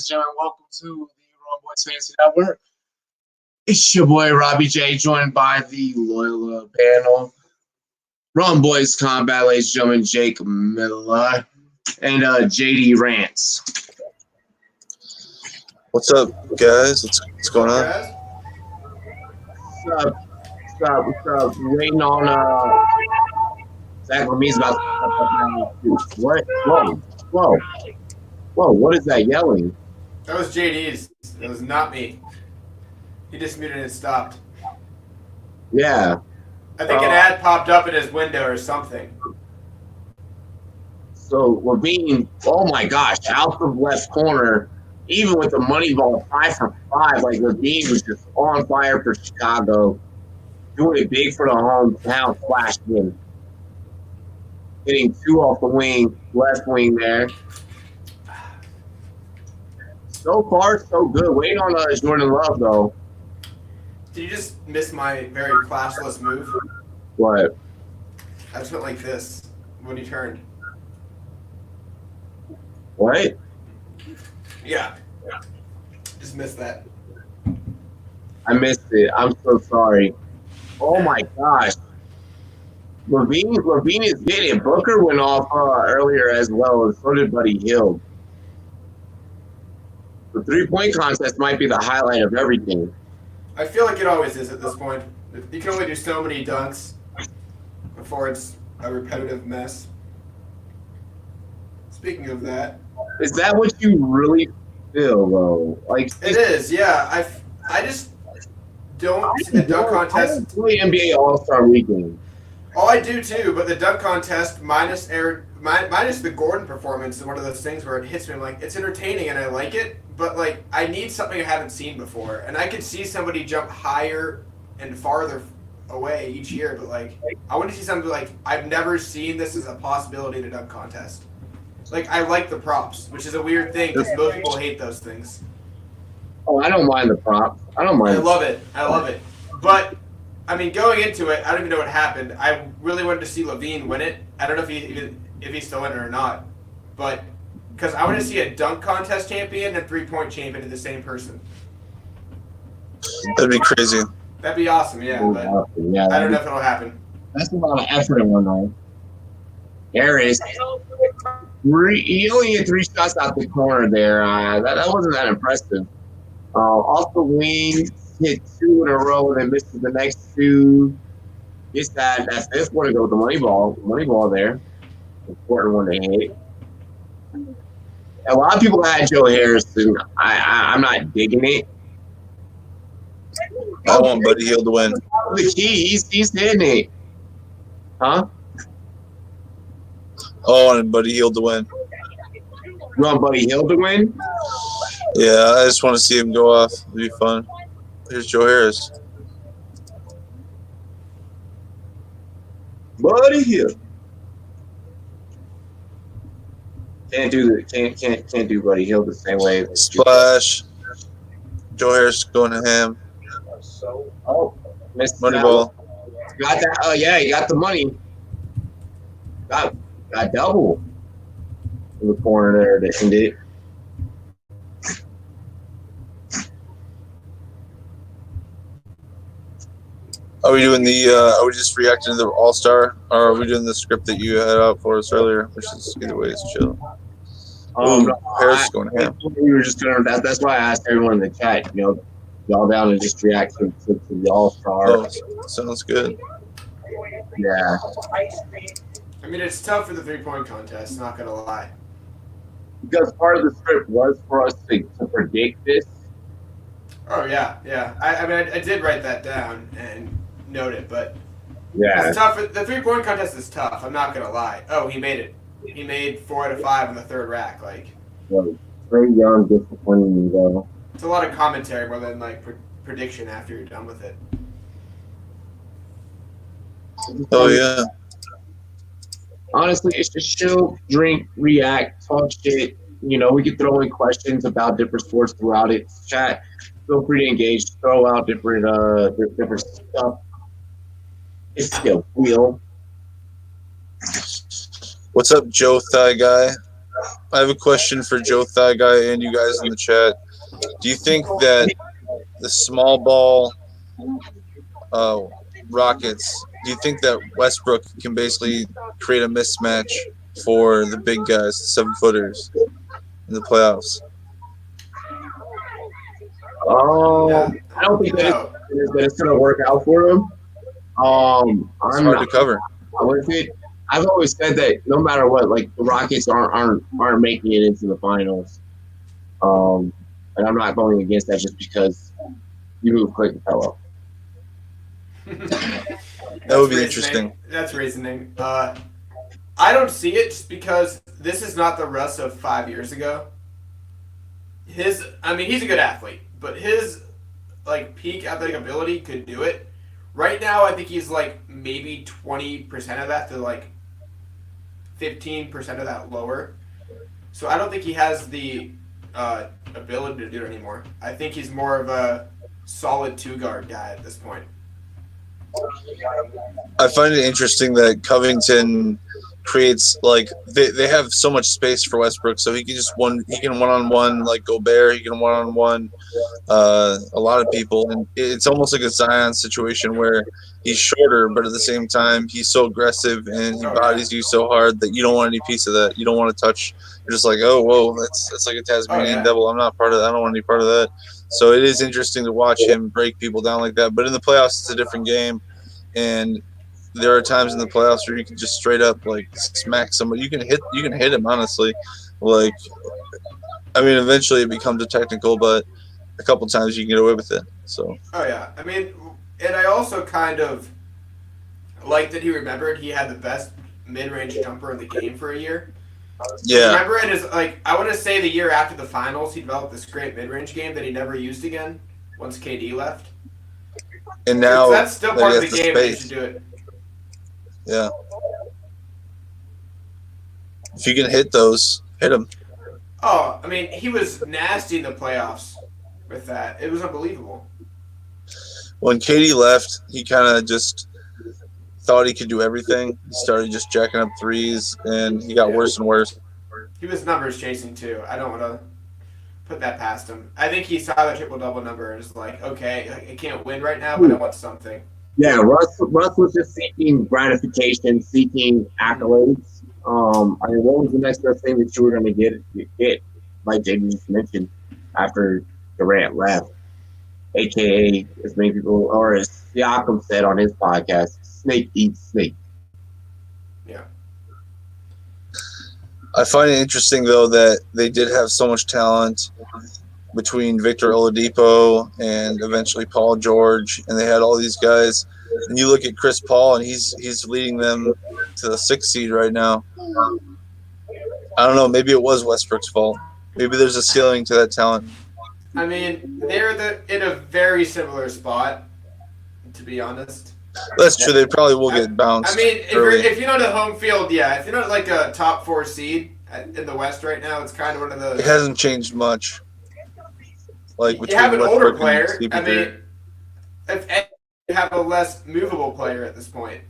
gentlemen. Welcome to the Rumboyz Fantasy Network. It's your boy Robbie J, joined by the loyal panel. Rumboyz Combat, ladies and gentlemen, Jake Miller and JD Rants. What's up, guys? What's going on? What's up? Waiting on Zach Ramey's about to what? Whoa. What is that yelling? That was JD's. It was not me. He just muted and stopped. Yeah. I think an ad popped up in his window or something. So Levine, oh my gosh, out of left corner, even with the money ball 5 for 5, like Levine was just on fire for Chicago, doing it big for the hometown flash win. Hitting 2 off the wing, left wing there. So far, so good. Waiting on Jordan Love, though. Did you just miss my very classless move? What? I just went like this when he turned. What? Yeah. Just missed that. I missed it. I'm so sorry. Oh my gosh. Levine is getting it. Booker went off earlier as well, and so did Buddy Hield. The 3-point contest might be the highlight of everything. I feel like it always is at this point. You can only do so many dunks before it's a repetitive mess. Speaking of that. Is that what you really feel, though? Like it is, yeah. I just don't see the dunk contest. I play NBA All-Star Weekend. Oh, I do too, but the dunk contest minus the Gordon performance is one of those things where it hits me. I'm like, it's entertaining and I like it, but like I need something I haven't seen before, and I could see somebody jump higher and farther away each year, but like I want to see something like I've never seen this as a possibility in a dunk contest. Like I like the props, which is a weird thing because most people hate those things. Oh, I don't mind the props. I don't mind. I love it, but. I mean, going into it, I don't even know what happened. I really wanted to see Levine win it. I don't know if he's still in it or not, but because I want to see a dunk contest champion and 3-point champion in the same person. That'd be crazy. That'd be awesome, yeah. But I don't know if it'll happen. That's a lot of effort in one night. Harris, he only hit 3 shots out the corner there. That wasn't that impressive. Off the wing. Hit 2 in a row and then missed the next 2. Gets that 5th one to go with the money ball there. Important one to hit. A lot of people had Joe Harrison. I'm not digging it. I want Buddy Hield to win. The key, he's hitting it. Huh? I wanted Buddy Hield to win. You want Buddy Hield to win? Yeah, I just want to see him go off. It'd be fun. Here's Joe Harris. Buddy Hield. Can't do Buddy Hield the same way. Splash. Joe Harris going to him. Missed money ball. Got that? Oh yeah, he got the money. Got double in the corner there to end it. Are we doing are we just reacting to the All-Star, or are we doing the script that you had out for us earlier? Which is either way, it's chill. Harris is going to him. We were just doing that. That's why I asked everyone in the chat, y'all down and just react to the All-Star. Oh, sounds good. Yeah. I mean, it's tough for the 3-point contest, not going to lie. Because part of the script was for us to predict this. Oh, yeah. I mean, I did write that down and note it, but yeah, it's tough. The 3-point contest is tough. I'm not gonna lie. Oh, he made it. He made 4 out of 5 on the 3rd rack. Like, very young, disappointing though. It's a lot of commentary more than like prediction after you're done with it. Oh yeah. Honestly, it's just chill, drink, react, talk shit. We could throw in questions about different sports throughout it. Chat. Feel free to engage. Throw out different stuff. It's still real. What's up, Joe Thigh Guy? I have a question for Joe Thigh Guy and you guys in the chat. Do you think that the small ball uh, Rockets, do you think that Westbrook can basically create a mismatch for the big guys, 7-footers, in the playoffs? I don't think No. that it's going to work out for him. It's hard to cover. I've always said that no matter what, like the Rockets aren't making it into the finals. And I'm not going against that just because you move quick and fellow. That would be interesting. That's reasoning. I don't see it just because this is not the Russ of 5 years ago. He's a good athlete, but his like peak athletic ability could do it. Right now, I think he's like maybe 20% of that to like 15% of that lower. So I don't think he has the ability to do it anymore. I think he's more of a solid 2-guard guy at this point. I find it interesting that Covington creates like they have so much space for Westbrook, so he can one-on-one like Gobert, he can one-on-one a lot of people, and it's almost like a Zion situation where he's shorter, but at the same time he's so aggressive and he bodies you so hard that you don't want any piece of that. You don't want to touch. You're just like, oh, whoa, that's like a Tasmanian devil. I'm not part of that. I don't want any part of that. So it is interesting to watch him break people down like that. But in the playoffs, it's a different game, and there are times in the playoffs where you can just straight up like smack somebody. You can hit him, honestly. Like, I mean, eventually it becomes a technical, but a couple times you can get away with it. So. Oh yeah, I mean, and I also kind of like that he remembered he had the best mid-range jumper in the game for a year. Yeah. Remember it is like I want to say the year after the finals he developed this great mid-range game that he never used again once KD left. And now so that's still part of the game. Space. You should do it. Yeah. If you can hit those, hit them. Oh, I mean, he was nasty in the playoffs with that. It was unbelievable. When KD left, he kind of just thought he could do everything. He started just jacking up threes, and he got worse and worse. He was numbers chasing, too. I don't want to put that past him. I think he saw the triple-double number and was like, okay, I can't win right now, but I want something. Yeah, Russ was just seeking gratification, seeking accolades. I mean, what was the next best thing that you were going to get, like JD just mentioned, after Durant left? AKA, as many people, or as Siakam said on his podcast, snake eats snake. Yeah. I find it interesting, though, that they did have so much talent between Victor Oladipo and eventually Paul George, and they had all these guys. And you look at Chris Paul, and he's leading them to the 6th seed right now. I don't know. Maybe it was Westbrook's fault. Maybe there's a ceiling to that talent. I mean, they're in a very similar spot, to be honest. That's true. They probably will get bounced. I mean, if you're not a home field, yeah. If you're not like a top 4 seed in the West right now, it's kind of one of those. It hasn't changed much. Like you have an older Westbrook player. I mean, if you have a less movable player at this point,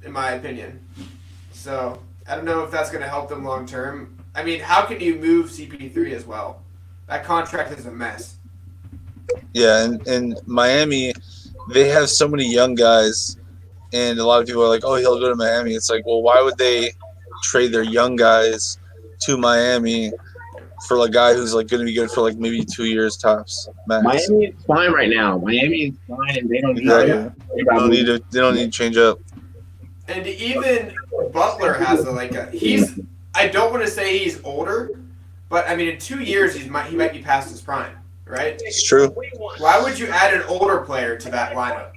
in my opinion. So I don't know if that's going to help them long term. I mean, how can you move CP3 as well? That contract is a mess. Yeah, and Miami, they have so many young guys, and a lot of people are like, oh, he'll go to Miami. It's like, well, why would they trade their young guys to Miami for a guy who's like going to be good for like maybe 2 years tops max? Miami is fine right now. Miami is fine, and they don't need they don't need to change up. And even Butler has I don't want to say he's older, but I mean in 2 years he might be past his prime, right? It's true. Why would you add an older player to that lineup?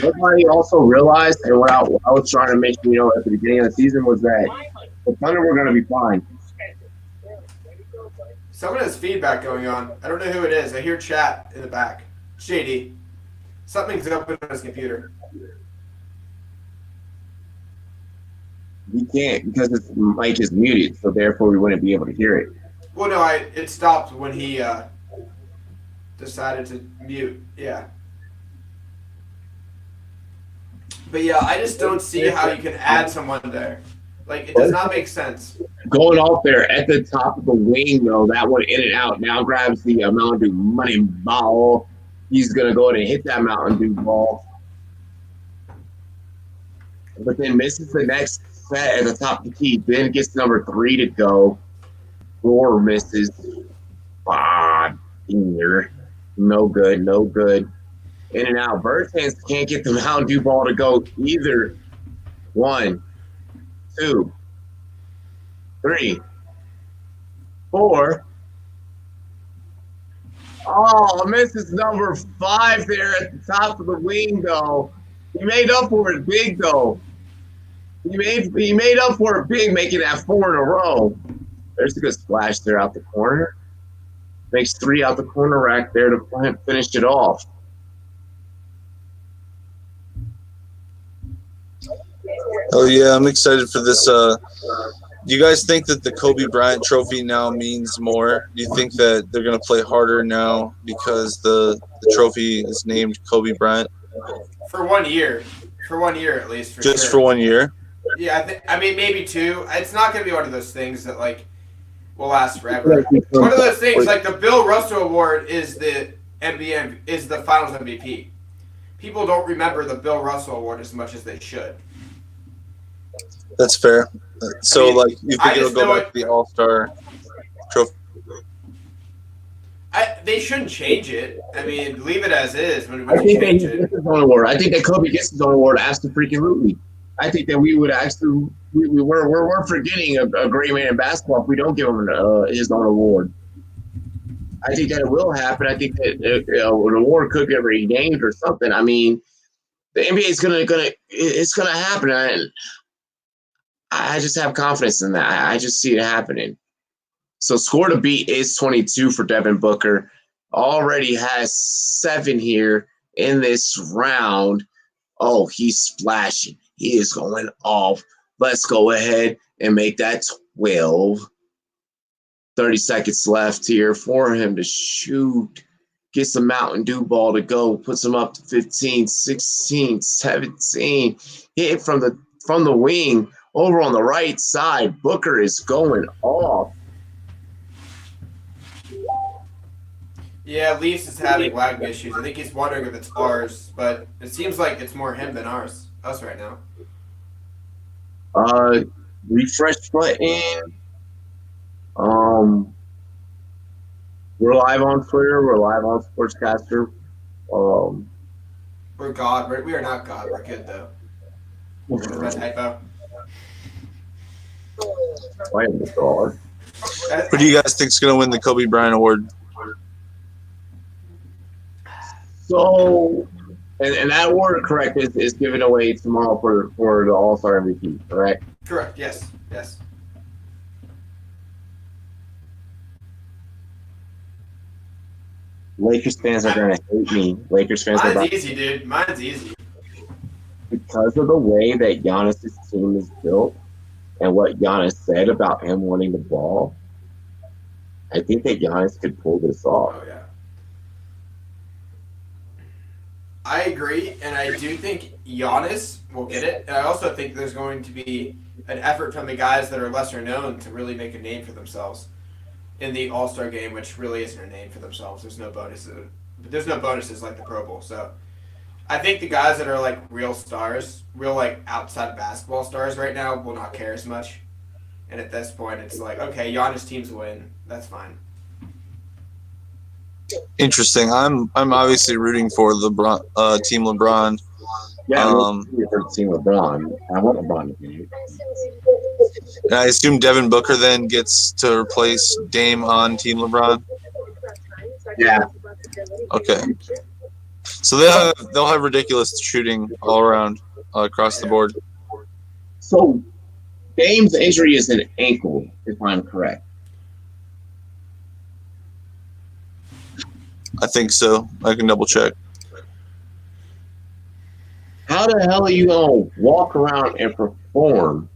Nobody also realized, and what I was trying to mention, at the beginning of the season, was that the Thunder were going to be fine. Someone has feedback going on. I don't know who it is. I hear chat in the back. JD. Something's open on his computer. We can't because his mic is muted, so therefore we wouldn't be able to hear it. Well, no, it stopped when he decided to mute. Yeah. But yeah, I just don't see how you can add someone there. Like, it does not make sense. Going off there at the top of the wing, though, that one in and out. Now grabs the Mountain Dew money ball. He's going to go ahead and hit that Mountain Dew ball. But then misses the next set at the top of the key. Then gets number 3 to go. 4 misses. Here. No good, no good. In and out. Bird fans can't get the Mountain Dew ball to go either. 1, 2, 3, 4. Oh, misses number 5 there at the top of the wing, though. He made up for it big, though. He made up for it big, making that 4 in a row. There's a good splash there out the corner. Makes 3 out the corner rack there to finish it off. Oh yeah, I'm excited for this. Do you guys think that the Kobe Bryant Trophy now means more? Do you think that they're going to play harder now because the trophy is named Kobe Bryant? For 1 year. For 1 year, at least. Just sure. for 1 year? Yeah, I mean, maybe 2. It's not going to be one of those things that, like, will last forever. One of those things, like the Bill Russell Award is the Finals MVP. People don't remember the Bill Russell Award as much as they should. That's fair. So, I mean, like, you think it'll go back to the All-Star Trophy? They shouldn't change it. I mean, leave it as is. I think that he gets his own award. I think that Kobe gets his own award. Absolutely. I think that we would actually we're forgetting a great man in basketball if we don't give him his own award. I think that it will happen. I think that an award could get renamed or something. I mean, the NBA is gonna happen. I just have confidence in that. I just see it happening. So score to beat is 22 for Devin Booker. Already has 7 here in this round. Oh, he's splashing. He is going off. Let's go ahead and make that 12. 30 seconds left here for him to shoot. Gets the Mountain Dew ball to go. Puts him up to 15, 16, 17. Hit from the wing over on the right side. Booker is going off. Yeah, Leafs is having lag issues. I think he's wondering if it's ours, but it seems like it's more him than us right now. Refresh button. We're live on Twitter. We're live on Sportscaster. We're God. We are not God. We're good though. Is that typo? I am the God. Who do you guys think is going to win the Kobe Bryant Award? So, and that award, correct, is given away tomorrow for the All-Star MVP, correct? Correct. Yes. Lakers fans are going to hate me. Lakers fans are Mine's easy, dude. Mine's easy. Because of the way that Giannis' team is built and what Giannis said about him wanting the ball, I think that Giannis could pull this off. Oh, yeah. I agree, and I do think Giannis will get it. And I also think there's going to be an effort from the guys that are lesser known to really make a name for themselves in the All-Star game, which really isn't a name for themselves. There's no bonuses. There's no bonuses like the Pro Bowl. So I think the guys that are like real stars, real like outside basketball stars right now will not care as much. And at this point, it's like, okay, Giannis teams win. That's fine. Interesting. I'm obviously rooting for LeBron, Team LeBron. Yeah, I'm for Team LeBron. I want LeBron to be. And I assume Devin Booker then gets to replace Dame on Team LeBron. Yeah. Okay. So they'll have ridiculous shooting all around across the board. So Dame's injury is an ankle, if I'm correct. I think so. I can double check. How the hell are you going to walk around and perform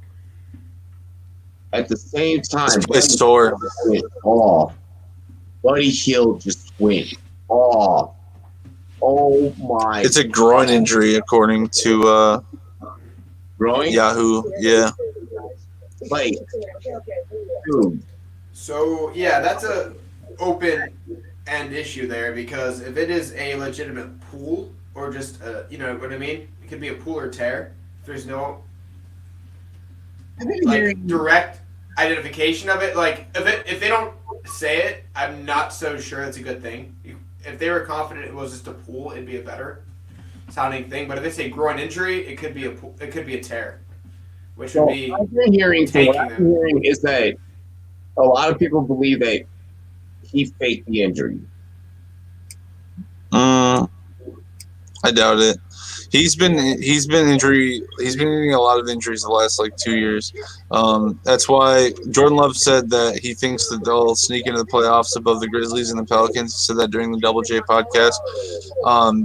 at the same time? Just play sore. Off. Buddy Hield just went off. Oh my! It's a groin injury, according to groin. Yahoo. Yeah. Like, dude, So yeah, that's a open end issue there because if it is a legitimate pool or just you know what I mean, it could be a pool or tear. If there's no I've been like hearing. direct identification of it, like if they don't say it, I'm not so sure it's a good thing. If they were confident it was just a pool, it'd be a better sounding thing. But if it's a groin injury, it could be a tear, which would So be I've been hearing. From what tanking I've been them. hearing is that a lot of people believe that he faked the injury. I doubt it. He's been injury. He's been getting a lot of injuries the last like 2 years. That's why Jordan Love said that he thinks that they'll sneak into the playoffs above the Grizzlies and the Pelicans. He said that during the Double J podcast.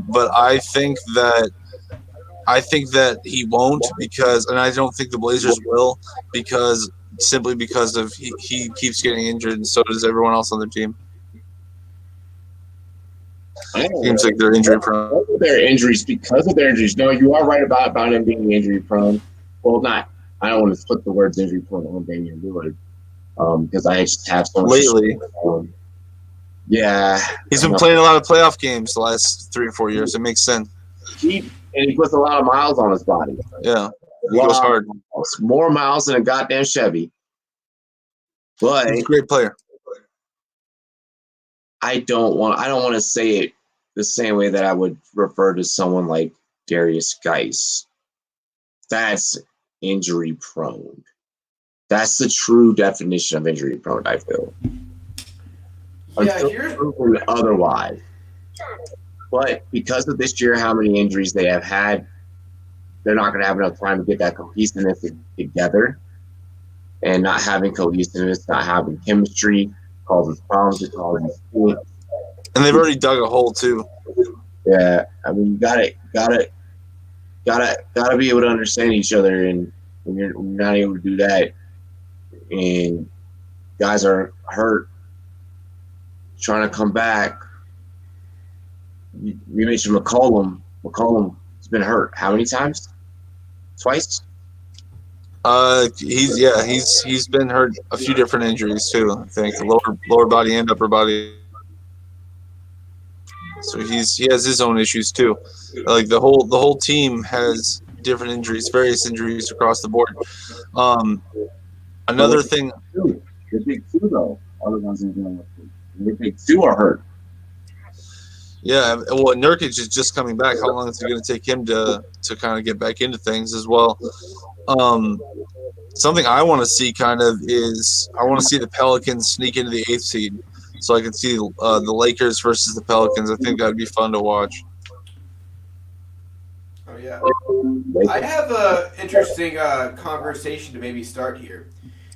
But I think that he won't because, and I don't think the Blazers will simply because of he keeps getting injured and so does everyone else on their team. Seems like they're injury prone. Because of their injuries. No, you are right about him being injury prone. Well, not. I don't want to put the words injury prone on Damian Lillard because I just have so much Lately. Yeah, he's been playing a lot of playoff games the last 3 or 4 years. It makes sense. He puts a lot of miles on his body. Yeah, he goes hard. More miles than a goddamn Chevy. But he's a great player. I don't want to say it the same way that I would refer to someone like Darius Geis. That's injury prone. That's the true definition of injury prone, I feel. Yeah, until proven otherwise. But because of this year, how many injuries they have had, they're not going to have enough time to get that cohesiveness together. And not having cohesiveness, not having chemistry causes problems. It causes points. And they've already dug a hole too. Yeah, I mean, you gotta be able to understand each other, and when you're not able to do that, and guys are hurt, trying to come back. You mentioned McCollum. McCollum's been hurt how many times? Twice. He's been hurt a few different injuries too. I think lower body and upper body. So he has his own issues too. Like the whole team has different injuries, various injuries across the board. Another thing. The big two though, are the ones dealing with. The big two are hurt. Yeah, well, Nurkic is just coming back. How long is it going to take him to kind of get back into things as well? Something I want to see is I want to see the Pelicans sneak into the 8th seed, so I can see the Lakers versus the Pelicans. I think that'd be fun to watch. Oh yeah, I have an interesting conversation to maybe start here.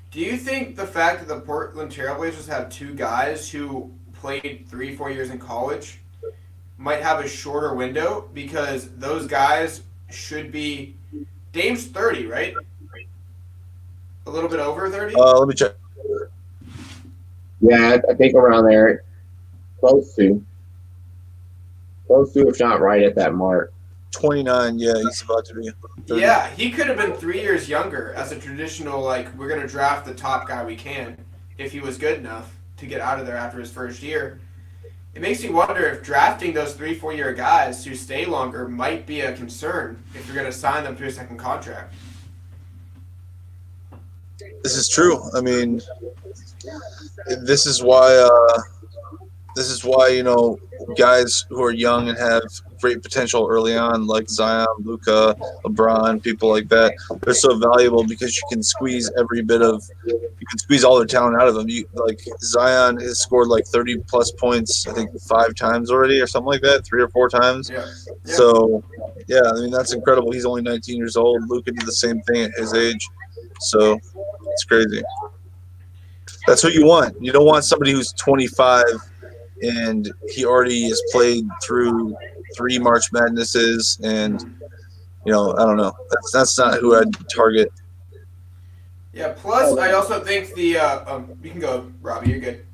Do you think the fact that the Portland Trailblazers have two guys who played 3-4 years in college might have a shorter window because those guys should be Dame's 30, right? A little bit over 30? Let me check. Yeah, I think around there. Close to, if not right at that mark. 29, yeah, he's about to be 30. Yeah, he could have been 3 years younger as a traditional, we're going to draft the top guy we can if he was good enough to get out of there after his first year. It makes me wonder if drafting those 3-4 year guys who stay longer might be a concern if you're going to sign them to a second contract. This is true. I mean, this is why guys who are young and have great potential early on, like Zion, Luka, LeBron, people like that, they're so valuable because you can squeeze all their talent out of them. Zion has scored 30 plus points, I think 5 times already or something like that, 3 or 4 times. Yeah. So, yeah, I mean, that's incredible. He's only 19 years old. Luka did the same thing at his age. So it's crazy. That's what you want. You don't want somebody who's 25 and he already has played through 3 March Madnesses, and I don't know. That's not who I'd target. Yeah. Plus, I also think the you can go, Robbie. You're good.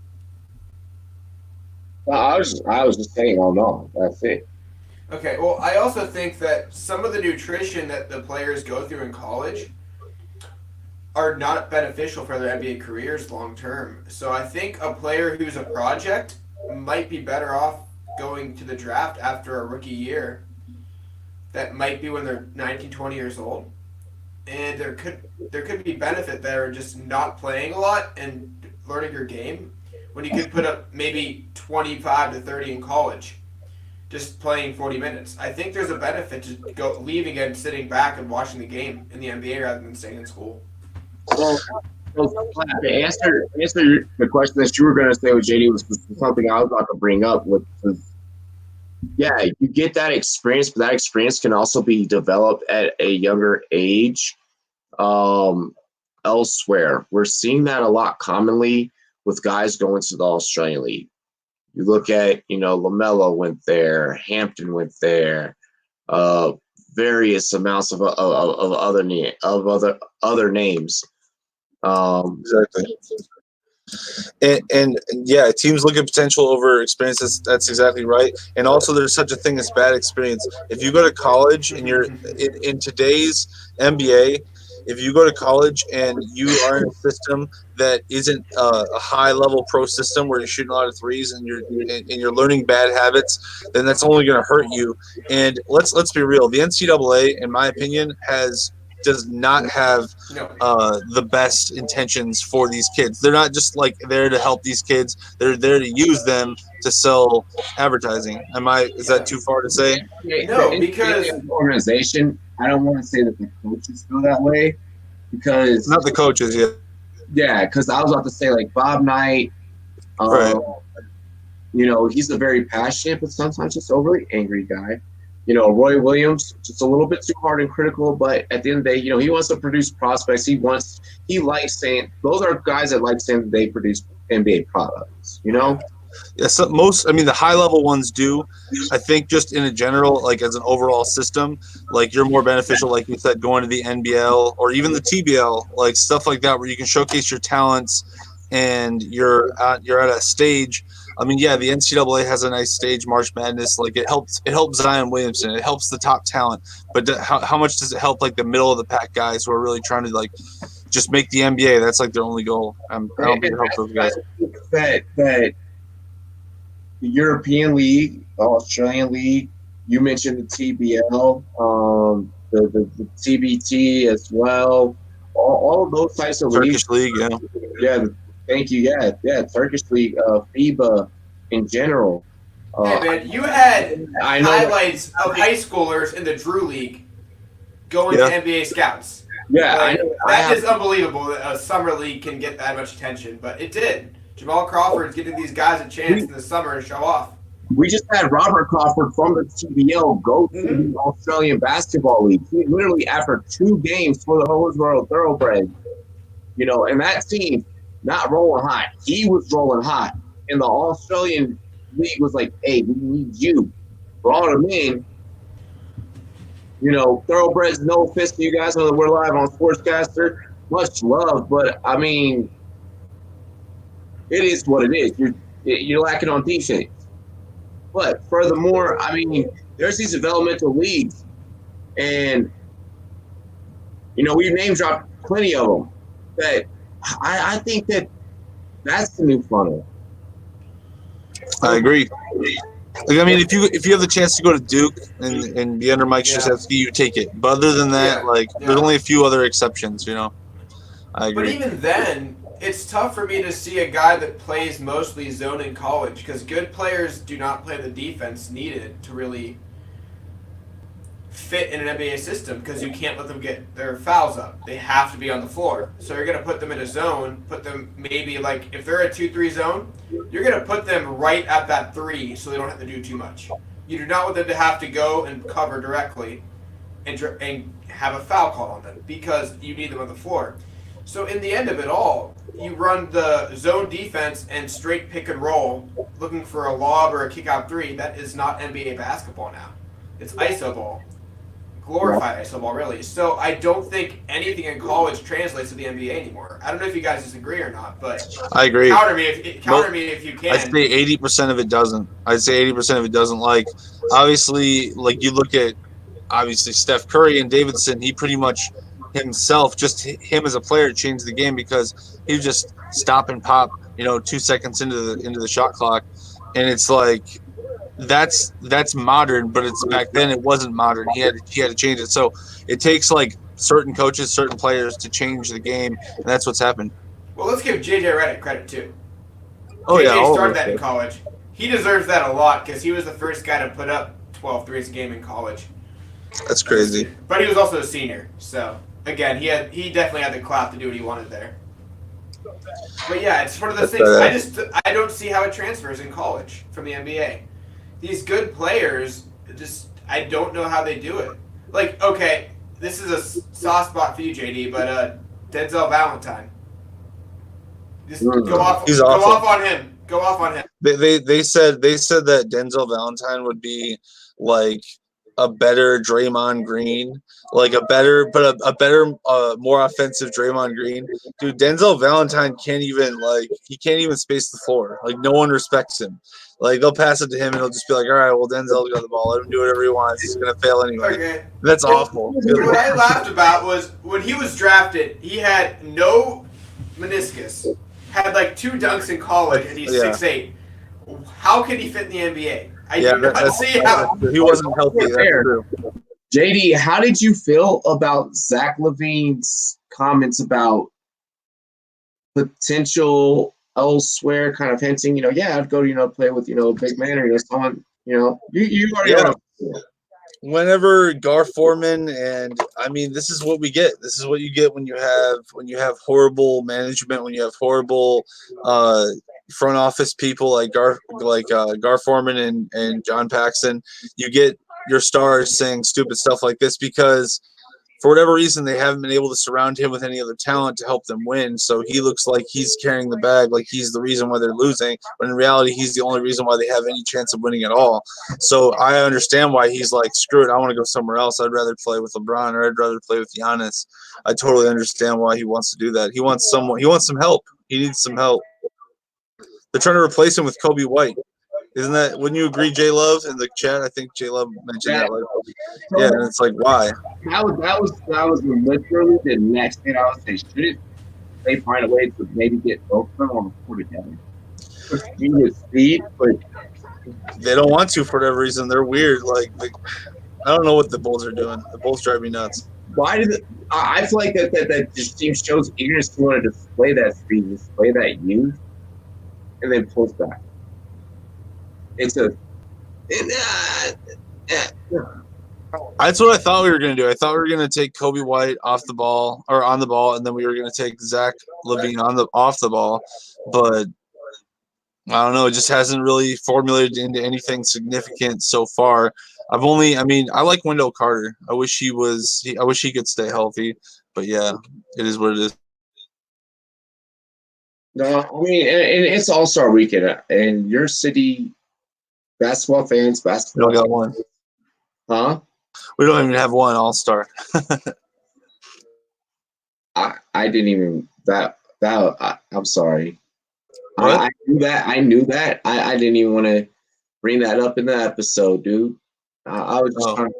Well, I was just saying, oh no, that's it. Okay. Well, I also think that some of the nutrition that the players go through in college, are not beneficial for their NBA careers long term. So I think a player who's a project might be better off going to the draft after a rookie year. That might be when they're 19, 20 years old. And there could be benefit there in just not playing a lot and learning your game when you could put up maybe 25 to 30 in college, just playing 40 minutes. I think there's a benefit to leaving and sitting back and watching the game in the NBA rather than staying in school. Well, to answer the question that you were going to say with JD was something I was about to bring up. Was, yeah, you get that experience, but that experience can also be developed at a younger age elsewhere. We're seeing that a lot commonly with guys going to the Australian League. You look at, LaMelo went there, Hampton went there, various amounts of other names. Exactly. And yeah, teams look at potential over experience. That's exactly right. And also, there's such a thing as bad experience. If you go to college and you're in today's NBA, if you go to college and you are in a system that isn't a high level pro system where you're shooting a lot of threes and you're learning bad habits, then that's only going to hurt you. And let's be real. The NCAA, in my opinion, does not have the best intentions for these kids. They're not just like there to help these kids. They're there to use them to sell advertising. Is that too far to say? No, because the organization, I don't want to say that the coaches feel that way, because not the coaches, yeah. Yeah, because I was about to say, like, Bob Knight, right. He's a very passionate but sometimes just overly angry guy. Roy Williams, just a little bit too hard and critical, but at the end of the day, he wants to produce prospects. He likes saying, those are guys that like saying that they produce NBA products, Yeah, the high level ones do. I think just in a general, like as an overall system, like you're more beneficial, like you said, going to the NBL or even the TBL, like stuff like that, where you can showcase your talents and you're at a stage. The NCAA has a nice stage, March Madness. Like it helps Zion Williamson. It helps the top talent. But how much does it help like the middle of the pack guys who are really trying to like just make the NBA? That's like their only goal. I don't think it helps those guys. That the European League, the Australian League, you mentioned the TBL, the TBT as well. All of those types of Turkish leagues. League, yeah. Thank you. Yeah, Turkish League, FIBA in general. Hey, man, you had highlights of high schoolers in the Drew League going to NBA scouts. Yeah, that is unbelievable that a summer league can get that much attention, but it did. Jamal Crawford's giving these guys a chance in the summer to show off. We just had Robert Crawford from the TBL go to the Australian Basketball League. He literally, after 2 games for the Hillsborough Thoroughbreds, and that team, not rolling hot. He was rolling hot. And the Australian League was like, hey, we need you. Brought him in. Thoroughbreds, no offense to you guys. We're live on Sportscaster. Much love, but, it is what it is. You're lacking on defense. But furthermore, there's these developmental leagues. And, we've name-dropped plenty of them that I think that's the new funnel. I agree. If you have the chance to go to Duke and be under Mike Krzyzewski, you take it. But other than that, there's only a few other exceptions. I agree. But even then, it's tough for me to see a guy that plays mostly zone in college because good players do not play the defense needed to really fit in an NBA system because you can't let them get their fouls up. They have to be on the floor. So you're going to put them in a zone, put them maybe like if they're a 2-3 zone, you're going to put them right at that 3 so they don't have to do too much. You do not want them to have to go and cover directly and have a foul call on them because you need them on the floor. So in the end of it all, you run the zone defense and straight pick and roll looking for a lob or a kick out 3. That is not NBA basketball now. It's ISO ball. Glorified ISO ball, really. So I don't think anything in college translates to the NBA anymore. I don't know if you guys disagree or not, but I agree. Counter me if you can. I'd say 80% of it doesn't. Like, obviously, like you look at Steph Curry and Davidson. He pretty much himself, just him as a player, changed the game because he would just stop and pop, 2 seconds into the shot clock, and it's like that's modern, but it's back then it wasn't modern. He had to change it. So it takes like certain coaches, certain players to change the game, and that's what's happened. Well, let's give JJ Redick credit too. Oh JJ yeah, started that in college. He deserves that a lot because he was the first guy to put up 12 threes a game in college. That's crazy. But he was also a senior, so again, he definitely had the clout to do what he wanted there. But yeah, it's one of those things. I don't see how it transfers in college from the NBA. These good players, I don't know how they do it. Like, okay, this is a soft spot for you, JD, but Denzel Valentine. Just go off on him. Go off on him. They said that Denzel Valentine would be like a better Draymond Green, like a better, more offensive Draymond Green. Dude, Denzel Valentine can't even space the floor. Like, no one respects him. Like, they'll pass it to him and he'll just be like, all right, well, Denzel's got the ball. Let him do whatever he wants. He's going to fail anyway. Okay. That's awful. What I laughed about was when he was drafted, he had no meniscus, had like 2 dunks in college, and he's 6'8". How can he fit in the NBA? I do not see how. He wasn't healthy. That's true. JD, how did you feel about Zach LaVine's comments about potential elsewhere, kind of hinting, I'd go, play with, a big man or someone, you already know. Whenever Gar Forman, and I mean, this is what we get. This is what you get when you have horrible management, when you have horrible front office people like Gar Forman and John Paxson. You get your stars saying stupid stuff like this because for whatever reason they haven't been able to surround him with any other talent to help them win. So he looks like he's carrying the bag, like he's the reason why they're losing. But in reality, he's the only reason why they have any chance of winning at all. So I understand why he's like, screw it, I want to go somewhere else. I'd rather play with LeBron or I'd rather play with Giannis. I totally understand why he wants to do that. He wants some help. He needs some help. They're trying to replace him with Kobe White. Isn't that? Wouldn't you agree, J Love, in the chat? I think J Love mentioned that. Yeah, and it's like, why? That was literally the next thing I would say. Shouldn't they find a way to maybe get both of them on the court together? Speed, but they don't want to for whatever reason. They're weird. Like I don't know what the Bulls are doing. The Bulls drive me nuts. Why did I feel like that just team shows eagerness to want to display that speed, display that youth, and then pulls back. That's what I thought we were going to do. I thought we were going to take Kobe White off the ball or on the ball, and then we were going to take Zach LaVine off the ball. But I don't know. It just hasn't really formulated into anything significant so far. I like Wendell Carter. I wish he could stay healthy. But yeah, it is what it is. No, I mean, and it's All-Star Weekend, and your city. Basketball fans, We don't got one. Huh? We don't even have one All-Star. I didn't even I'm sorry. What? I knew that. I didn't even want to bring that up in the episode, dude. I was just trying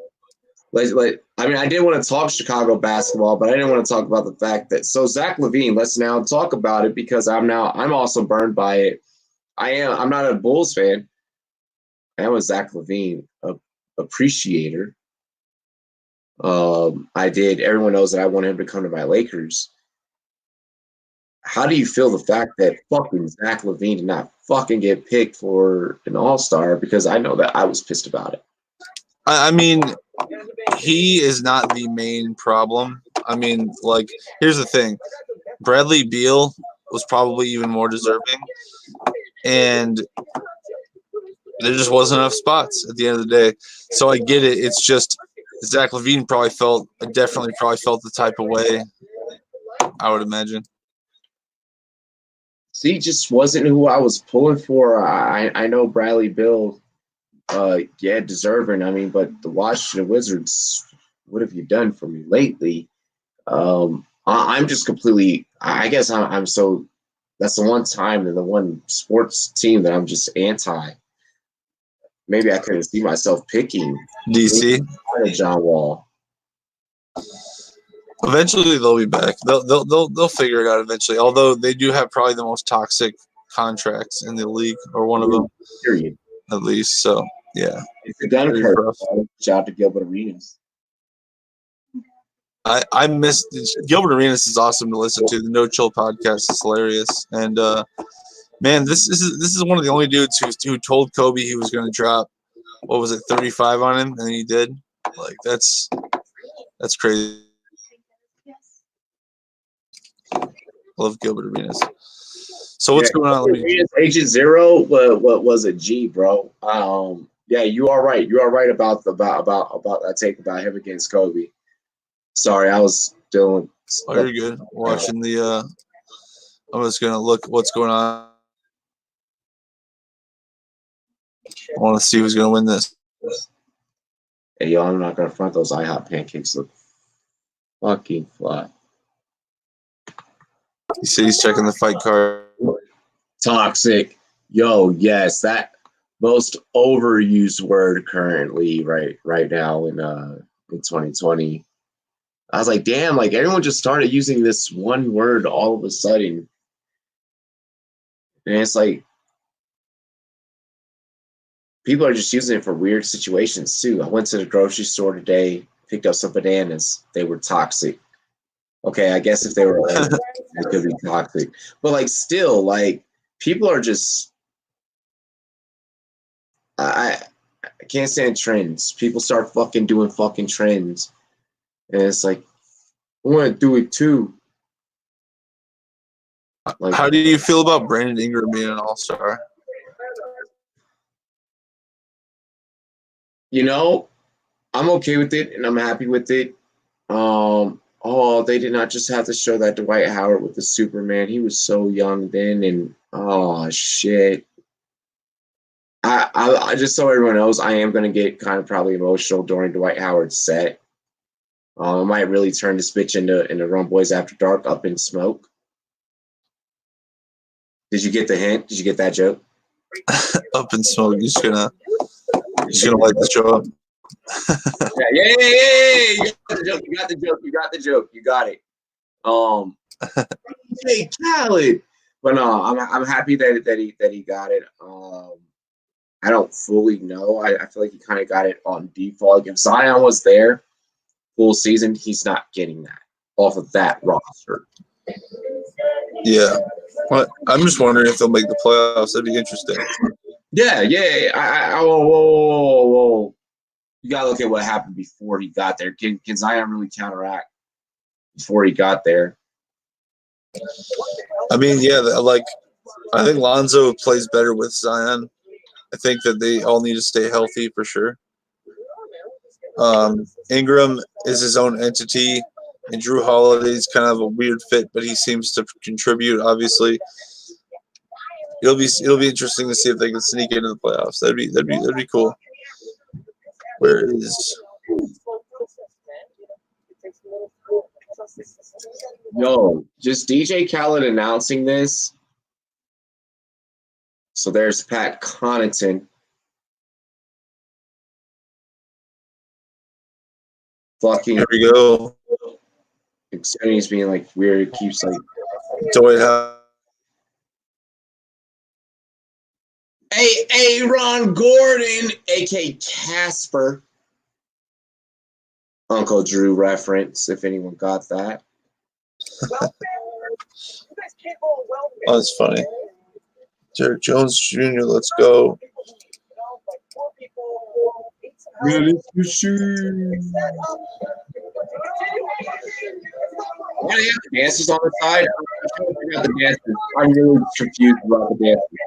to, I didn't want to talk Chicago basketball, but I didn't want to talk about the fact that Zach LaVine, let's now talk about it because I'm also burned by it. I'm not a Bulls fan. I am a Zach LaVine appreciator. Everyone knows that I want him to come to my Lakers. How do you feel the fact that fucking Zach LaVine did not fucking get picked for an All-Star? Because I know that I was pissed about it. I mean, he is not the main problem. Here's the thing. Bradley Beal was probably even more deserving. And there just wasn't enough spots at the end of the day. So I get it. It's just Zach LaVine definitely felt the type of way, I would imagine. See, just wasn't who I was pulling for. I know Bradley Beal, deserving. But the Washington Wizards, what have you done for me lately? I'm just completely, I guess I'm so, that's the one time and the one sports team that I'm just anti. Maybe I couldn't see myself picking DC. John Wall. Eventually, they'll be back. They'll figure it out eventually. Although they do have probably the most toxic contracts in the league, or one of them, Period. at least. So yeah, It's a gun Very curve. rough. Shout out to Gilbert Arenas. I missed Gilbert Arenas is awesome to listen to. The No Chill podcast is hilarious, and man, this is one of the only dudes who told Kobe he was going to drop, what was it, 35 on him, and he did. Like that's crazy. Love Gilbert Arenas. So what's going on? Agent Zero, what was a G, bro? Yeah, you are right. You are right about that take about him against Kobe. Sorry, I was doing. Oh, you're good. Watching the. I'm just gonna look what's going on. I want to see who's gonna win this. Hey, y'all, I'm not gonna front. Those IHOP pancakes look fucking fly. He said he's checking the fight card. Toxic. Yo, yes, that most overused word currently right now in 2020. I was like, damn, like everyone just started using this one word all of a sudden. And it's like people are just using it for weird situations too. I went to the grocery store today, picked up some bananas. They were toxic. Okay, I guess if they were they could be toxic. But like still, like people are just I can't stand trends. People start fucking doing fucking trends. And it's like, I want to do it too. Like, how do you feel about Brandon Ingram being an all-star? You know, I'm okay with it and I'm happy with it. They did not just have to show that Dwight Howard with the Superman. He was so young then, and oh shit. I just so everyone knows, I am gonna get kind of probably emotional during Dwight Howard's set. I might really turn this bitch into Rumboyz After Dark, Up in Smoke. Did you get the hint? Did you get that joke? Up in Smoke. You're just gonna light the show up. Yeah. You got the joke. You got it. Hey, Khaled. But no, I'm happy that he got it. I don't fully know. I feel like he kind of got it on default. If Zion was there full season, he's not getting that off of that roster. Yeah. But I'm just wondering if they'll make the playoffs. That'd be interesting. Yeah. Whoa. You gotta look at what happened before he got there. Can Zion really counteract before he got there? I mean, yeah, I think Lonzo plays better with Zion. I think that they all need to stay healthy for sure. Ingram is his own entity, and Drew Holiday's kind of a weird fit, but he seems to contribute. Obviously, it'll be interesting to see if they can sneak into the playoffs. That'd be cool. Where is? Yo, just DJ Khaled announcing this. So there's Pat Connaughton. Fucking. Here we go. He's being like weird. He keeps like. Dwight Howard. Hey, Ron Gordon, aka Casper. Uncle Drew reference, if anyone got that. Oh, that's funny. Derek Jones Jr., let's go. Yeah, let's go shoot. Why do you have the dancers on the side? I got the dancers. I'm really confused about the dancers.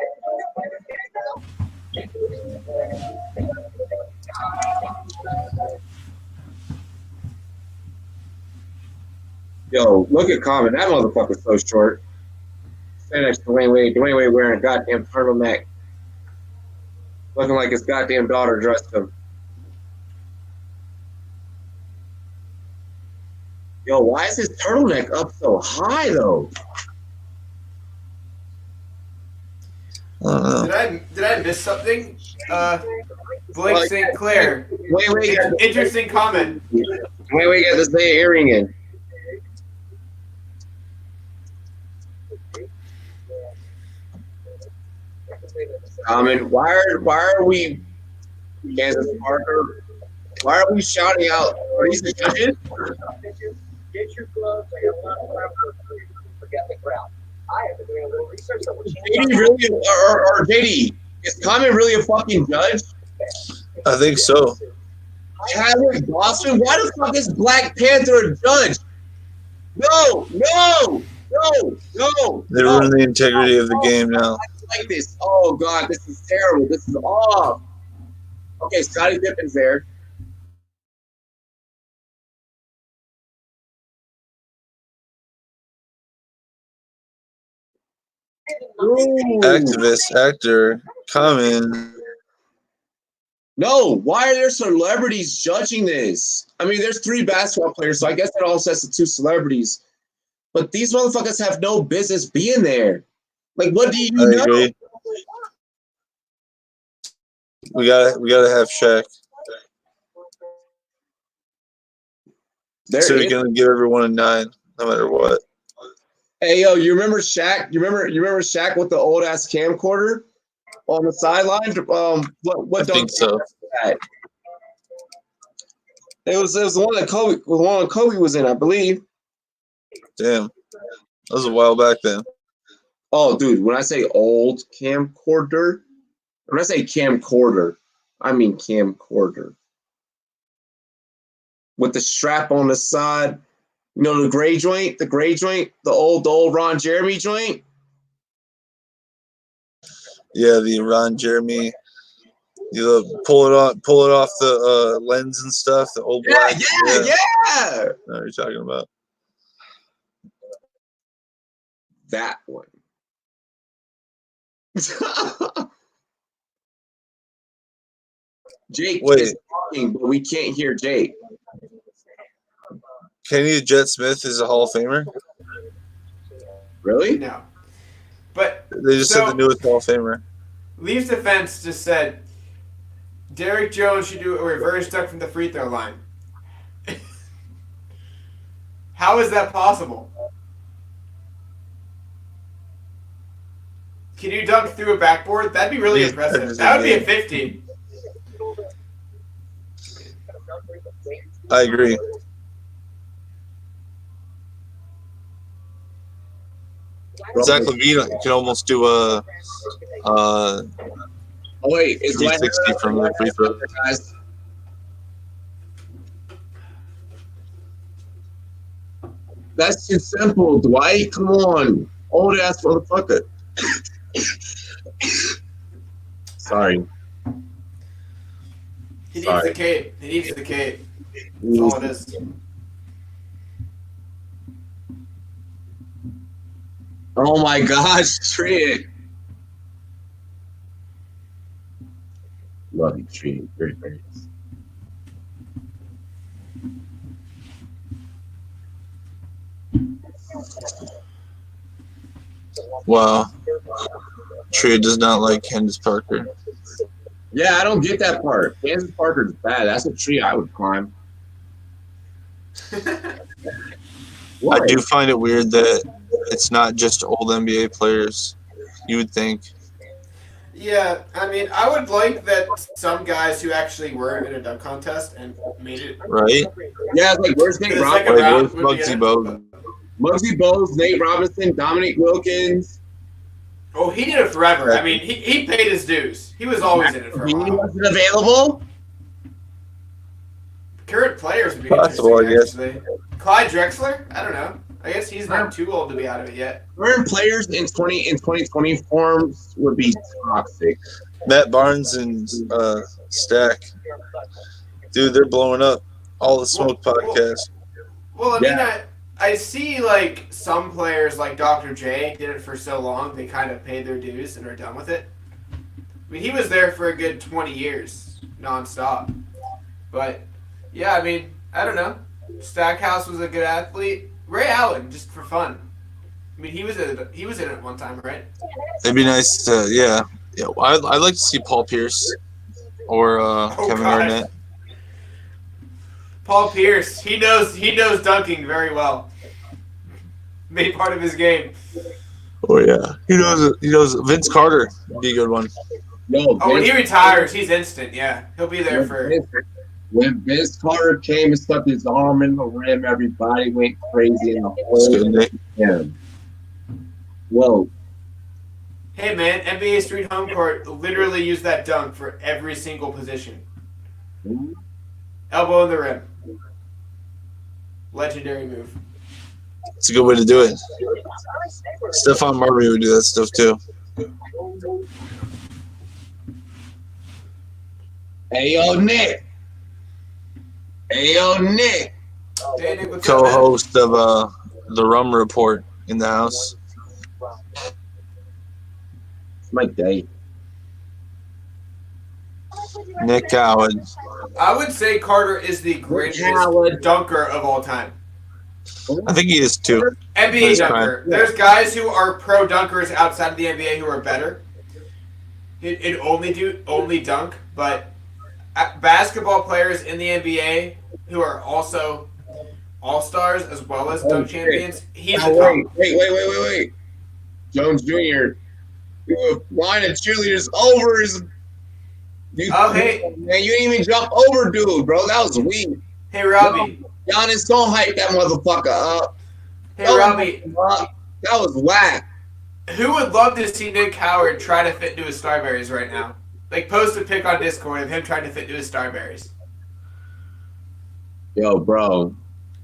Yo, look at Common. That motherfucker's so short. Stand next to Dwayne Wade wearing a goddamn turtleneck. Looking like his goddamn daughter dressed him. Yo, why is his turtleneck up so high, though? Did I miss something? Blake St. Clair. Wait, Interesting comment. Wait, got this day earring in. Why are we Kansas Parker? Why are we shouting out? Are these the judges? Get your gloves. I got a lot of time for forget the crowd. I have been doing a little research on what JD really, or JD, is Common really a fucking judge? I think so. Chadwick Boston? Why the fuck is Black Panther a judge? No. They ruin the integrity of the game now. I like this. Oh god, this is terrible. This is off. Okay, Scottie Pippen's there. Ooh. Activist, actor, Common. No, why are there celebrities judging this? I mean, there's 3 basketball players, so I guess that all sets to 2 celebrities. But these motherfuckers have no business being there. Like, what do you know? Agree. We gotta have Shaq. So we're gonna give everyone a 9, no matter what. Hey yo, you remember Shaq? You remember Shaq with the old ass camcorder on the sideline? What I think so. It was the one that Kobe was in, I believe. Damn, that was a while back then. Oh, dude, when I say old camcorder, when I say camcorder, I mean camcorder with the strap on the side. You know the gray joint, the old Ron Jeremy joint. Yeah, the Ron Jeremy. You pull it off the lens and stuff. The old black. Yeah. I know what you're talking about. That one. Jake is talking, but we can't hear Jake. Kenny Jet Smith is a Hall of Famer. Really? No. But they just said the newest Hall of Famer. Leafs defense just said Derek Jones should do a reverse duck from the free throw line. How is that possible? Can you dunk through a backboard? That'd be really impressive. That would be a 50. I agree. Zach LaVine can almost do a oh wait, it's 360 from the free throw. Guys. That's too simple, Dwight. Come on, old ass motherfucker. Sorry. He needs the cape. He needs the cape. That's all it is. Oh my gosh, Tree. Love you, Tree. Very, very nice. Wow. Tree does not like Candace Parker. Yeah, I don't get that part. Candace Parker's bad. That's a tree I would climb. I do find it weird that it's not just old NBA players. You would think. Yeah, I mean, I would like that some guys who actually were in a dunk contest and made it. Right? Yeah, it's like, where's Nate Robinson? Where's Muggsy Bogues? Muggsy Bogues, Nate Robinson, Dominic Wilkins. Oh, he did it forever. I mean, he paid his dues. He was always in it for a He while. wasn't available? Current players would be Possible, interesting, I guess. actually. Clyde Drexler? I don't know. I guess he's not too old to be out of it yet. Current players in 2020 forms would be toxic. Matt Barnes and Stack. Dude, they're blowing up. All the Smoke podcast. Well, I mean, I see, like, some players, like Dr. J, did it for so long, they kind of paid their dues and are done with it. I mean, he was there for a good 20 years, nonstop. But, yeah, I mean, I don't know. Stackhouse was a good athlete. Ray Allen, just for fun. I mean, he was in it one time, right? It'd be nice to, yeah. I'd like to see Paul Pierce or Kevin Garnett. Paul Pierce, he knows dunking very well. Made part of his game. Oh yeah, he knows. He knows. Vince Carter would be a good one. No, Oh, when he retires, he's instant. Yeah, he'll be there for. When Vince Carter came and stuck his arm in the rim, everybody went crazy in the That's good, whole Nick. gym. Whoa. Hey man, NBA Street Home Court literally used that dunk for every single position. Elbow in the rim. Legendary move. It's a good way to do it. Stephon Marbury would do that stuff too. Hey, yo, Nick. Hey, yo, Nick. Hey Nick, what's up, man? Co-host of the Rum Report in the house. It's my day. Nick Howard. I would say Carter is the greatest Howard. dunker of all time. I think he is too. NBA Nice dunker. There's guys who are pro dunkers outside of the NBA who are better. It only dunk, but basketball players in the NBA who are also all-stars as well as dunk champions. He's the top. Wait. Jones Jr. Line of cheerleaders over his. Hey. Man, you didn't even jump over, dude, bro. That was weak. Hey, Robbie. Giannis, don't hype that motherfucker up. Hey, Robbie. That was whack. Who would love to see Nick Howard try to fit into his Starberries right now? Like, post a pic on Discord of him trying to fit into his Starberries. Yo, bro.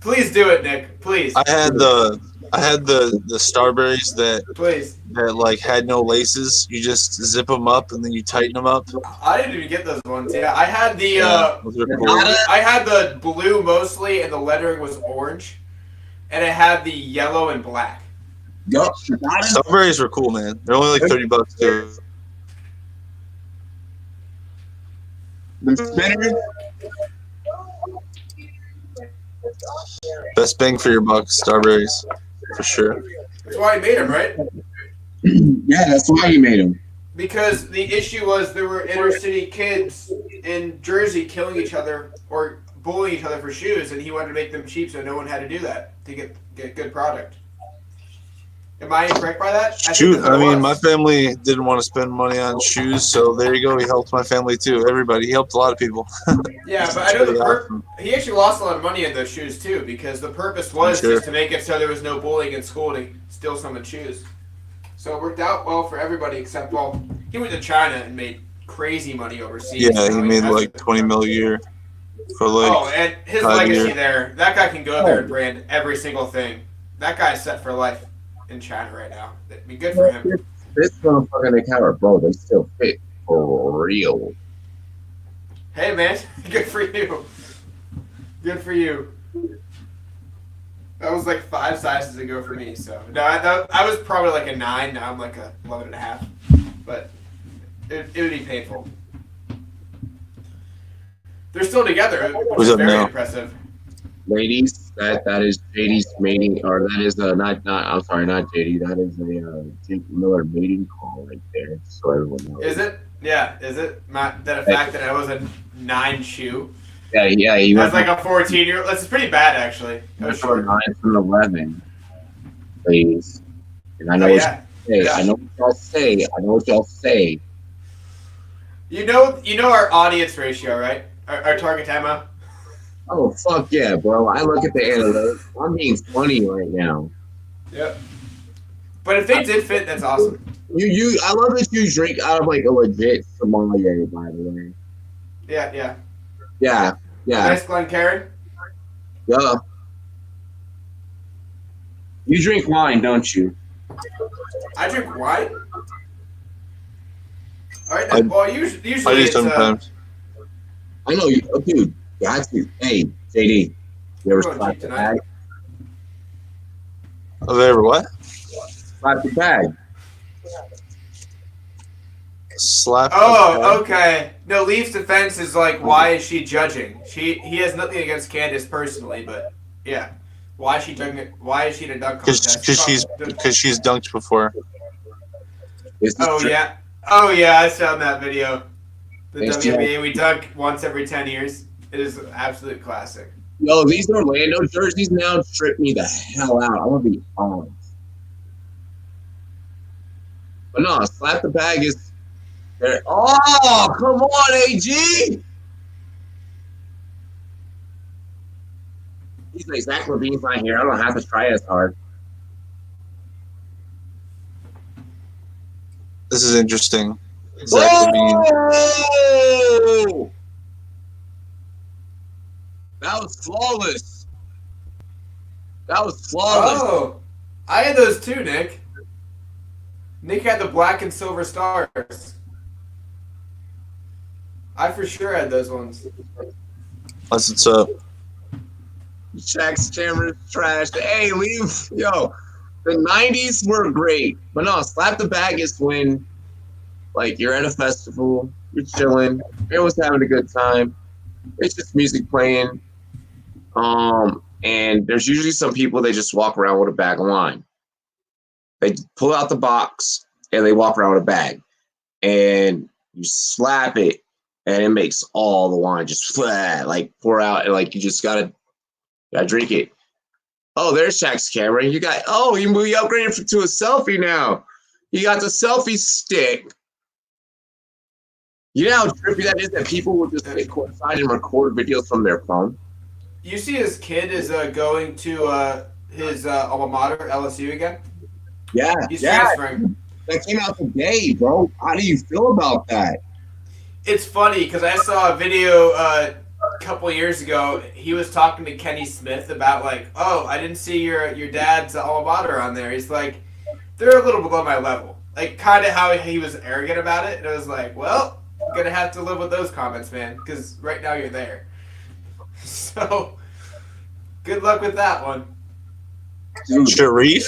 Please do it, Nick. Please. I had the Starberries that Please. like had no laces. You just zip them up and then you tighten them up. I didn't even get those ones. Yeah, I had the Those are cool. I had the blue mostly, and the lettering was orange, and it had the yellow and black. Yup. Starberries were cool, man. They're only like $30 too. The spinners. Best bang for your buck, Starberries, for sure. That's why I made them, right? Yeah, that's why you made them. Because the issue was there were inner city kids in Jersey killing each other or bullying each other for shoes, and he wanted to make them cheap so no one had to do that to get good product. Am I incorrect by that? Shoot, I mean, my family didn't want to spend money on shoes, so there you go. He helped my family too. Everybody, he helped a lot of people. Yeah, but I know he actually lost a lot of money in those shoes too, because the purpose was just to make it so there was no bullying in school to steal someone's shoes. So it worked out well for everybody except, well, he went to China and made crazy money overseas. Yeah, he made like $20 million a year for like. Oh, and his legacy there. That guy can go there and brand every single thing. That guy's set for life in China right now. That'd be good for him. This motherfucker Nick Howard, bro, they still fit for real. Hey, man. Good for you. Good for you. That was like 5 sizes ago for me. So no, I was probably like a 9. Now I'm like a 11.5. But it would be painful. They're still together, which is very impressive. Ladies, that is JD's mating, or that is not I'm sorry, not JD. That is a Jake Miller mating call right there, so everyone knows. Is it? Yeah, is it? That a fact that I was a 9 shoe? Yeah, he was like a 14-year-old. That's pretty bad, actually. That's 9 from 11, ladies. And I know what you say. I know what y'all say. You know our audience ratio, right? Our target time. Oh, fuck yeah, bro. I look at the analytics. I'm being funny right now. Yep. But if they did fit, that's awesome. I love that you drink out of like a legit sommelier, by the way. Yeah. Nice Glencairn? Yeah. You drink wine, don't you? I drink wine? Alright, well, usually I do sometimes. I know you, dude. Got to. Hey, JD, you ever slap the bag? Have I ever what? Slap the bag. Slap. Oh, okay. No, Leaf's defense is like, why is she judging? He has nothing against Candace personally, but yeah, why is she judging it? Why is she in a dunk contest? Because she's dunked before. Yeah, I saw that video. The WNBA, we dunk once every 10 years. It is an absolute classic. Yo, these Orlando jerseys now trip me the hell out. I'm gonna be honest. But no, slap the bag is there. Oh, come on, AG. He's like, Zach Levine's not here. I don't have to try as hard. This is interesting. Zach Levine. Oh! That was flawless. That was flawless. Oh, I had those too, Nick. Nick had the black and silver stars. I for sure had those ones. That's what's up. Shaq's camera's trash. Hey, leave. Yo, the 90s were great. But no, slap the bag is when, like, you're at a festival, you're chilling, everyone's having a good time. It's just music playing. And there's usually some people, they just walk around with a bag of wine. They pull out the box and they walk around with a bag. And you slap it and it makes all the wine just flat, like pour out, and like you just gotta drink it. Oh, there's Shaq's camera. You upgraded to a selfie now. You got the selfie stick. You know how trippy that is that people will just sit courtside and record videos from their phone? You see his kid is going to his alma mater, LSU again? Yeah. He's yeah. transferring. That came out today, bro. How do you feel about that? It's funny because I saw a video a couple years ago. He was talking to Kenny Smith about like, oh, I didn't see your dad's alma mater on there. He's like, they're a little below my level. Like kind of how he was arrogant about it. And I was like, well, I'm going to have to live with those comments, man, because right now you're there. So, good luck with that one. Dude. Sharif?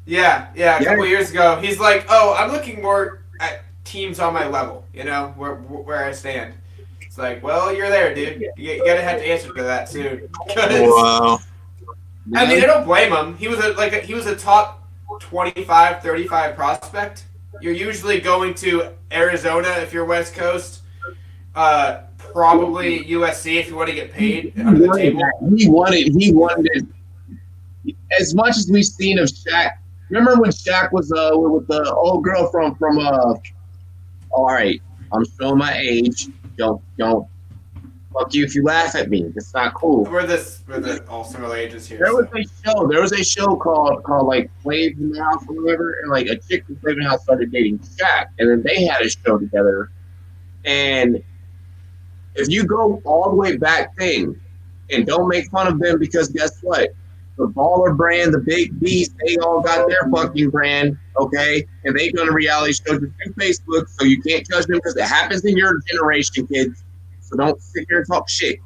Yeah, a couple years ago. He's like, oh, I'm looking more at teams on my level, you know, where I stand. It's like, well, you're there, dude. You gotta have to answer to that soon. Wow. I mean, I don't blame him. He was a top 25, 35 prospect. You're usually going to Arizona if you're West Coast. Probably USC if you want to get paid under the table. He wanted as much as we've seen of Shaq. Remember when Shaq was with the old girl from all right, I'm showing my age. Don't fuck you if you laugh at me. It's not cool. We're the all similar ages here. There was a show called like Flav in the House or whatever, and like a chick from Flav in the House started dating Shaq, and then they had a show together. And if you go all the way back then and don't make fun of them, because guess what? The baller brand, the big beast, they all got their fucking brand, okay? And they done a reality show through Facebook, so you can't judge them because it happens in your generation, kids. So don't sit here and talk shit.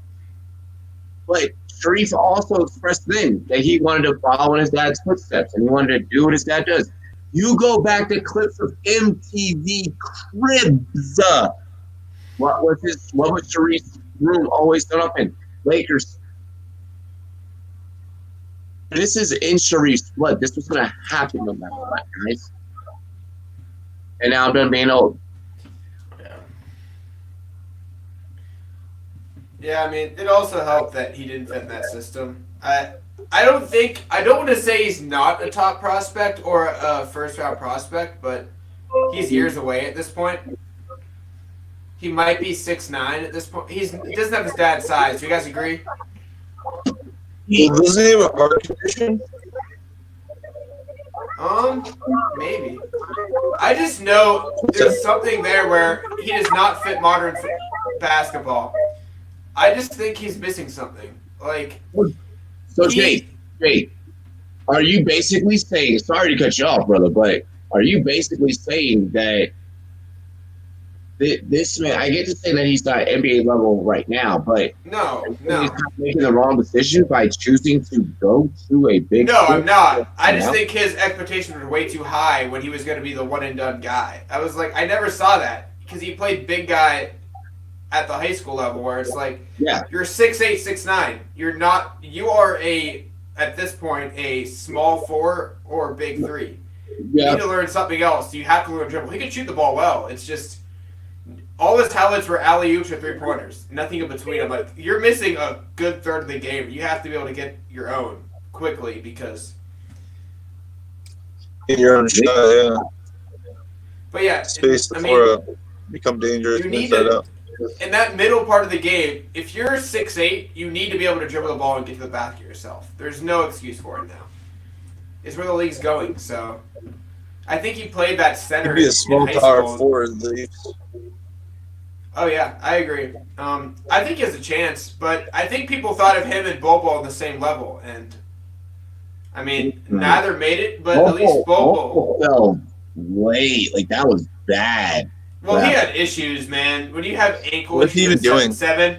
But Sharif also expressed then that he wanted to follow in his dad's footsteps and he wanted to do what his dad does. You go back to clips of MTV Cribs. What was Sharif's room always done up in? Lakers. This is in Sharif's blood. This was going to happen no matter what, guys. And now I'm done being old. Yeah, I mean, it also helped that he didn't fit in that system. I don't want to say he's not a top prospect or a first round prospect, but he's years away at this point. He might be 6'9" at this point. He doesn't have his dad's size. Do you guys agree? Doesn't he have a heart condition? Maybe. I just know there's something there where he does not fit modern basketball. I just think he's missing something. Like, so Jake, are you basically saying? Sorry to cut you off, brother, but are you basically saying that this man? I get to say that he's not NBA level right now, but no, he's not making the wrong decision by choosing to go to a big. No, I'm not. I just think his expectations were way too high when he was going to be the one and done guy. I was like, I never saw that because he played big guy at the high school level, where it's like, yeah, you're 6'8", 6'9". You're not. You are at this point a small 4 or big 3. Yeah. You need to learn something else. You have to learn dribble. He can shoot the ball well. It's just all his talents were alley-oops or three-pointers. Nothing in between. I'm like, you're missing a good third of the game. You have to be able to get your own quickly because Get your own shot, yeah. But yeah, space I before mean, become dangerous you need inside to out. in that middle part of the game. If you're 6'8", you need to be able to dribble the ball and get to the basket yourself. There's no excuse for it now. It's where the league's going. So I think he played that center He'd be a in small high power school. forward. The Leafs. Oh yeah, I agree. I think he has a chance, but I think people thought of him and Bobo on the same level, and I mean, neither made it, but at least Bobo. fell late. Like that was bad. Well, he had issues, man. When you have ankle What's he issues even at doing? 7'7",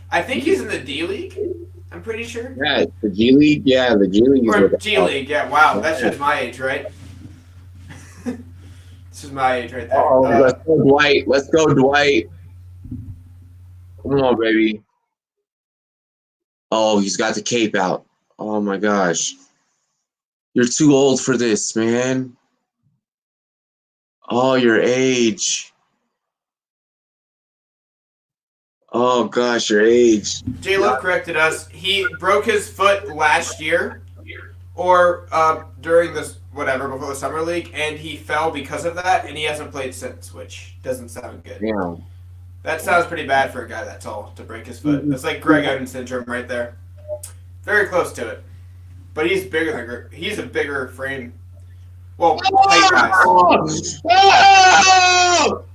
I think he's in the D League. I'm pretty sure. Yeah, the G League. Yeah, the G League. Or G League. Yeah. Wow, that shit's my age, right? This is my age right there. Oh, let's go, Dwight. Let's go, Dwight. Come on, baby. Oh, he's got the cape out. Oh my gosh. You're too old for this, man. Oh, your age. Oh gosh, your age. J Love corrected us. He broke his foot last year, or during this whatever before the summer league, and he fell because of that, and he hasn't played since, which doesn't sound good. Yeah. That sounds pretty bad for a guy that tall to break his foot. That's like Greg Oden syndrome right there. Very close to it, but he's bigger than Greg. He's a bigger frame. Well, height-wise. Oh!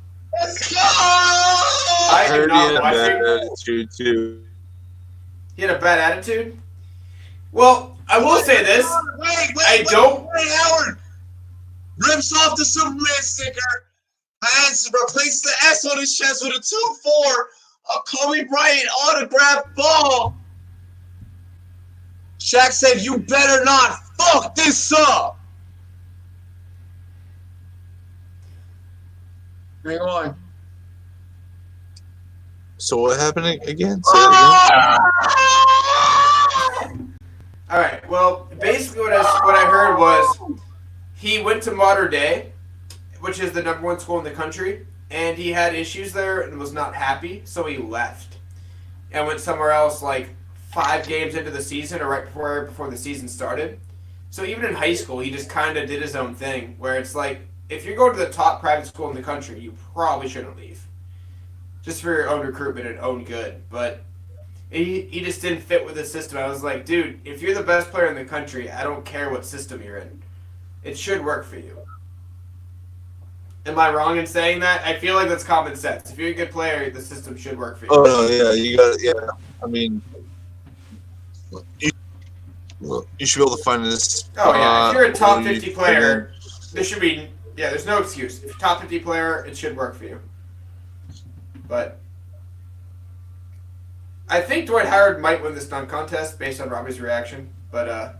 Let's go! I I am heard he not had a watching. bad attitude too. He had a bad attitude. Well, I will say this. Wait, Howard rips off the Superman sticker and replaces the S on his chest with a 2-4, a Kobe Bryant autographed ball. Shaq said, "You better not fuck this up." Hang on. So what happened again? Say it again. All right. Well, basically, what I heard was he went to Modern Day, which is the #1 school in the country, and he had issues there and was not happy, so he left and went somewhere else like 5 games into the season or right before the season started. So even in high school, he just kind of did his own thing, where it's like, if you're going to the top private school in the country, you probably shouldn't leave. Just for your own recruitment and own good. But he just didn't fit with the system. I was like, dude, if you're the best player in the country, I don't care what system you're in. It should work for you. Am I wrong in saying that? I feel like that's common sense. If you're a good player, the system should work for you. Oh no, yeah, you got it. Yeah, I mean, you should be able to find this. Oh yeah, if you're a top where 50 you- player, there should be there's no excuse. If you're a top 50 player, it should work for you. But I think Dwight Howard might win this dunk contest based on Robbie's reaction. But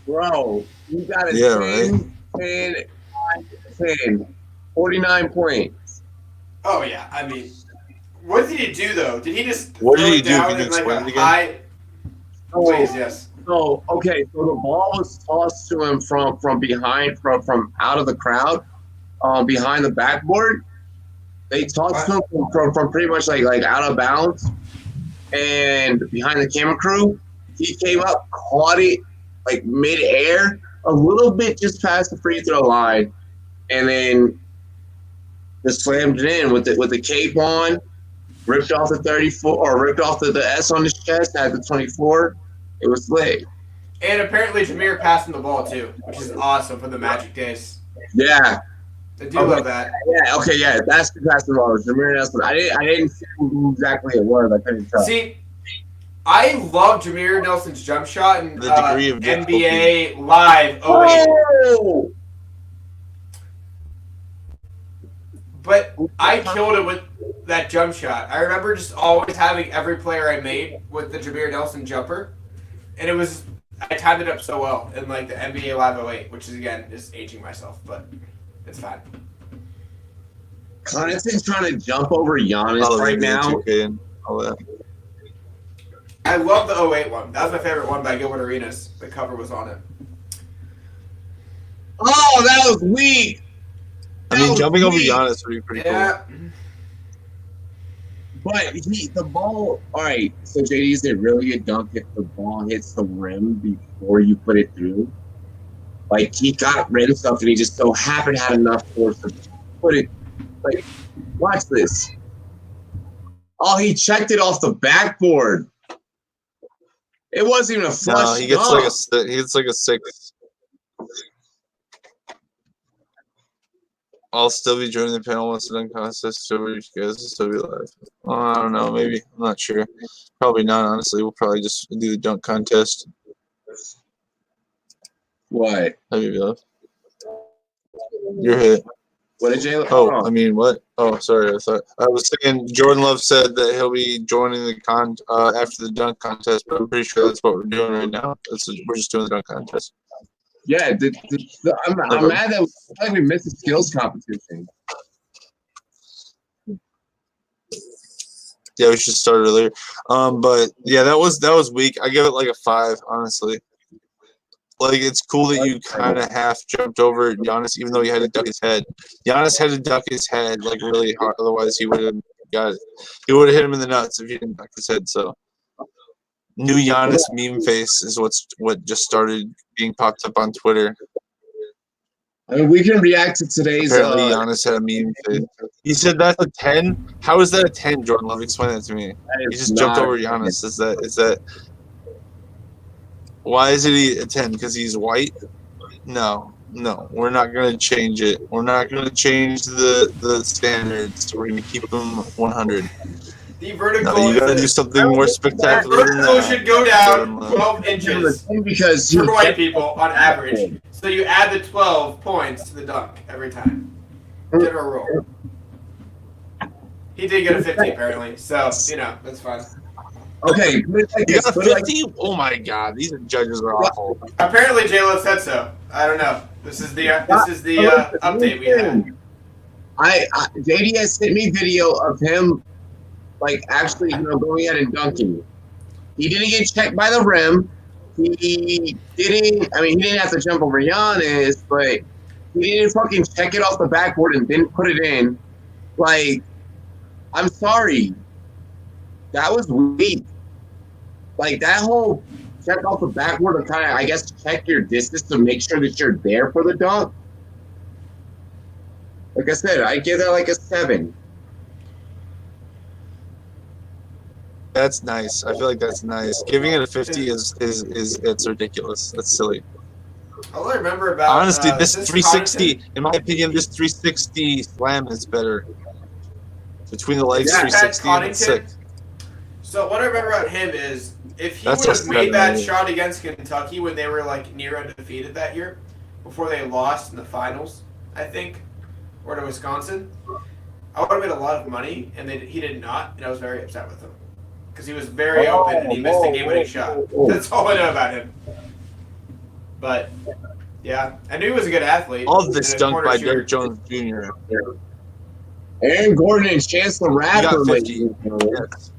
Bro, you got a Yeah, 10, 49 points. oh yeah, I mean, what did he do though? Did he just What throw did he it do? down Can you in like explain a it again? high? Please, yes. So okay, so the ball was tossed to him from behind, from out of the crowd, behind the backboard. They tossed him from pretty much like out of bounds, and behind the camera crew, he came up, caught it like mid-air, a little bit just past the free throw line, and then just slammed it in with the cape on, ripped off the 34 or ripped off the S on his chest, had the 24. It was lit. And apparently Jameer passed him the ball too, which is awesome for the Magic days. Yeah. I do love that. Yeah. Okay. Yeah. That's the basketball. Jameer Nelson. I didn't see who exactly it was. I couldn't tell. See, I love Jameer Nelson's jump shot in The degree of NBA Live 08. Oh! But I killed it with that jump shot. I remember just always having every player I made with the Jameer Nelson jumper. And I timed it up so well in like the NBA Live 08, which is again just aging myself, but it's fine. Connaughton's trying to jump over Giannis Oh, right maybe the now. 2K and all that. I love the 08 one. That was my favorite one by Gilbert Arenas. The cover was on it. Oh, that was weak. I mean, That jumping was over weak. Giannis would be pretty Yeah. But the ball. All right. So JD's a really good dunk if the ball hits the rim before you put it through. Like, he got rid of stuff, and he just so happened had enough force to put it. Like, watch this. Oh, he checked it off the backboard. It wasn't even a flush. No, he gets like a 6. I'll still be joining the panel once the dunk contest over. You guys will still be live. I don't know. Maybe. I'm not sure. Probably not, honestly. We'll probably just do the dunk contest. What? Have you love? You're hit. What did Jalen? Oh, I mean, what? Oh, sorry. I was saying Jordan Love said that he'll be joining the after the dunk contest, but I'm pretty sure that's what we're doing right now. We're just doing the dunk contest. Yeah, I'm mad that we missed the skills competition. Yeah, we should start earlier. But yeah, that was weak. I give it like a 5, honestly. Like, it's cool that you kind of half jumped over Giannis, even though he had to duck his head. Giannis had to duck his head like really hard, otherwise he would have got it. He would have hit him in the nuts if he didn't duck his head. So, new Giannis meme face is what just started being popped up on Twitter. I mean, we can react to today's. Apparently, Giannis had a meme face. He said that's a 10. How is that a 10, Jordan Love? Explain that to me. He just jumped over Giannis. Is that? Why is it a 10? Because he's white? No, we're not going to change it. We're not going to change the standards. We're going to keep them 100. The vertical. No, you got to do something more spectacular than that. The vertical should go down 12 inches because for white people on average. So you add the 12 points to the dunk every time. General rule. He did get a 50 apparently, so that's fine. Okay, you got a 50? Oh my God, these judges are awful. Apparently, J-Lo said so. I don't know. This is the update we had. JD has sent me video of him, like, actually, going out and dunking. He didn't get checked by the rim. He didn't. I mean, he didn't have to jump over Giannis, but he didn't fucking check it off the backboard and didn't put it in. Like, I'm sorry. That was weak. Like, that whole check off the backboard to kind of, I guess, check your distance to make sure that you're there for the dunk. Like I said, I give that like a 7. That's nice. I feel like that's nice. Giving it a 50 is it's ridiculous. That's silly. All I remember about honestly, this 360, in my opinion, this 360 slam is better. Between the legs, 360 and 6. So what I remember about him is if he would have made that shot against Kentucky when they were like near undefeated that year, before they lost in the finals, I think, or to Wisconsin, I would have made a lot of money, and he did not, and I was very upset with him because he was very open and he missed a game-winning shot. That's all I know about him. But yeah, I knew he was a good athlete. All of this dunk by Derek Jones Jr. Aaron Gordon and Chance the Rapper. Yes.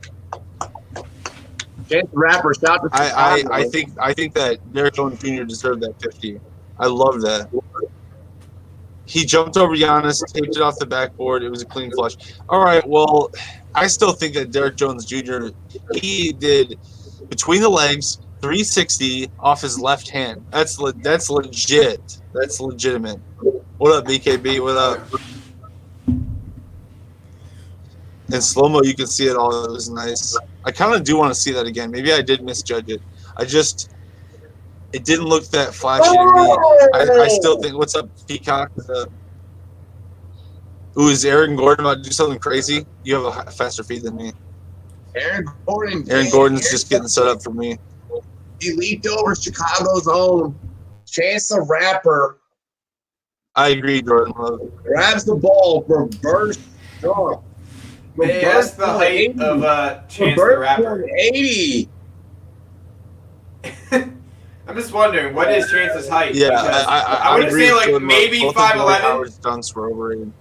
Chance the Rapper shot the I think that Derek Jones Jr. deserved that 50. I love that. He jumped over Giannis, taped it off the backboard. It was a clean flush. All right, well, I still think that Derek Jones Jr., he did between the legs, 360 off his left hand. That's legit. That's legitimate. What up, BKB? What up? In slow-mo, you can see it all. It was nice. I kind of do want to see that again. Maybe I did misjudge it. It didn't look that flashy to me. I still think, what's up, Peacock? Is Aaron Gordon about to do something crazy? You have a faster feed than me. Aaron Gordon's just getting set up for me. He leaped over Chicago's own Chance the Rapper. I agree, Jordan Love. Grabs the ball, reverse dunk. Hey, that's the height of Chance the Rapper. 80. I'm just wondering, what is Chance's height? Yeah, I would say like maybe 5'11". Howard's dunks were overrated.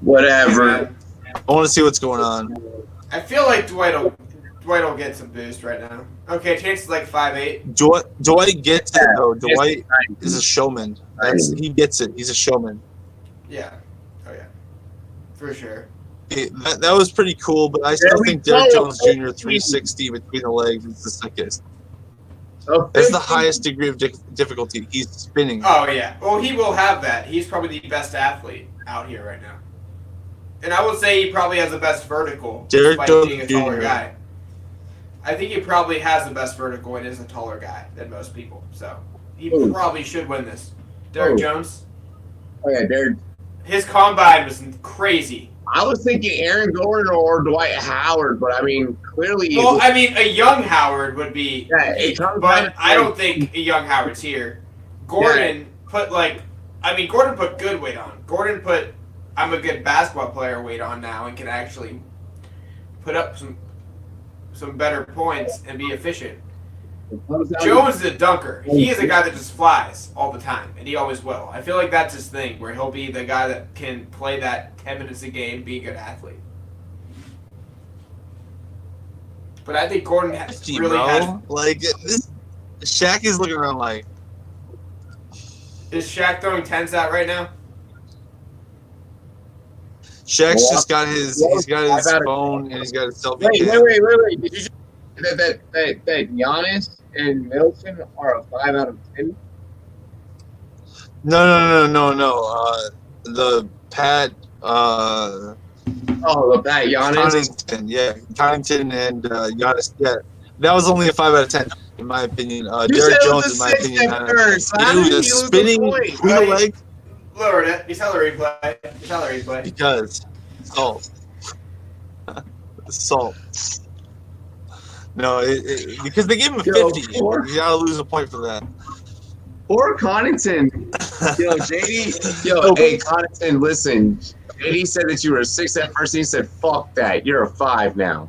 Whatever. I want to see what's going on. I feel like Dwight will get some boost right now. Okay, Chance is like 5'8". Dwight gets it though. Dwight is a showman. He gets it. He's a showman. Yeah. Oh yeah. For sure. That was pretty cool, but I still think Derek Jones Jr. 360 between the legs is the sickest. That's the highest degree of difficulty. He's spinning. Oh yeah. Well, he will have that. He's probably the best athlete out here right now. And I would say he probably has the best vertical, Derek despite Jones being a taller Jr. guy. I think he probably has the best vertical and is a taller guy than most people. So he probably should win this. Derek Jones. Oh yeah, Derek. His combine was crazy. I was thinking Aaron Gordon or Dwight Howard, but I mean, clearly. Well, I mean, a young Howard would be. Yeah, but I don't think a young Howard's here. Gordon put Gordon put good weight on. Gordon put, I'm a good basketball player weight on now and can actually put up some better points and be efficient. Jones is a dunker. He is a guy that just flies all the time, and he always will. I feel like that's his thing, where he'll be the guy that can play that 10 minutes a game, be a good athlete. But I think Gordon really has... Like, this, Shaq is looking around like... Is Shaq throwing 10s out right now? Shaq's just got his phone and he's got his selfie Wait. cam. Did you just that Giannis and Middleton are a 5 out of 10? No. The Pat. The Pat Giannis. Connaughton and Giannis. Yeah, that was only a 5 out of 10 in my opinion. Derek Jones, in my opinion, the spinning wheel leg. Lowered it. You saw the replay. Because salt. Salt. No, because they gave him a 50. You gotta lose a point for that. Poor Connaughton. JD. Hey, Connaughton, listen. JD said that you were a 6 at first, and he said, fuck that. You're a 5 now.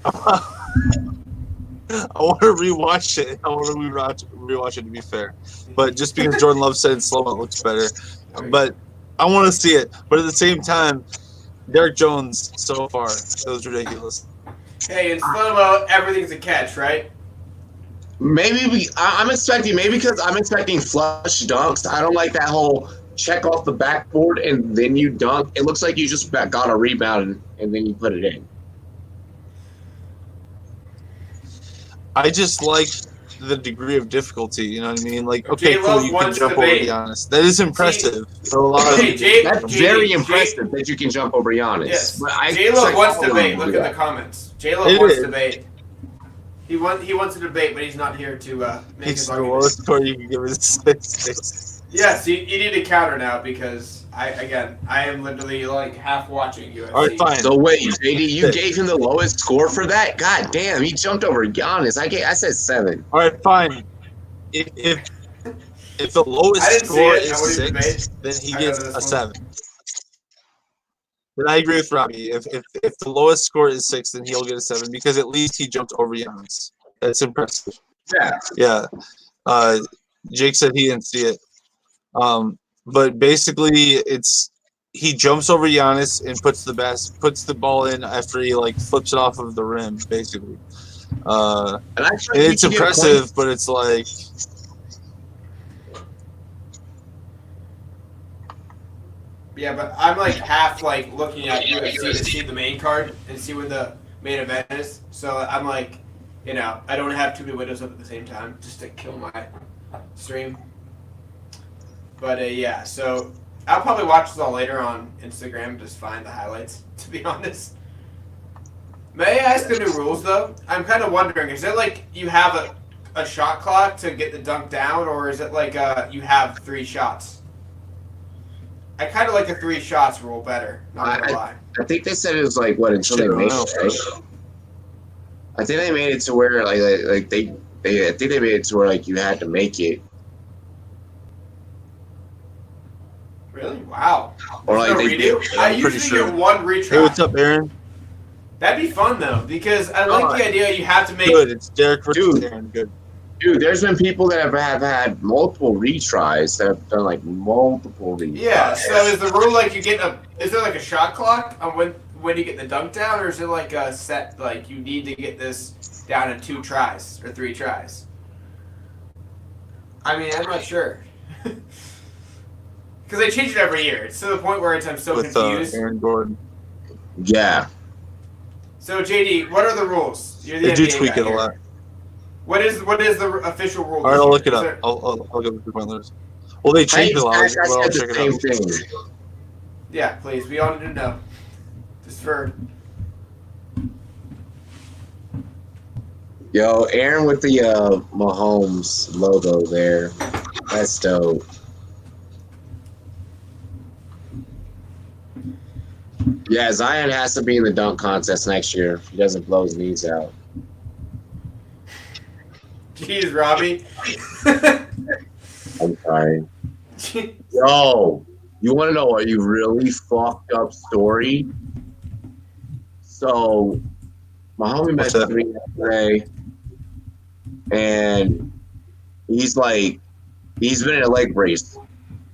I want to rewatch it. Rewatch it to be fair. But just because Jordan Love said in slow-mo it looks better. But I want to see it. But at the same time, Derek Jones so far, it was ridiculous. Hey, in slow-mo, everything's a catch, right? Maybe because I'm expecting flush dunks. I don't like that whole check off the backboard and then you dunk. It looks like you just got a rebound and then you put it in. I just like the degree of difficulty, you know what I mean? Like, okay, cool, you can jump over Giannis. That is impressive. For a lot of that's very impressive that you can jump over Giannis. Yes. But J-Lo wants debate. Look at the comments. J-Lo wants debate. He wants a debate, but he's not here to make his argument. The lowest score you can give is 6. Yes, you need to counter now because I am literally like half watching UFC. All right, fine. So wait, JD, you gave him the lowest score for that? God damn, he jumped over Giannis. I said 7. All right, fine. If the lowest score is 6, then he gets a 7. But I agree with Robbie. If the lowest score is 6, then he'll get a 7 because at least he jumped over Giannis. That's impressive. Yeah. Jake said he didn't see it. But basically, he jumps over Giannis and puts the ball in after he like flips it off of the rim, basically. And it's impressive, but it's like. Yeah, but I'm like half like looking at UFC to see the main card and see when the main event is. So I'm like, I don't have too many windows up at the same time just to kill my stream. But yeah, so I'll probably watch this all later on Instagram and just find the highlights, to be honest. May I ask the new rules, though? I'm kind of wondering, is it like you have a shot clock to get the dunk down, or is it like you have 3 shots? I kind of like the 3 shots rule better, not gonna lie. I think they said it was like, until they made it, right? I think they made it to where, I think they made it to where, you had to make it. Really? Wow. Or no redo? I usually get 1 retry. Hey, what's up, Aaron? That'd be fun, though, because I like the idea you have to make... Good, it's Derek versus Aaron. Good. Dude, there's been people that have had multiple retries that have done, multiple retries. Yeah, so is the rule is there a shot clock on when you get the dunk down, or is it like a set, you need to get this down in 2 tries or 3 tries? I mean, I'm not sure. Because they change it every year. It's to the point where I'm so confused. Aaron Gordon. Yeah. So, JD, what are the rules? You're the They do NBA tweak guy it a lot. What is the official rule? All right, this I'll year? look it Is up. there- I'll give the point letters. Well, they changed Hey, the law, Zach, I but I'll said check the it same out. thing. Yeah, please. We all need to know. Just for Yo, Aaron with the Mahomes logo there. That's dope. Yeah, Zion has to be in the dunk contest next year if he doesn't blow his knees out. jeez, Robbie. I'm sorry. Yo, you want to know a really fucked up story? So, my homie What's messaged that? me yesterday, and he's like, he's been in a leg brace,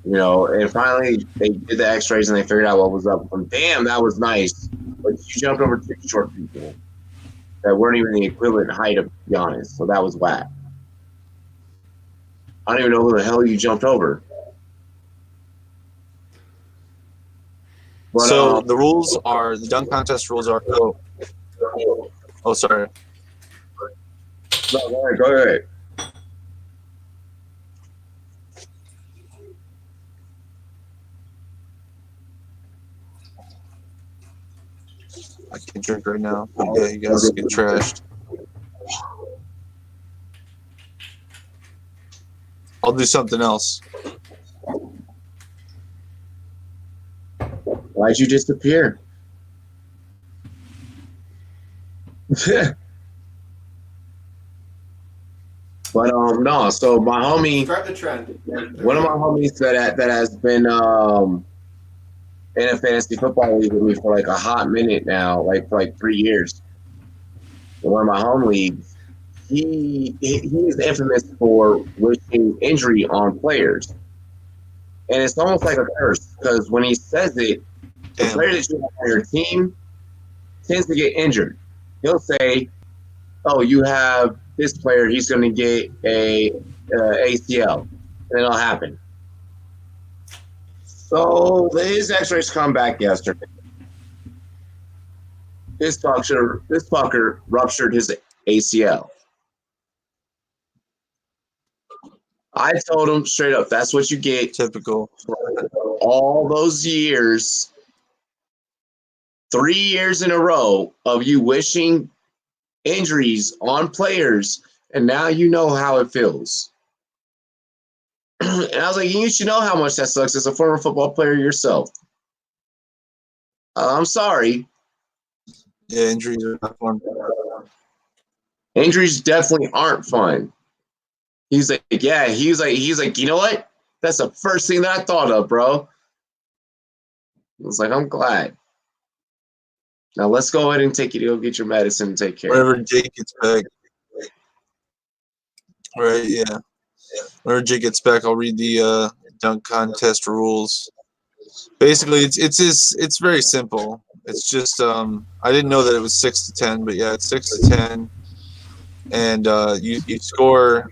you know, and finally they did the x-rays and they figured out what was up with him. Damn, that was nice. But you jumped over two short people that weren't even the equivalent height of Giannis, so that was whack. I don't even know who the hell you jumped over. But, So the rules are the dunk contest rules are. Oh, sorry. no, go ahead. I can't drink right now. But yeah, you guys get trashed. I'll do something else. Why'd you disappear? But no. So my homie, Start the trend. one of my homies that has been in a fantasy football league with me for like a hot minute now, like for like 3 years. In one of my home leagues, he is infamous for wishing injury on players, and it's almost like a curse because when he says it, the Damn. player that you have on your team tends to get injured. He'll say, "Oh, you have this player; he's going to get a ACL," and it'll happen. So his X-rays come back yesterday. This fucker ruptured his ACL. I told him straight up, that's what you get Typical. for all those years, 3 years in a row of you wishing injuries on players, and now you know how it feels. And I was like, you should know how much that sucks as a former football player yourself. I'm sorry. Yeah, injuries are not fun. Injuries definitely aren't fun. He's like, yeah, he's like, you know what? That's the first thing that I thought of, bro. I was like, I'm glad. Now let's go ahead and take you to go get your medicine and take care. Whenever Jake gets back. Right, yeah. Whenever Jake gets back, I'll read the dunk contest rules. Basically, it's very simple. It's just I didn't know that it was 6 to 10, but yeah, it's 6 to 10, and you score.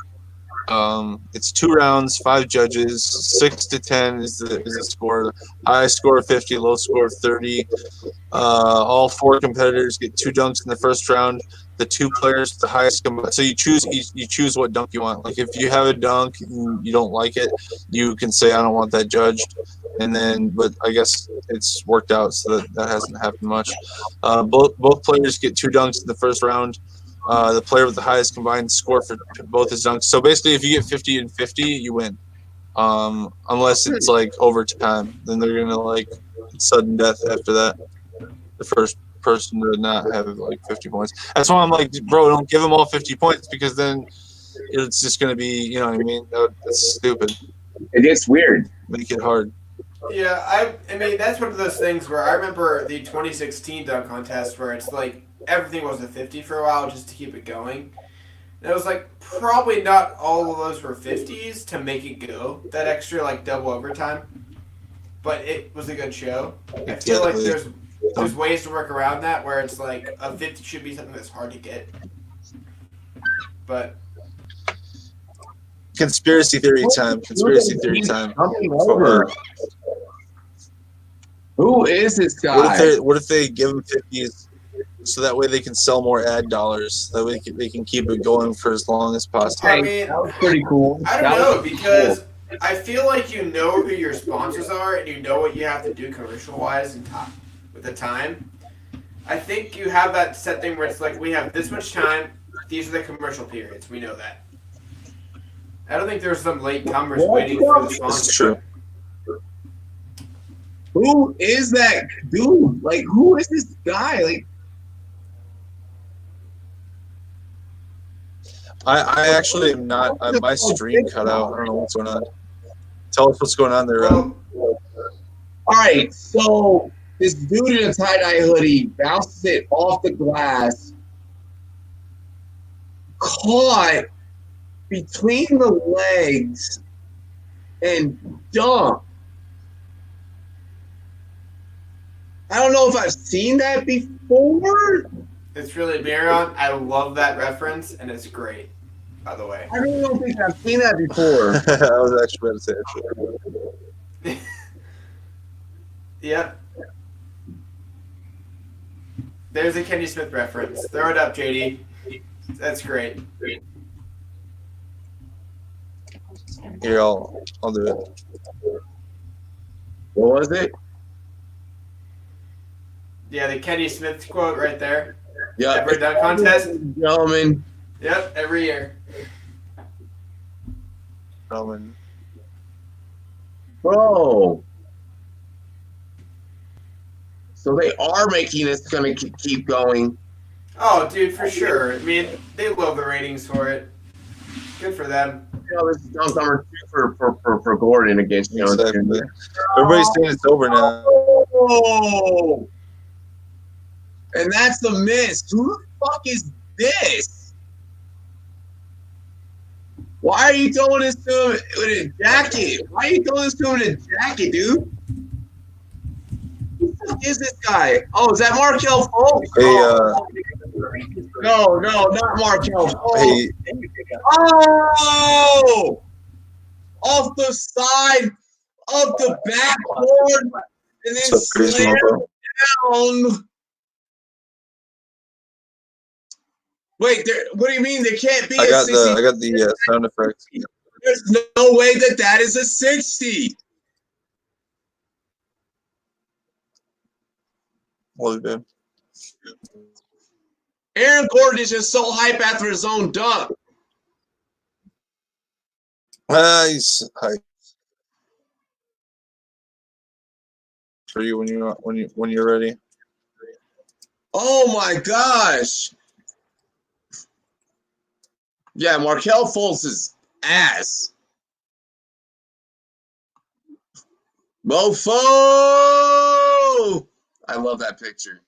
It's 2 rounds, 5 judges. 6 to 10 is the score. High score 50, low score 30. All 4 competitors get 2 dunks in the first round. The 2 players, the highest. So you choose what dunk you want. Like if you have a dunk and you don't like it, you can say I don't want that judged. And then, but I guess it's worked out so that hasn't happened much. Both players get 2 dunks in the first round. The player with the highest combined score for both his dunks. So basically, if you get 50 and 50, you win. Unless it's like overtime, then they're gonna like sudden death after that. The first person to not have like 50 points. That's why I'm like, bro, don't give them all 50 points because then it's just gonna be, you know what I mean? That's stupid. It gets weird. Make it hard. Yeah, I mean that's one of those things where I remember the 2016 dunk contest where it's like everything was a 50 for a while just to keep it going. And it was like probably not all of those were 50s to make it go that extra like double overtime, but it was a good show. I feel like there's ways to work around that where it's like a 50 should be something that's hard to get, but. Conspiracy theory time. Conspiracy theory time. Who is this guy? What if they give him 50s? so that way they can sell more ad dollars. That way they can keep it going for as long as possible. I mean, that was pretty cool. I don't That know was because I feel like you know who your sponsors are and you know what you have to do commercial wise and with the time. I think you have that set thing where it's like we have this much time. These are the commercial periods. We know that. I don't think there's some late comers waiting for the sponsor. That's true. Who is that dude? Like, who is this guy? Like, I actually am not. My stream cut out. I don't know what's going on. Tell us what's going on there. Well, all right, so this dude in a tie-dye hoodie bounces it off the glass, caught between the legs, and dunked. I don't know if I've seen that before. it's really Miron. I love that reference and it's great, by the way. I really don't think I've seen that before. I was actually about to say it. Yep. There's a Kenny Smith reference. Throw it up, JD. That's great. Here, I'll do it. What was it? Yeah, the Kenny Smith quote right there. Yeah, Ever dunk contest? gentlemen. Yep, every year. Roman. Bro. So they are making this going to keep going. Oh, dude, for sure. I mean, they love the ratings for it. Good for them. You know, this is dunk number 2 for Gordon against Jones. Exactly. Everybody's saying it's over now. Oh! And that's the miss. Who the fuck is this? Why are you throwing this to him with a jacket? Why are you throwing this to him in a jacket, dude? Who the fuck is this guy? Oh, is that Markel Fultz? Hey, No, not Markel Fultz. hey, Oh! Off the side of the backboard and then what's up, Crazy slammed Mofo? down. Wait, what do you mean there can't be I a got 60? the sound effects. There's no way that is a 60. Love you, babe. Aaron Gordon is just so hype after his own dunk. He's hype for you when you're ready. Oh my gosh. Yeah, Markel Fultz is ass. Mofo! I love that picture.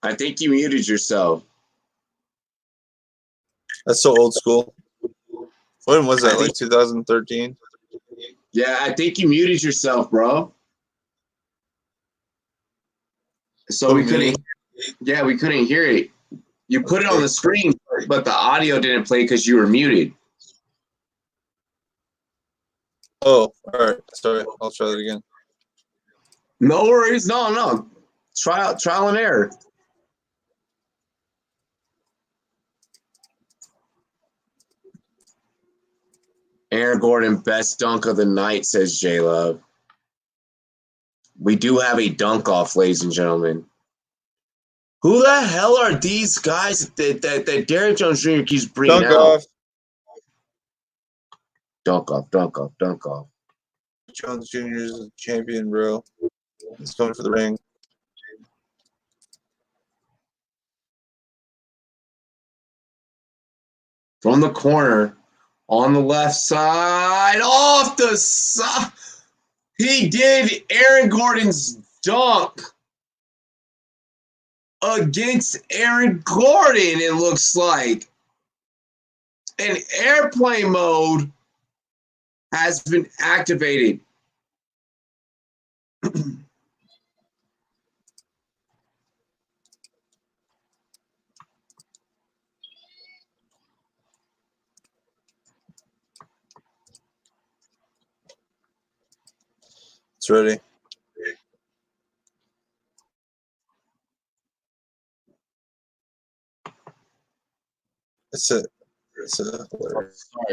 I think you muted yourself. That's so old school. When was that? Like 2013? Yeah, I think you muted yourself, bro. So we couldn't. Yeah, we couldn't hear it. You put it on the screen, but the audio didn't play because you were muted. Oh, all right. Sorry, I'll try that again. No worries. No. Trial and error. Aaron Gordon, best dunk of the night, says J Love. We do have a dunk off, ladies and gentlemen. Who the hell are these guys that Derrick Jones Jr. keeps bringing out? Dunk off. Jones Jr. is a champion, bro. He's coming for the ring. From the corner, on the left side, off the side. He did Aaron Gordon's dunk against Aaron Gordon, it looks like. and airplane mode has been activated. It's ready. It's a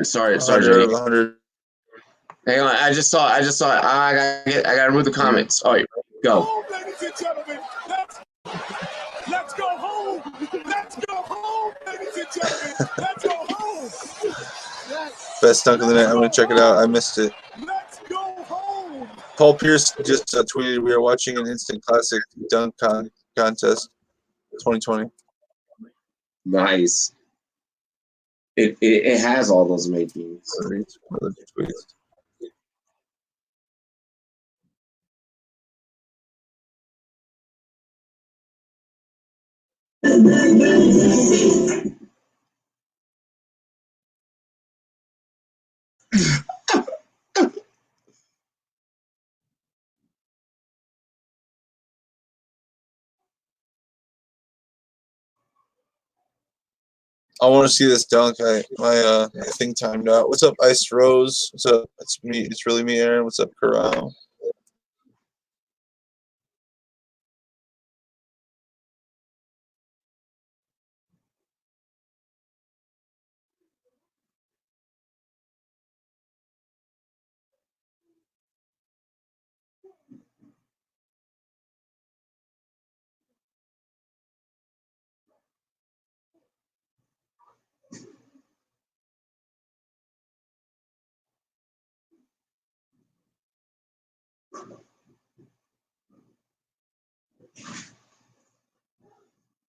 Sorry, 100 out Jenny. of 100. Hang on, I just saw it. I gotta remove the comments. All right, go. Home, ladies and gentlemen. Let's go home. Let's go home, ladies and gentlemen. Let's go home. Best dunk of the night. I'm gonna check it out. I missed it. Let's go home. Paul Pierce just tweeted, "We are watching an instant classic dunk contest, 2020." Nice. It has all those makings. Tweets. I want to see this dunk. My thing timed out. What's up, Ice Rose? What's up? It's me. It's really me, Aaron. What's up, Corral?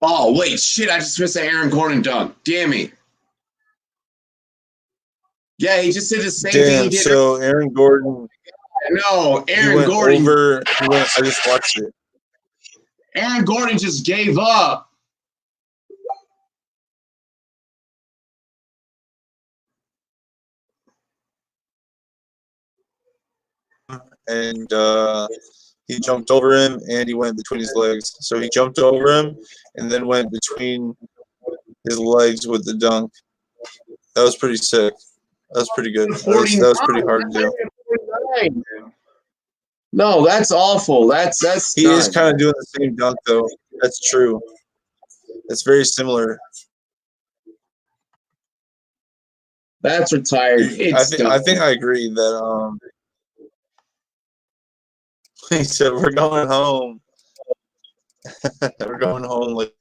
Oh wait, shit! I just missed an Aaron Gordon dunk. Damn it. Yeah, he just did the same thing he Damn. did. So Aaron Gordon. No, He Aaron went Gordon. over. I just watched it. Aaron Gordon just gave up. And he jumped over him, and he went between his legs. So he jumped over him, and then went between his legs with the dunk. That was pretty sick. That was pretty good. That was pretty hard to do. No, that's awful. That's He is kind of doing the same dunk, though. That's true. It's very similar. That's retired. I think I agree that he said we're going home. We're going home. Like,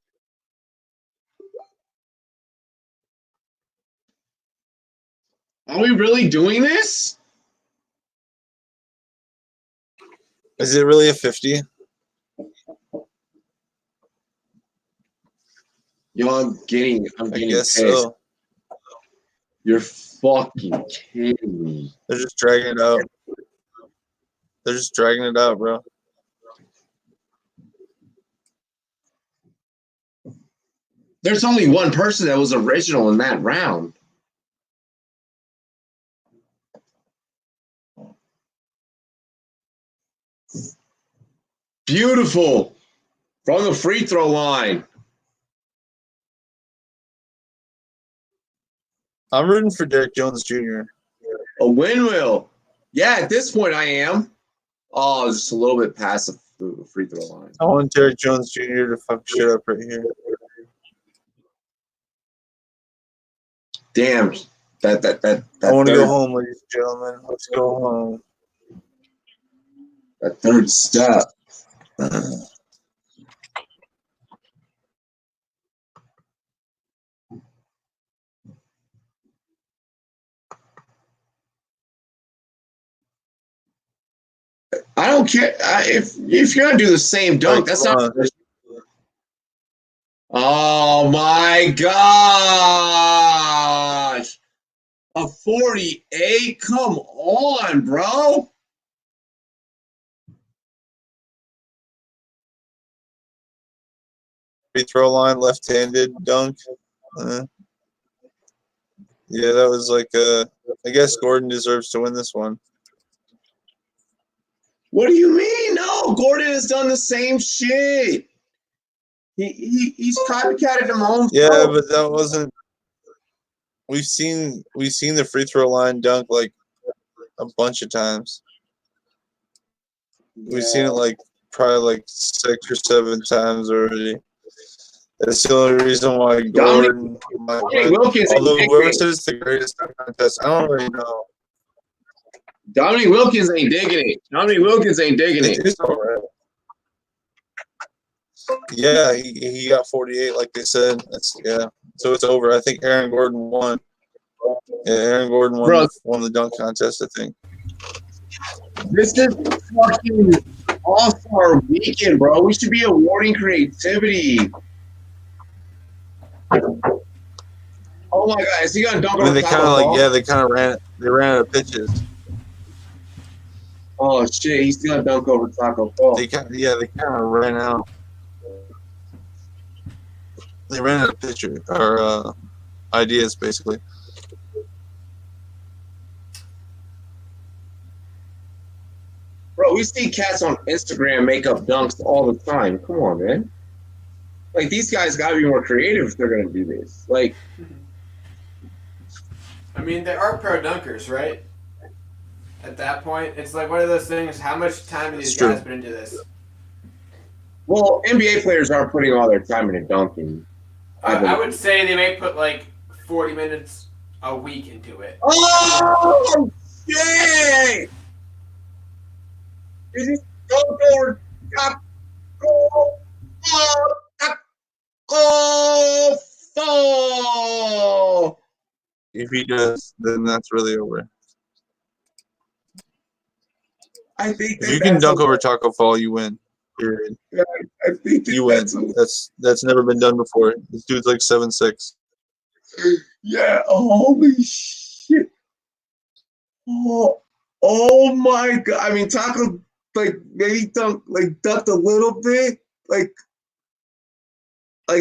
are we really doing this? is it really a 50? Yo, I'm getting I guess pissed. so. You're fucking kidding me. They're just dragging it out. They're just dragging it out, bro. There's only one person that was original in that round. Beautiful. From the free throw line. I'm rooting for Derek Jones Jr. A windmill. Yeah, at this point I am. Oh, just a little bit past the free throw line. I want Derek Jones Jr. to fuck shit up right here. Damn. That I want to third- go home, ladies and gentlemen. Let's go home. That third step. I don't care if you're gonna do the same dunk. That's not. Oh my gosh! A 48? Come on, bro. Free throw line, left-handed dunk. Yeah, that was like I guess Gordon deserves to win this one. What do you mean? No, Gordon has done the same shit. He's copycatted him home. Yeah, but that wasn't. We've seen the free throw line dunk like a bunch of times. We've seen it like probably like 6 or 7 times already. That's the only reason why Gordon might win. Wilkins, Although whoever said it's the greatest dunk contest, I don't really know. Dominique Wilkins ain't digging it. Dominique Wilkins ain't digging it. It's all right. Yeah, he got 48, like they said. So it's over. I think Aaron Gordon won. Yeah, Aaron Gordon won the dunk contest, I think. This is fucking All-Star weekend, bro. We should be awarding creativity. Oh my God, is he gonna dunk over they kind of ran out of pitches. Oh shit, he's gonna dunk over Taco Fall. They kind of ran out. They ran out of pitcher or ideas, basically. Bro, we see cats on Instagram make up dunks all the time. Come on, man. Like, these guys gotta be more creative if they're gonna do this. Like, I mean, they are pro dunkers, right? At that point, it's like one of those things. How much time have these guys put into this? well, NBA players are putting all their time into dunking. I would say they may put like 40 minutes a week into it. Oh shit! You just go forward, top, fall. If he does, then that's really over. I think If you can dunk over Taco Fall, you win. Period. I think You win. That's never been done before. This dude's like 7'6". Yeah. Holy shit. Oh my God. I mean, Taco maybe ducked a little bit. Like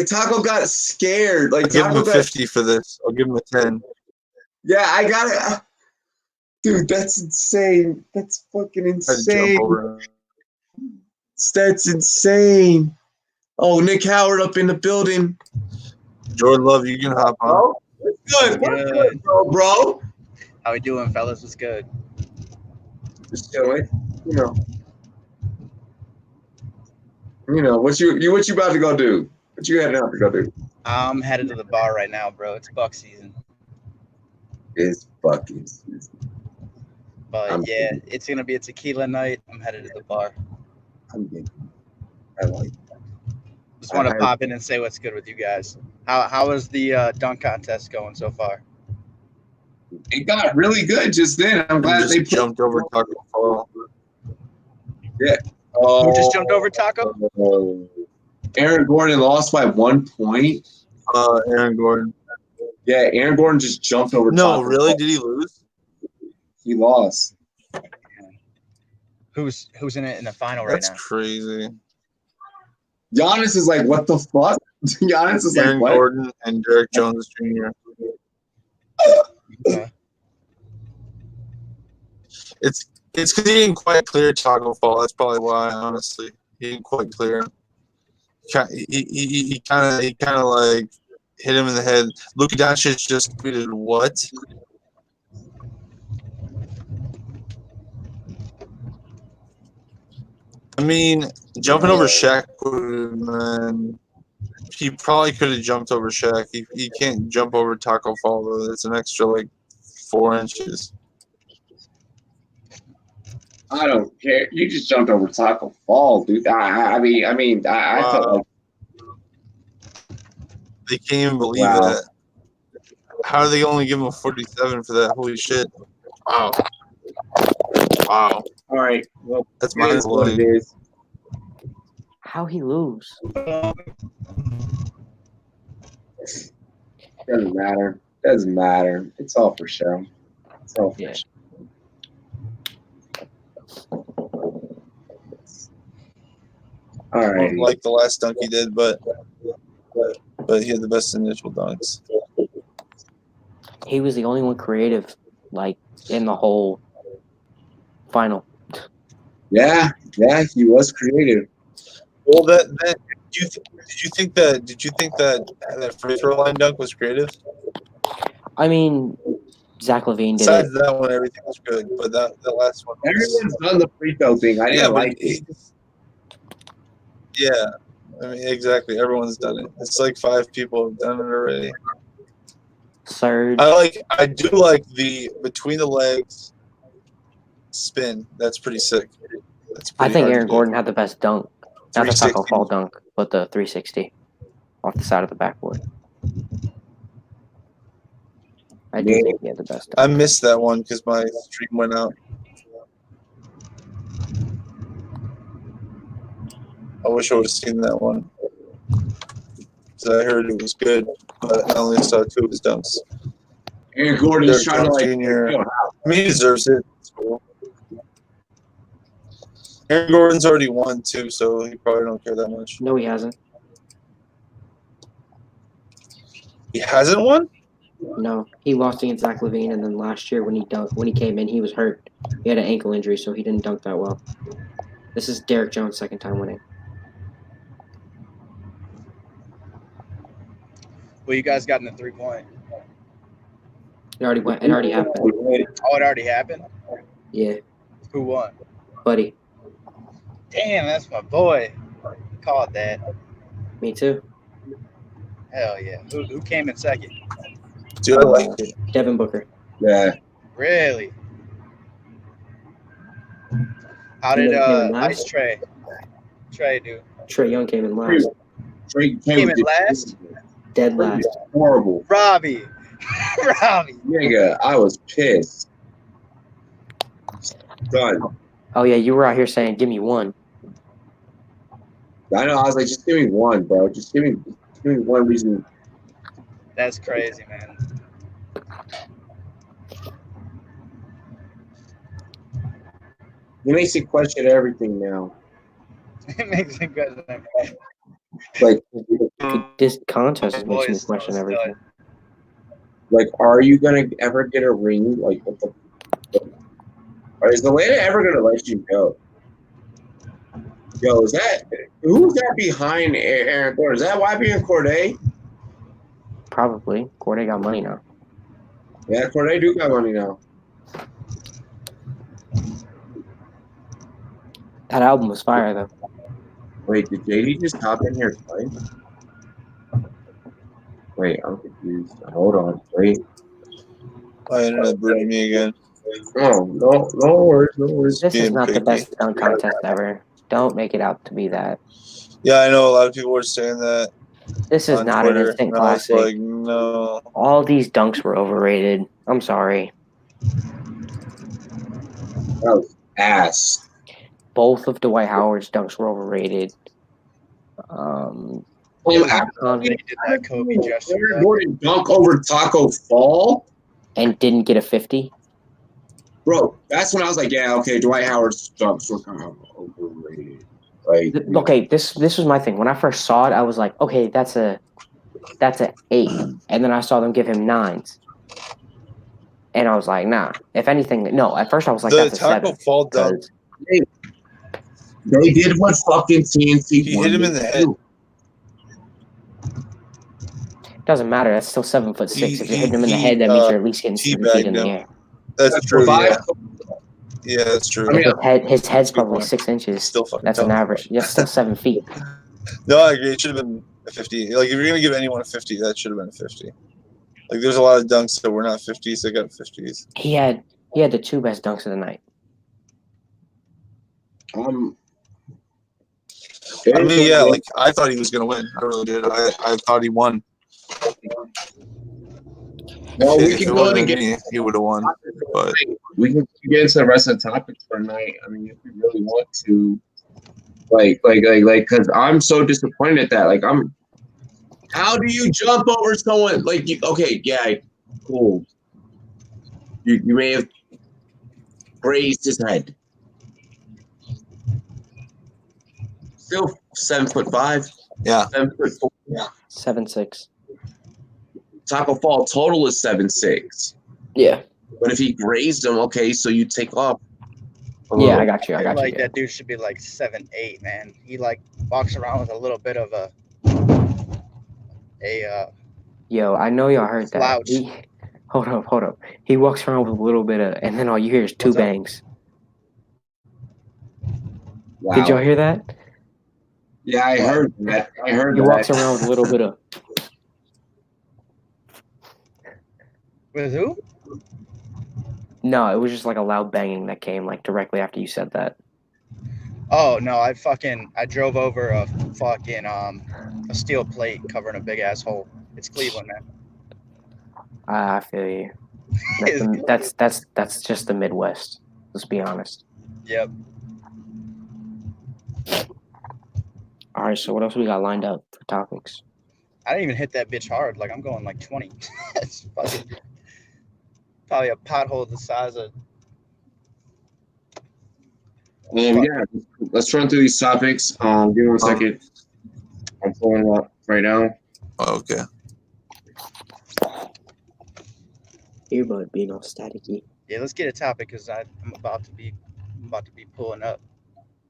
Taco got scared. Like, I'll give him a 50 for this. I'll give him a 10. Yeah, I got it. Dude, that's insane. That's fucking insane. That's insane. Oh, Nick Howard up in the building. Jordan Love, you can hop on. Oh, good. What's good, bro? How we doing, fellas? What's good? Just chilling. You know what you about to go do? What you heading out to go do? I'm headed to the bar right now, bro. It's buck season. It's fucking season. But it's gonna be a tequila night. I'm headed to the bar. I'm getting. I like that. Just want to pop in and say what's good with you guys. How is the dunk contest going so far? It got really good just then. I'm glad they jumped over Taco Fall. Yeah. Who just jumped over Taco? Aaron Gordon lost by 1 point. Aaron Gordon. Yeah, Aaron Gordon just jumped over. No, really? Did he lose? He lost. Who's in it in the final right now? That's crazy. Giannis is like, what the fuck? Giannis is Aaron like, what? Gordon and Derek Jones Jr. Okay. It's because he didn't quite clear Taco Fall. That's probably why. Honestly, he didn't quite clear him. He kind of like hit him in the head. Luka Doncic just tweeted what? I mean, jumping over Shaq man. He probably could have jumped over Shaq. He can't jump over Taco Fall though. It's an extra like 4 inches. I don't care. You just jumped over Taco Fall, dude. I felt like they can't even believe that. How do they only give him a 47 for that? Holy shit! Wow. All right. Well, that's mind blowing. How he lose? Doesn't matter. Doesn't matter. It's all for show. It's all for show. All right. Like the last dunk he did, but he had the best initial dunks. He was the only one creative, like, in the whole final. Yeah, he was creative. Well, did you think that free throw line dunk was creative? I mean, Zach LaVine did Besides it. that one, everything was good, but that last one was. Everyone's done the free throw thing. I didn't like it. Yeah, I mean exactly. Everyone's done it. It's like 5 people have done it already. Serge. I do like the between the legs spin. That's pretty sick. That's I pretty think hard Aaron to do. Gordon had the best dunk. Not the tackle 360. fall dunk, but the 360 off the side of the backboard. I do think he had the best I dunk. missed that one because my stream went out. I wish I would have seen that one. Because I heard it was good, but I only saw 2 of his dunks. Aaron Gordon's Derek trying to Jones like. Jr. I mean, he deserves it. It's cool. Aaron Gordon's already won too, so he probably don't care that much. No, he hasn't. He hasn't won? No, he lost against Zach LaVine, and then last year when he came in, he was hurt. He had an ankle injury, so he didn't dunk that well. This is Derek Jones' second time winning. Well, you guys got in the 3-point. It already went. It already happened. Oh, it already happened? Yeah, Who won? buddy. Damn, that's my boy. Called that. Me too. Hell yeah. Who came in second? Dude, I like it. Devin Booker. Yeah. Really? How did Ice Trey do? Trey Young came in last. Trey Came in last? Dead last. Horrible. Robbie. Robbie. Nigga, I was pissed. Done. Oh yeah, you were out here saying, "Give me one." I know. I was like, just give me one, bro. Just give me one reason. That's crazy, man. It makes you question everything now. It makes me good. Like, This contest is making me Boys, question stud. everything. like, are you gonna ever get a ring? Like, what the? Or is the Atlanta ever gonna let you go? Yo, who's that behind Aaron Gordon? Is that YB and Corday? Probably. Corday got money now. Yeah, Corday do got money now. That album was fire though. Wait, did JD just hop in here twice? Wait, I'm confused. Hold on. Wait. My internet burned me again. Oh, no worries. This is Being not the picky. best dunk contest ever. Don't make it out to be that. Yeah, I know a lot of people were saying that This is on not Twitter. an instant And I was classic. like, no. All these dunks were overrated. I'm sorry. That was ass. Both of Dwight Howard's dunks were overrated. Well, Conley He did that Kobe gesture. Aaron Gordon dunk over Taco Fall? and didn't get a 50. Bro, that's when I was like, yeah, okay, Dwight Howard's dunks were kind of overrated. Like, Okay, this was my thing. When I first saw it, I was like, okay, that's a 8. And then I saw them give him 9s. And I was like, nah. If anything, no. At first I was like, The that's a Taco 7. Fall dunk, they did what fucking TNT he hit him in the head. Doesn't matter. That's still 7'6". If you're hitting him in the he, head, that means you're at least getting 7 feet in teabagged the him. air. That's true. Five. Yeah, that's true. I mean, His head's Good probably point. 6 inches. Still fucking That's an tough. average. That's still 7 feet. No, I agree. It should have been a 50. Like, if you're gonna give anyone a 50, that should have been a 50. Like, there's a lot of dunks that were not 50s. They got 50s. He had the 2 best dunks of the night. I mean, yeah, like I thought he was gonna win. I really did. I thought he won. well, we If can it go wasn't and get me, he would have won. But we can get into the rest of the topics for tonight. I mean, if we really want to, like, because I'm so disappointed at that. Like, how do you jump over someone? Like, okay, yeah, cool. You may have grazed his head. Still 7'5". yeah, 7'4". 7'6". Taco Fall total is 7.6. Yeah. But if he grazed him, okay, so you take off. Yeah, I got you. I I feel got you. like Yeah. that dude should be like 7'8", man. He like walks around with a little bit of a Yo, I know y'all heard that. slouch. Hold up. He walks around with a little bit of, and then all you hear is two What's up? bangs. Wow. Did y'all hear that? Yeah, I heard that. He walks around with a little bit of. With who? No, it was just like a loud banging that came like directly after you said that. Oh no, I drove over a fucking a steel plate covering a big ass hole. It's Cleveland, man. I feel you. That's just the Midwest. Let's be honest. Yep. All right, so what else we got lined up for topics? I didn't even hit that bitch hard. Like I'm going like 20. It's fucking probably a pothole the size of. Yeah, let's run through these topics. Give me 1 second. I'm pulling up right now. Okay. Earbud being all staticky. Yeah, let's get a topic because I'm about to be pulling up.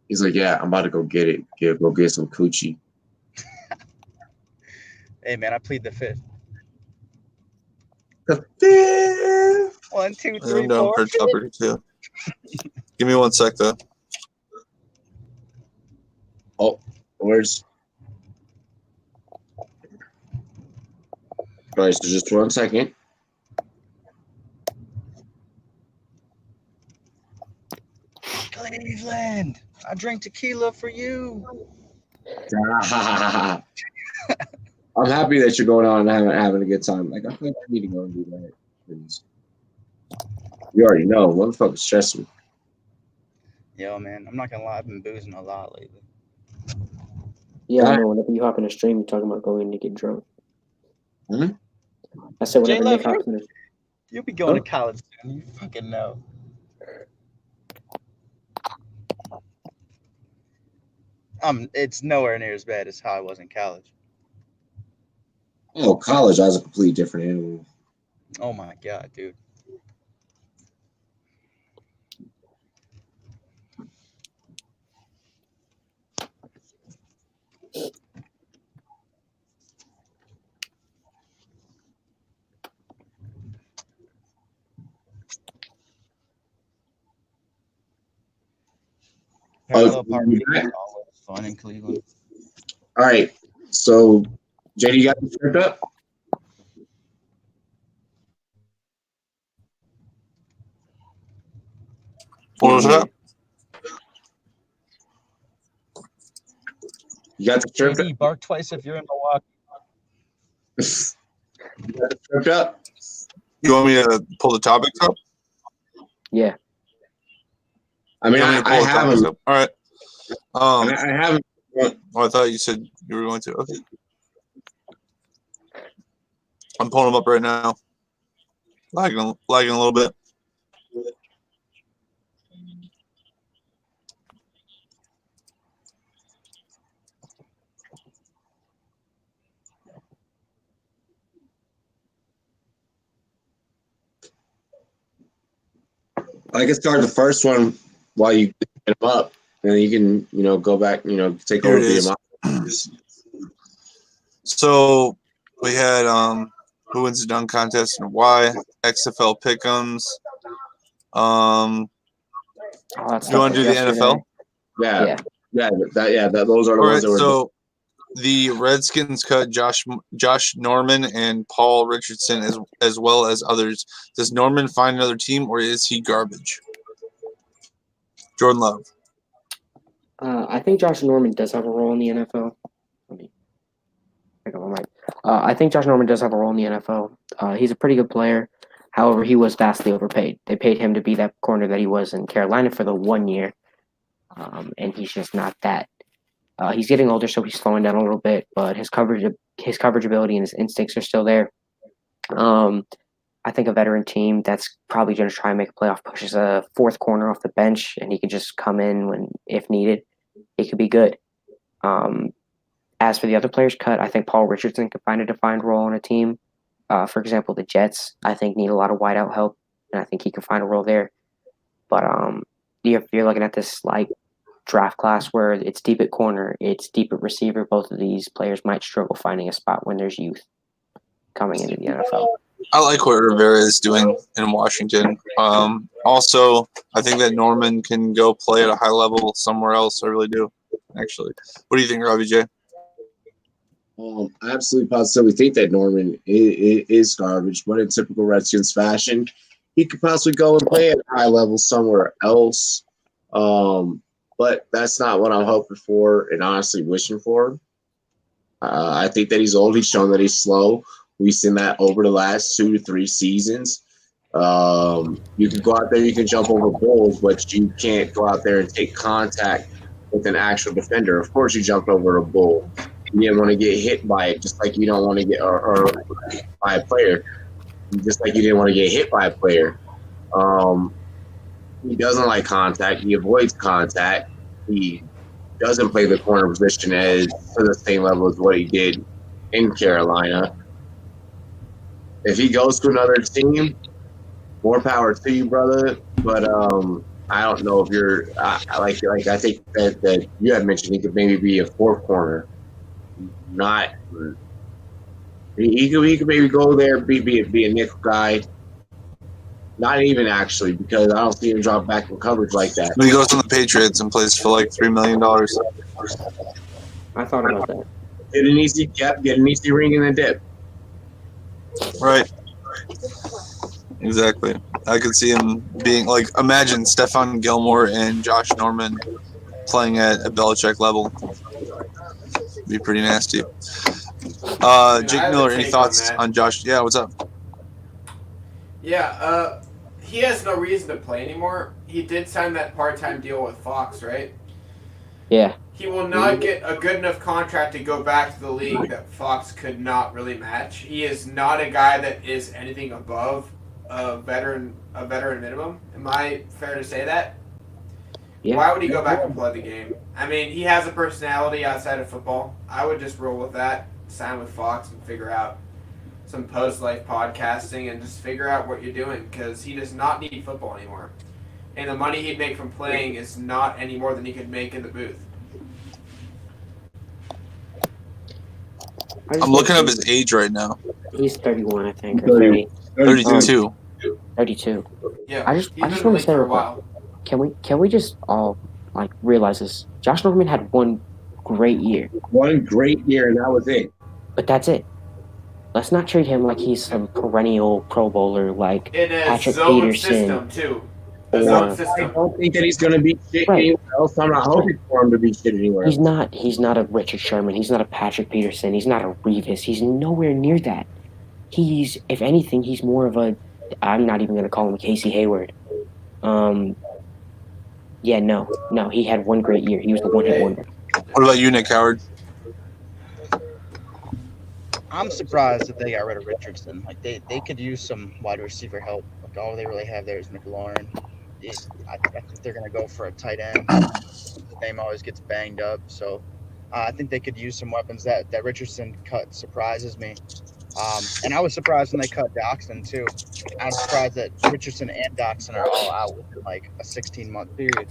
He's like, yeah, I'm about to go get it. Go get some coochie. Hey man, I plead the fifth. The fifth. 1, 2, 3, I'm down 4. for topic too. Give me 1 sec though. Oh, where's? All right, so just 1 second. Cleveland, I drink tequila for you. I'm happy that you're going on and having a good time. Like, I think I need to go and do that. Please. You already know. Motherfucker stress me. Yo, man, I'm not gonna lie, I've been boozing a lot lately. Yeah, I know. Whenever you hop in a stream, you're talking about going to get drunk. Hmm? I said whenever J-Love, Nick hops in. You'll be going to college soon. You fucking know. It's nowhere near as bad as how I was in college. Oh, college, I was a completely different animal. Oh my god, dude. Parallel parking is always fun in Cleveland. All right, so JD, you got the script up? What was that? You got the script up? JD, bark twice if you're in Milwaukee. You got the script up? You want me to pull the topics up? Yeah. I mean, I haven't. All right. I haven't. Oh, I thought you said you were going to. Okay. I'm pulling them up right now. Lagging a little bit. I can start the first one while you get them up, and then you can, go back, take Here over it is. the So we had who wins the dunk contest and why, XFL pick'ems. You want to do the NFL? Yeah. Those are the All ones right. that were. So the Redskins cut Josh Norman and Paul Richardson as well as others. Does Norman find another team or is he garbage? Jordan Love. I think Josh Norman does have a role in the NFL. Let me pick up my mic. I think Josh Norman does have a role in the NFL. He's a pretty good player. However, he was vastly overpaid. They paid him to be that corner that he was in Carolina for the 1 year, and he's just not that. He's getting older, so he's slowing down a little bit, but his coverage ability and his instincts are still there. I think a veteran team that's probably going to try and make a playoff push is a fourth corner off the bench, and he can just come in if needed. He could be good. As for the other players cut, I think Paul Richardson could find a defined role on a team. For example, the Jets, I think, need a lot of wideout help, and I think he can find a role there. But if you're looking at this like draft class where it's deep at corner, it's deep at receiver, both of these players might struggle finding a spot when there's youth coming into the NFL. I like what Rivera is doing in Washington. Also, I think that Norman can go play at a high level somewhere else. I really do, actually. What do you think, Robbie J? Absolutely positively think that Norman is garbage, but in typical Redskins fashion, he could possibly go and play at a high level somewhere else. But that's not what I'm hoping for and honestly wishing for. I think that he's old. He's shown that he's slow. We've seen that over the last 2 to 3 seasons. You can go out there, you can jump over bulls, but you can't go out there and take contact with an actual defender. Of course, you jumped over a bull. You didn't want to get hit by it, just like you don't want to get or by a player, just like you didn't want to get hit by a player. He doesn't like contact. He avoids contact. He doesn't play the corner position to the same level as what he did in Carolina. If he goes to another team, more power to you, brother. But I don't know if you're like I think that you had mentioned he could maybe be a fourth corner. Not he could maybe go there, be a nickel guy. Not even actually, because I don't see him drop back in coverage like that. He goes on the Patriots and plays for like $3 million. I thought about that. Get an easy ring in the dip. Right. Exactly. I could see him being like, imagine Stephon Gilmore and Josh Norman playing at a Belichick level. Be pretty nasty. Jake Miller, any thoughts on Josh? Yeah, what's up? Yeah, he has no reason to play anymore. He did sign that part-time deal with Fox, right? Yeah. He will not get a good enough contract to go back to the league that Fox could not really match. He is not a guy that is anything above a veteran minimum. Am I fair to say that? Yeah. Why would he go back and play the game? I mean, he has a personality outside of football. I would just roll with that, sign with Fox, and figure out some post-life podcasting and just figure out what you're doing, because he does not need football anymore. And the money he'd make from playing is not any more than he could make in the booth. I'm looking up his age right now. He's 31, I think, or 30. 32. 32. Yeah, I just he's want been to in the say league for real a while. quick, can we just all like realize this? Josh Norman had one great year. One great year, and that was it. But that's it. Let's not treat him like he's some perennial Pro Bowler like In a Patrick zone Peterson. system, too. A Or- zone I system. don't think that he's going to be shit anywhere else. I'm not hoping for him to be shit anywhere else. He's not a Richard Sherman. He's not a Patrick Peterson. He's not a Revis. He's nowhere near that. He's, if anything, he's more of a, I'm not even going to call him Casey Hayward. Yeah, no, he had one great year. He was the one-hit wonder. What about you, Nick Howard? I'm surprised that they got rid of Richardson. Like they could use some wide receiver help. Like all they really have there is McLaurin. I think they're gonna go for a tight end. His name always gets banged up, so I think they could use some weapons. That Richardson cut surprises me. And I was surprised when they cut Doxson too. I'm surprised that Richardson and Doxson are all out within like a 16-month period.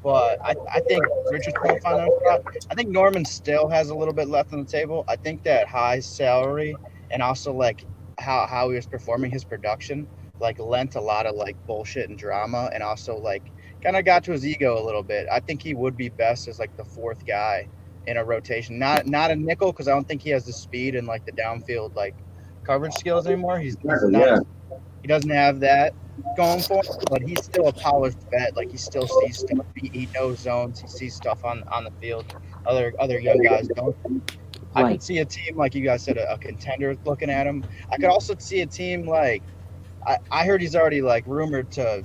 But I think Richardson will find out spot. I think Norman still has a little bit left on the table. I think that high salary and also like how he was performing, his production like lent a lot of like bullshit and drama, and also like kind of got to his ego a little bit. I think he would be best as like the fourth guy in a rotation, not a nickel, because I don't think he has the speed and like the downfield like coverage skills anymore. He doesn't have that going for him, but he's still a polished vet. Like he still sees stuff. He knows zones. He sees stuff on the field. Other young guys don't. I could see a team like you guys said, a contender looking at him. I could also see a team like I heard he's already like rumored to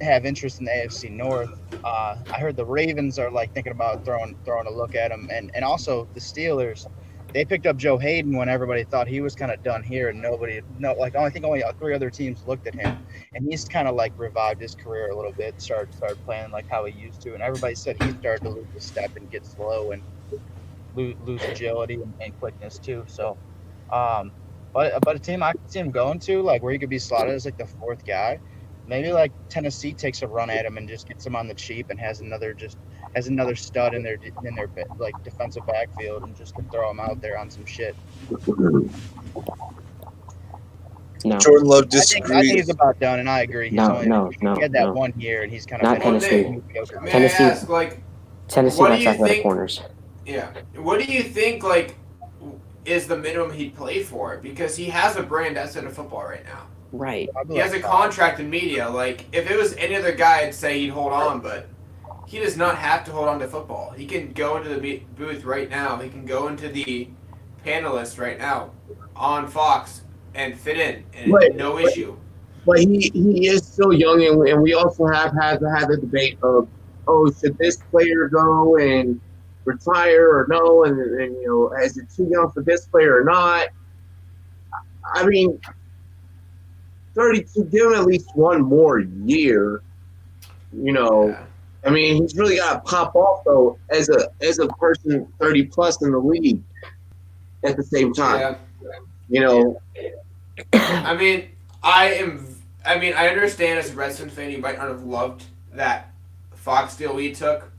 have interest in the AFC North. I heard the Ravens are like thinking about throwing a look at him, and also the Steelers. They picked up Joe Hayden when everybody thought he was kind of done here, and I think only 3 other teams looked at him, and he's kind of like revived his career a little bit, started playing like how he used to, and everybody said he started to lose the step and get slow and lose agility and quickness too. So But a team I could see him going to, like where he could be slotted as like the fourth guy, maybe like Tennessee takes a run at him and just gets him on the cheap and has another stud in their like defensive backfield and just can throw him out there on some shit. No, Jordan Love I think disagrees. he's about done, and I agree. He had that 1 year, and he's kind of Not been Tennessee. mediocre. May Tennessee- I ask, like, Tennessee What do likes you athletic think- corners. yeah, what do you think, like, is the minimum he'd play for? Because he has a brand outside of football right now. Right. He has a contract in media. Like, if it was any other guy, I'd say he'd hold on, but he does not have to hold on to football. He can go into the booth right now. He can go into the panelists right now on Fox and fit in, and no issue. But he is still young, and we also have had the debate of, should this player go and retire or no, and is it too young for this player or not? I mean, 32, give him at least one more year. Yeah. I mean, he's really got to pop off though as a person 30 plus in the league at the same time. Yeah. I understand as a Redskins fan, you might not have loved that Fox deal he took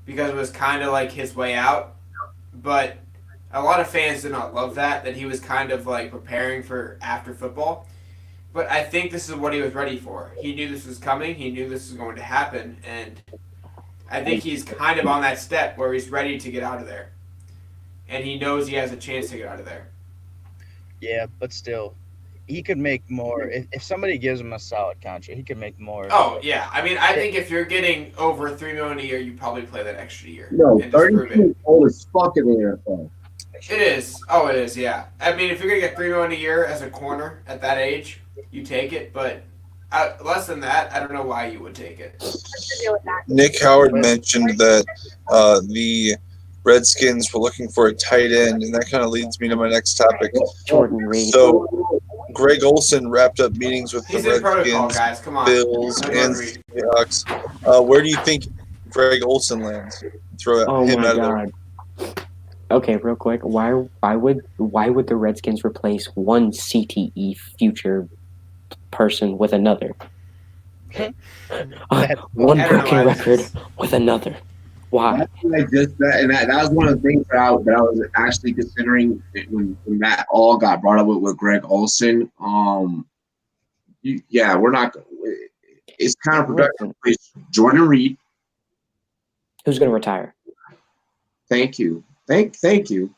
because it was kind of like his way out. But a lot of fans did not love that he was kind of like preparing for after football. But I think this is what he was ready for. He knew this was coming. He knew this was going to happen. And I think he's kind of on that step where he's ready to get out of there. And he knows he has a chance to get out of there. Yeah, but still, he could make more. If somebody gives him a solid contract, he could make more. Oh, yeah. I mean, I think if you're getting over $3 million a year, you probably play that extra year. No, and just prove 32 it. is old as fuck in the NFL. It is. Oh, it is, yeah. I mean, if you're going to get $3 million a year as a corner at that age, you take it. But less than that, I don't know why you would take it. Nick Howard mentioned that the Redskins were looking for a tight end, and that kind of leads me to my next topic. Jordan Reed. So, Greg Olson wrapped up meetings with He's the in protocol, Redskins, guys. Come on. Bills, No and Reed. Seahawks. Where do you think Greg Olson lands? Throw Oh him my out of there. god. Okay, real quick. Why would the Redskins replace one CTE future person with another? One I don't know broken why record this is- with another. Why? That's what that was one of the things that I was actually considering when that all got brought up with Greg Olson. We're not. It's kind of productive. It's Jordan Reed. Who's going to retire? Thank you. Thank you.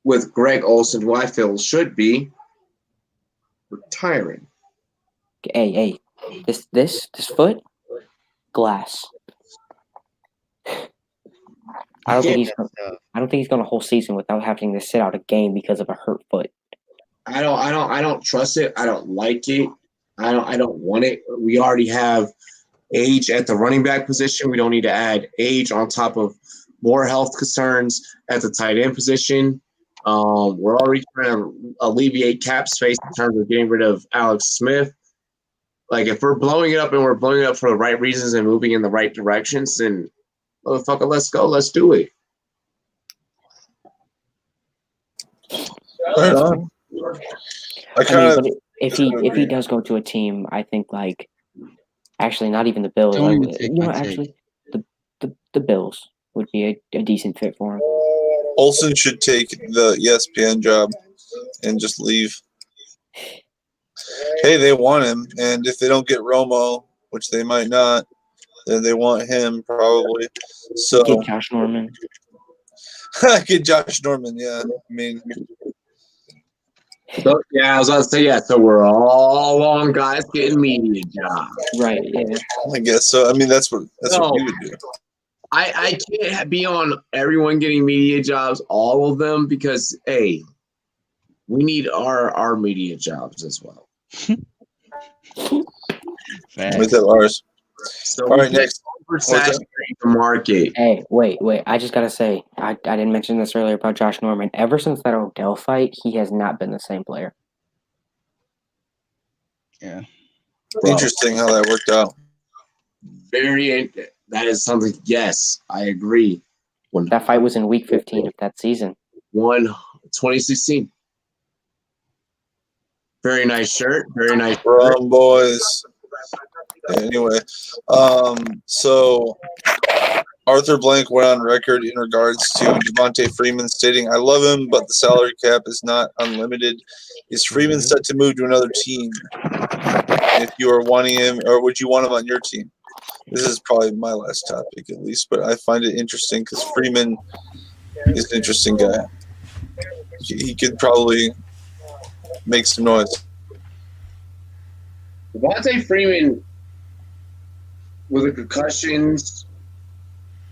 With Greg Olson, who I feel should be retiring. Hey, this foot, glass. I don't think he's going a whole season without having to sit out a game because of a hurt foot. I don't trust it. I don't like it. I don't want it. We already have age at the running back position. We don't need to add age on top of more health concerns at the tight end position. We're already trying to alleviate cap space in terms of getting rid of Alex Smith. Like, if we're blowing it up and we're blowing it up for the right reasons and moving in the right directions, then motherfucker, let's go. Let's do it. Right on. But if he does go to a team, I think actually not even the Bills. The Bills would be a decent fit for him. Olson should take the ESPN job and just leave. Hey, they want him, and if they don't get Romo, which they might not, then they want him probably. So Get Josh Norman. get Josh Norman. Yeah, I mean, So, I was about to say, so we're all on guys getting media jobs. Right, yeah. I guess so. I mean, that's what you would do. I can't be on everyone getting media jobs, all of them, because, hey, we need our media jobs as well. With ours. So all right, next. Oversaturate the market. Hey, wait. I just got to say, I didn't mention this earlier about Josh Norman. Ever since that Odell fight, he has not been the same player. Yeah. Interesting how that worked out. That is something, yes, I agree. That fight was in week 15 of that season. 100%. 2016. Very nice shirt. Very nice shirt. Rumboyz. Anyway, so Arthur Blank went on record in regards to Devontae Freeman stating, "I love him, but the salary cap is not unlimited. Is Freeman set to move to another team? If you are wanting him, or would you want him on your team?" This is probably my last topic, at least, but I find it interesting because Freeman is an interesting guy. He could probably make some noise. Devontae Freeman, with the concussions,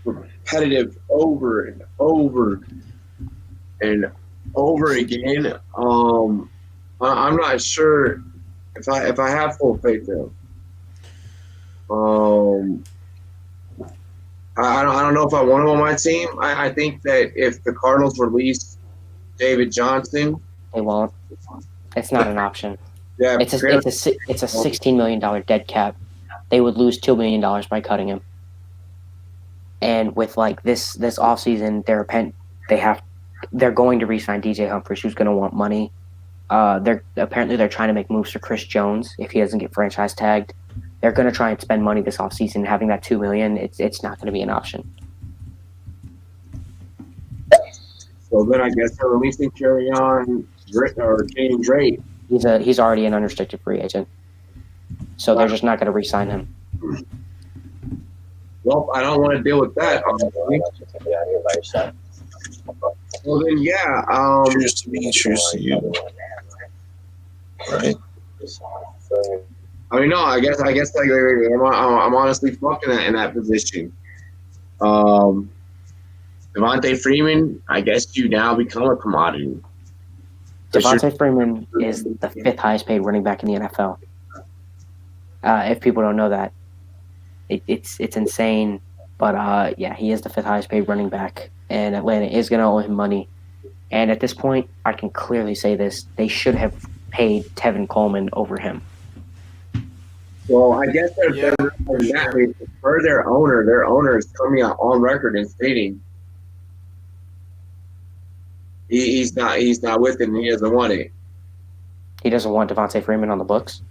repetitive over and over and over again. I'm not sure if I have full faith in him. I don't know if I want him on my team. I think that if the Cardinals release David Johnson, They won't. It's not an option. yeah, It's a $16 million dead cap. They would lose $2 million by cutting him. And with like this offseason, they're going to re-sign DJ Humphries, who's going to want money. They're trying to make moves for Chris Jones if he doesn't get franchise tagged. They're going to try and spend money this offseason. Having that $2 million, it's not going to be an option. So then I guess they're releasing James Drake. He's already an unrestricted free agent, so they're just not going to re-sign him. Well, I don't want to deal with that, honestly. Well, then, yeah. Cheers to me, cheers to you. Right? I mean, no. I guess. Like, I'm honestly fucking in that position. Devontae Freeman. I guess you now become a commodity. Devontae Freeman is the 5th highest paid running back in the NFL. If people don't know that, it's insane. But yeah, he is the 5th highest paid running back, and Atlanta is going to owe him money. And at this point, I can clearly say this: they should have paid Tevin Coleman over him. Well, I guess they're for their owner is coming out on record and stating he's not with it and he doesn't want it. He doesn't want Devontae Freeman on the books.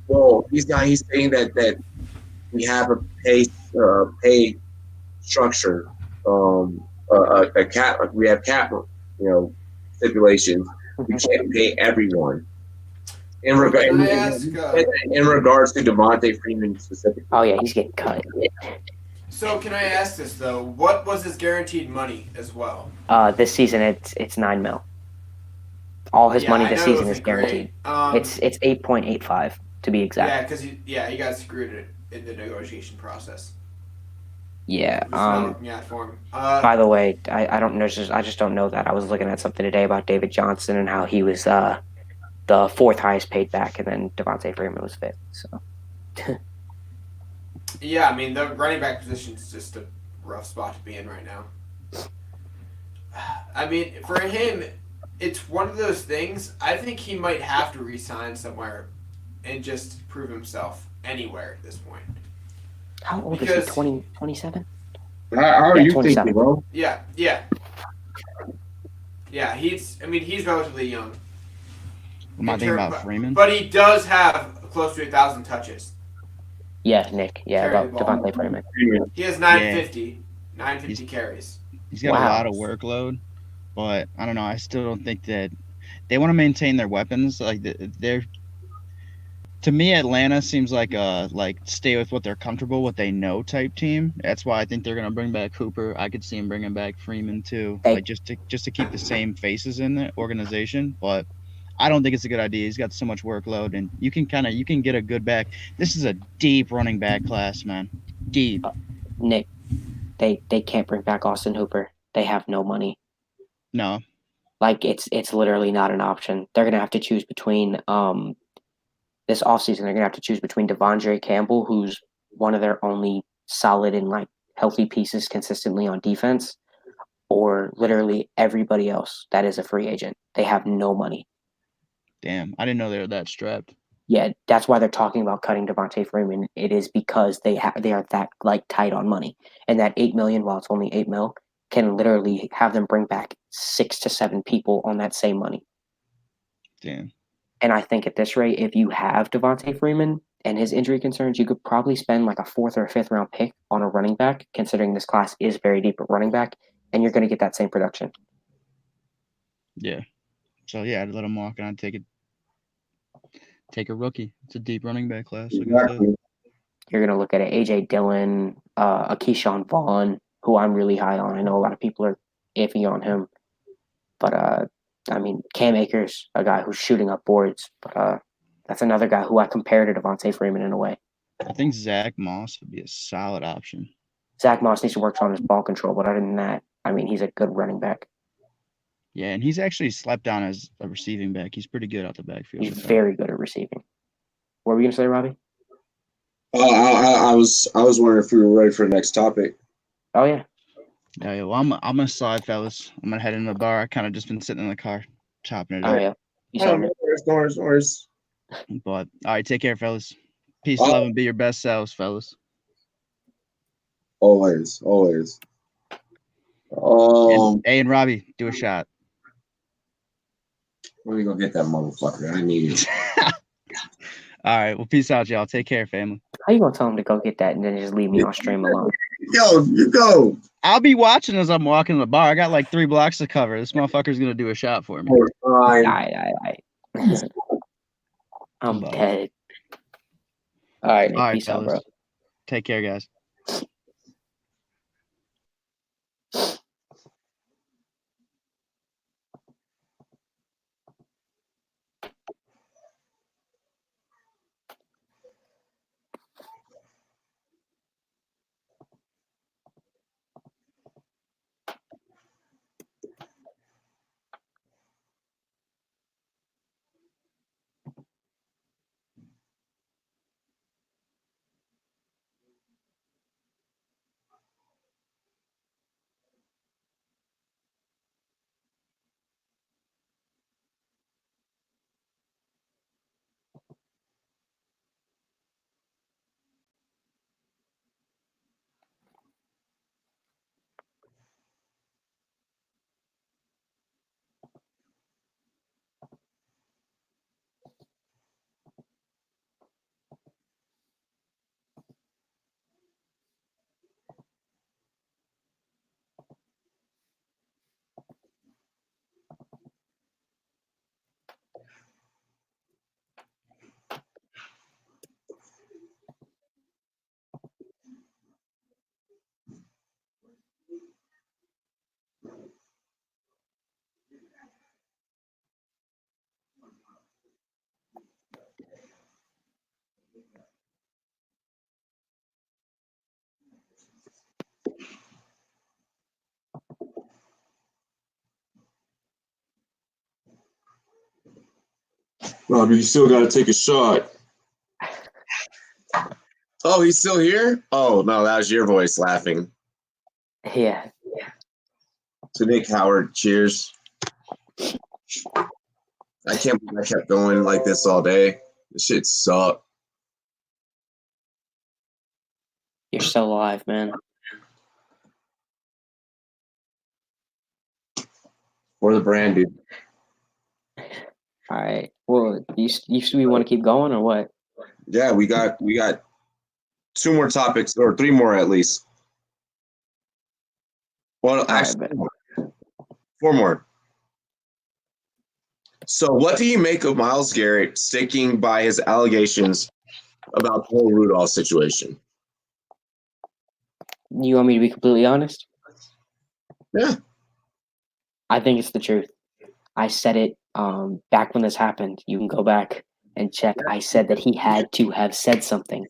Well, he's saying that we have a pay structure, a cap. We have cap, stipulations. We can't pay everyone. In regards to Devontae Freeman specifically. Oh yeah, he's getting cut. So can I ask this though? What was his guaranteed money as well? This season it's $9 million. All his money this season is guaranteed. It's 8.85 to be exact. Yeah, because he got screwed in the negotiation process. Yeah. For him. By the way, I don't know. I just don't know that. I was looking at something today about David Johnson and how he was the 4th highest paid back, and then Devontae Freeman was 5th. So. Yeah, I mean the running back position is just a rough spot to be in right now. I mean, for him, it's one of those things. I think he might have to re-sign somewhere and just prove himself anywhere at this point. How old is he? 27? How are you 27. thinking, bro? Yeah. He's relatively young. Am I thinking about Freeman? But he does have close to 1,000 touches. Yeah, Nick. Yeah, about Devontae Freeman. He has 950 carries. He's got a lot of workload, but I don't know. I still don't think that they want to maintain their weapons. Like they're, to me, Atlanta seems like stay with what they're comfortable, what they know type team. That's why I think they're gonna bring back Cooper. I could see him bringing back Freeman too, like just to keep the same faces in the organization. But I don't think it's a good idea. He's got so much workload, and you can get a good back. This is a deep running back class, man. Deep. Nick, they can't bring back Austin Hooper. They have no money. No. Like it's literally not an option. They're gonna have to choose between this offseason. They're gonna have to choose between Devondre Campbell, who's one of their only solid and like healthy pieces consistently on defense, or literally everybody else that is a free agent. They have no money. Damn, I didn't know they were that strapped. Yeah, that's why they're talking about cutting Devontae Freeman. It is because they are that like tight on money, and that $8 million, while it's only $8 million, can literally have them bring back 6 to 7 people on that same money. Damn. And I think at this rate, if you have Devontae Freeman and his injury concerns, you could probably spend like a 4th or 5th round pick on a running back, considering this class is very deep at running back, and you're going to get that same production. Yeah. So yeah, I'd let him walk and I'd take a rookie. It's a deep running back class. Like I said. You're going to look at it. AJ Dillon, a Keyshawn Vaughn, who I'm really high on. I know a lot of people are iffy on him, but I mean, Cam Akers, a guy who's shooting up boards, but that's another guy who I compare to Devontae Freeman in a way. I think Zach Moss would be a solid option. Zach Moss needs to work on his ball control, but other than that, I mean, he's a good running back. Yeah, and he's actually slept down as a receiving back. He's pretty good out the backfield. He's very good at receiving. What were you going to say, Robbie? I was wondering if we were ready for the next topic. Oh, yeah. Yeah, well, I'm gonna slide, fellas. I'm gonna head in the bar. I kind of just been sitting in the car, chopping it Oh, up. yeah. You saw me. Norris. But all right, take care, fellas. Peace, love, and be your best selves, fellas. Always. Hey, and Robbie, do a shot. Let me go get that motherfucker. I need it. All right, well, peace out, y'all. Take care, family. How you going to tell him to go get that and then just leave me on stream alone? Yo, you go. I'll be watching as I'm walking to the bar. I got like 3 blocks to cover. This motherfucker's gonna do a shot for me. Aye. I'm dead. All right, man. All right, Peace out, bro. fellas. Take care, guys. Robbie, you still got to take a shot. Oh, he's still here? Oh, no, that was your voice laughing. Yeah. To Nick Howard, cheers. I can't believe I kept going like this all day. This shit sucked. You're still alive, man. For the brand, dude. All right. Well, we want to keep going or what? Yeah, we got 2 more topics, or 3 more at least. Well, actually, 4 more. So, what do you make of Myles Garrett sticking by his allegations about the whole Rudolph situation? You want me to be completely honest? Yeah. I think it's the truth. I said it back when this happened. You can go back and check. I said that he had to have said something.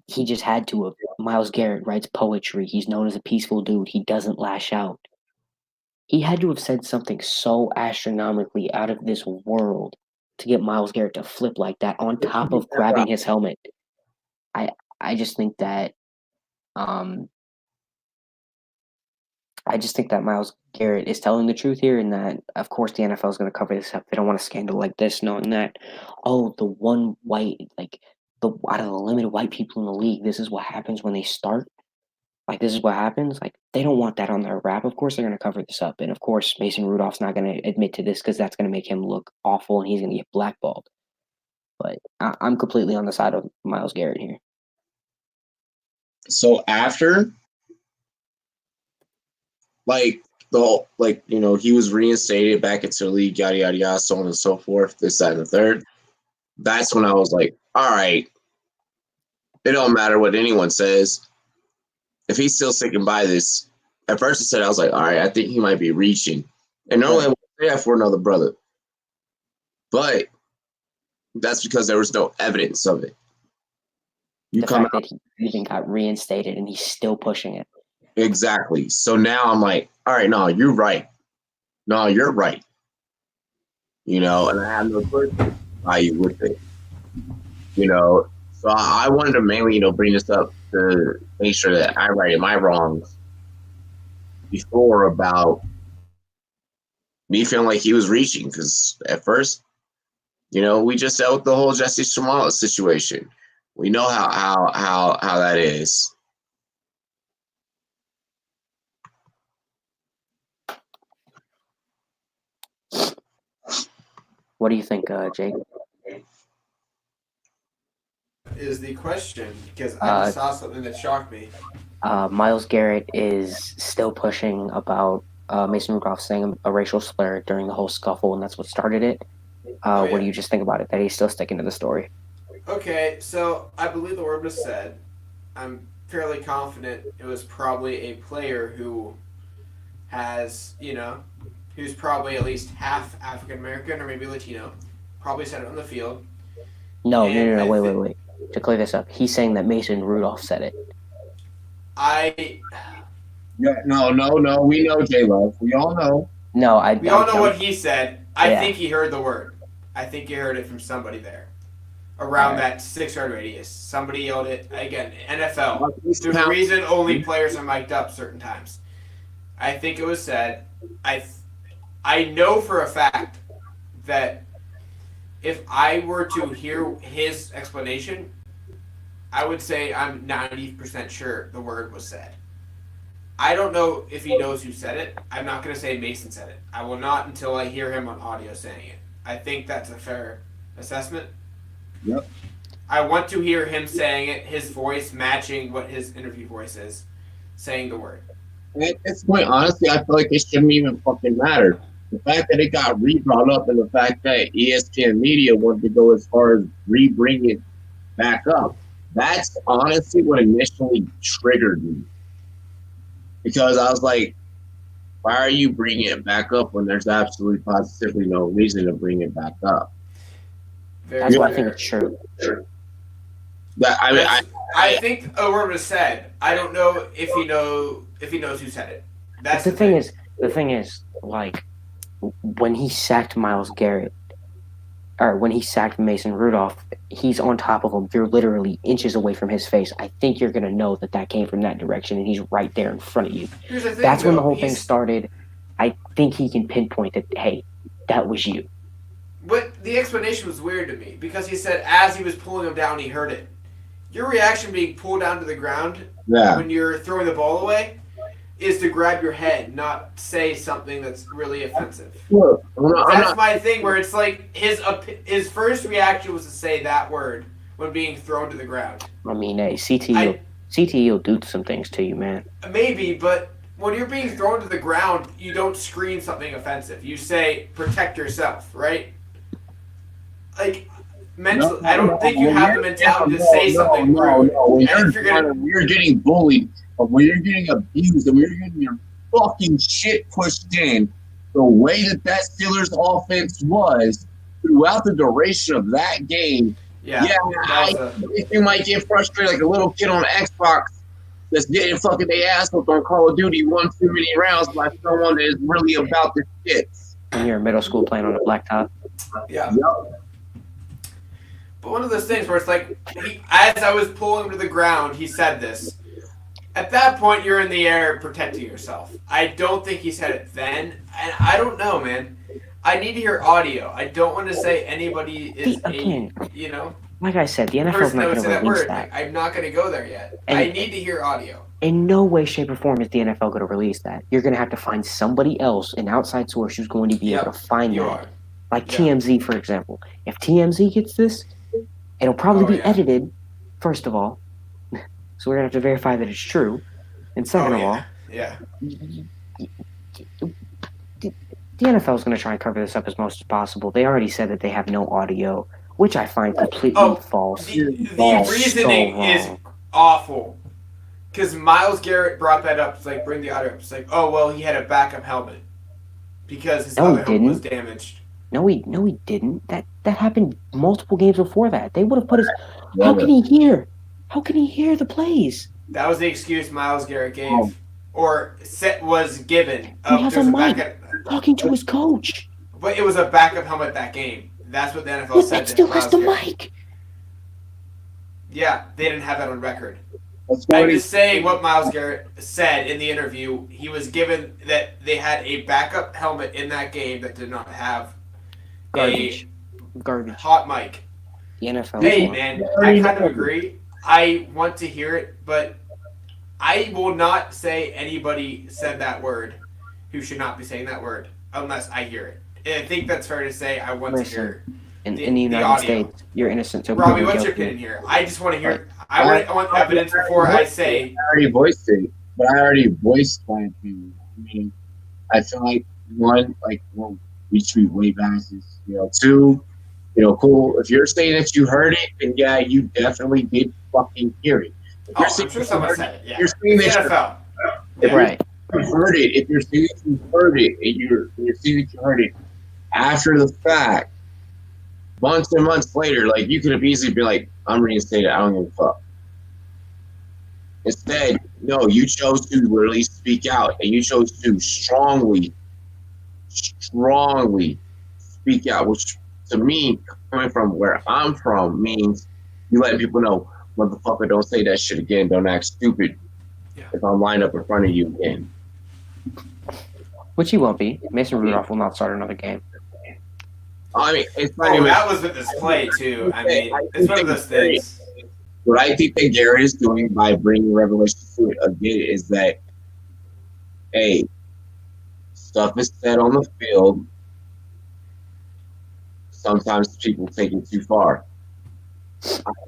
He just had to have. Myles Garrett writes poetry. He's known as a peaceful dude. He doesn't lash out. He had to have said something so astronomically out of this world to get Myles Garrett to flip like that on top of grabbing his helmet. I just think that Myles Garrett is telling the truth here, and that, of course, the NFL is going to cover this up. They don't want a scandal like this, knowing that, the one white, out of the limited white people in the league, this is what happens when they start. like this is what happens. Like they don't want that on their rap. Of course they're gonna cover this up, and of course Mason Rudolph's not gonna admit to this because that's gonna make him look awful, and he's gonna get blackballed. But I'm completely on the side of Myles Garrett here. So after, like he was reinstated back into the league, yada yada yada, so on and so forth, this, that, and the third. That's when I was like, all right, it don't matter what anyone says. If he's still sticking by this, at first I said, I was like, all right, I think he might be reaching. And normally I would say that for another brother. But that's because there was no evidence of it. The fact that he even got reinstated and he's still pushing it. Exactly. So now I'm like, all right, no, you're right. No, you're right. And I have no further value with it. So I wanted to mainly, bring this up to make sure that I righted my wrongs before about me feeling like he was reaching. Because at first, we just dealt with the whole Jesse Smollett situation. We know how that is. What do you think, Jake? Is the question, because I just saw something that shocked me. Myles Garrett is still pushing about Mason Rudolph saying a racial slur during the whole scuffle, and that's what started it. What do you just think about it, that he's still sticking to the story? Okay, so I believe the word was said. I'm fairly confident it was probably a player who has, who's probably at least half African American or maybe Latino. Probably said it on the field. No, wait. To clear this up, he's saying that Mason Rudolph said it. No. We know, J-Love. We all know. No, we all know what he said. I think he heard the word. I think he heard it from somebody there. Around that 6-yard radius. Somebody yelled it. Again, NFL. There's a reason only players are mic'd up certain times. I think it was said. I know for a fact that if I were to hear his explanation, I would say I'm 90% sure the word was said. I don't know if he knows who said it. I'm not going to say Mason said it. I will not until I hear him on audio saying it. I think that's a fair assessment. Yep. I want to hear him saying it, his voice matching what his interview voice is, saying the word. At this point, honestly, I feel like it shouldn't even fucking matter. The fact that it got re-brought up and the fact that ESPN Media wanted to go as far as re-bring it back up, that's honestly what initially triggered me. Because I was like, why are you bringing it back up when there's absolutely positively no reason to bring it back up? That's why I think it's true. I think a word was said. I don't know if he knows who said it. That's the thing is, like, when he sacked Myles Garrett, or when he sacked Mason Rudolph, he's on top of him. You're literally inches away from his face. I think you're going to know that came from that direction, and he's right there in front of you. Here's the thing, That's when the whole thing started. I think he can pinpoint that, hey, that was you. But the explanation was weird to me, because he said as he was pulling him down, he heard it. Your reaction being pulled down to the ground when you're throwing the ball away is to grab your head, not say something that's really offensive. Look, that's my thing, where it's like his first reaction was to say that word when being thrown to the ground. I mean, hey, CTE will do some things to you, man. Maybe, but when you're being thrown to the ground, you don't scream something offensive. You say, protect yourself, right? Like, mentally, I don't think you have the mentality to say something rude. When you're getting bullied, or when you're getting abused, and when you're getting your fucking shit pushed in, the way that Steelers offense was throughout the duration of that game, you might get frustrated like a little kid on Xbox that's getting fucking their ass whooped on Call of Duty one too many rounds by someone that is really about the shits. When you're in middle school playing on a blacktop. Yeah. Yep. But one of those things where it's like, as I was pulling him to the ground, he said this. At that point, you're in the air protecting yourself. I don't think he said it then, and I don't know, man. I need to hear audio. I don't want to say anybody is Like I said, the NFL's not going to release that. I'm not going to go there yet. I need to hear audio. In no way, shape, or form is the NFL going to release that. You're going to have to find somebody else, an outside source, who's going to be able to find You that. are. Like Yeah. TMZ, for example. If TMZ gets this, it'll probably be yeah. edited, first of all. So we're going to have to verify that it's true. And second of all, Yeah. the NFL is going to try and cover this up as much as possible. They already said that they have no audio, which I find completely false. The False. reasoning So is wrong. awful. Because Myles Garrett brought that up. It's like, bring the audio up. It's like, oh, well, he had a backup helmet. Because his No, he other helmet was didn't. damaged. No, he didn't. That happened multiple games before that. They would have put his. How can he hear? How can he hear the plays? That was the excuse Myles Garrett gave. Or was given. He Oh, has there's a a mic backup. talking to his coach. But it was a backup helmet that game. That's what the NFL But said that to still has Myles the Garrett. mic. Yeah, they didn't have that on record. That's I'm what just saying what Myles Garrett said in the interview. He was given that they had a backup helmet in that game that did not have Garbage. a hot mic. The NFL. Hey, man, I kind of agree. I want to hear it, but I will not say anybody said that word who should not be saying that word unless I hear it. And I think that's fair to say. I want to hear In the United audio. States, you're innocent. So Robbie, proven what's your guilty. opinion here? I just want to hear. I want evidence before I say. I already voiced it, but I already voiced my opinion. I mean, I feel like one, like, well, we treat way passes. Two, cool. If you're saying that you heard it, then yeah, you definitely did fucking hear it. If Oh, you're I'm saying sure you someone heard said it. Yeah, you're saying it's that NFL. If Right. you heard it, if you're saying that you heard it, and you're saying that you heard it after the fact, months and months later, like, you could have easily been like, I'm reinstated. I don't give a fuck. Instead, no, you chose to really speak out, and you chose to strongly speak out, which to me, coming from where I'm from, means you let people know, motherfucker, don't say that shit again. Don't act stupid if I'm lined up in front of you again. Which he won't be. Mason Rudolph will not start another game. I mean, it's not Oh, even. that was with this play too. I mean, it's one of those things. What I think that Garrett is doing by bringing Revelation to it again is that, hey, stuff is said on the field. Sometimes people take it too far.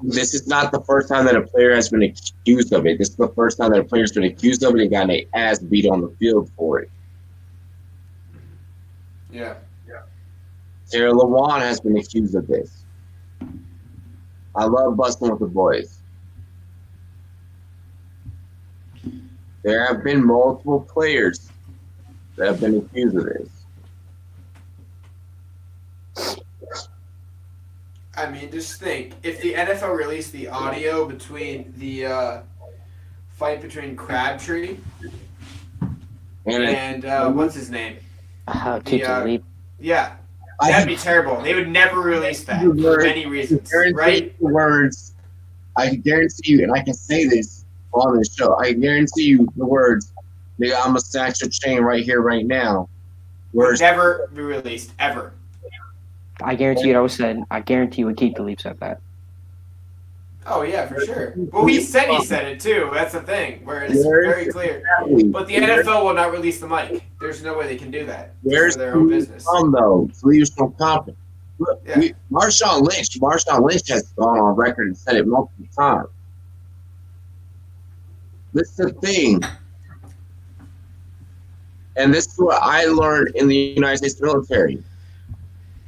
This is not the first time that a player has been accused of it. This is the first time that a player has been accused of it and gotten their ass beat on the field for it. Yeah. Sarah Lewan has been accused of this. I love busting with the boys. There have been multiple players that have been accused of this. I mean, just think if the NFL released the audio between the fight between Crabtree and what's his name? Keep the lead. Yeah, that'd be terrible. They would never release that for many reasons, right? The words, I can guarantee you, and I can say this on the show, I can guarantee you the words, nigga, I'm gonna snatch your chain right here, right now. Would never be released, ever. I guarantee you, I guarantee you, Keith Philippe said that. Oh yeah, for sure. Well, he said it too. That's the thing, where it's very clear. But the NFL will not release the mic. There's no way they can do that. Where's for their own business? Though, to leave from confidence. Look, Yeah. Marshawn Lynch has gone on record and said it multiple times. This is the thing. And this is what I learned in the United States military.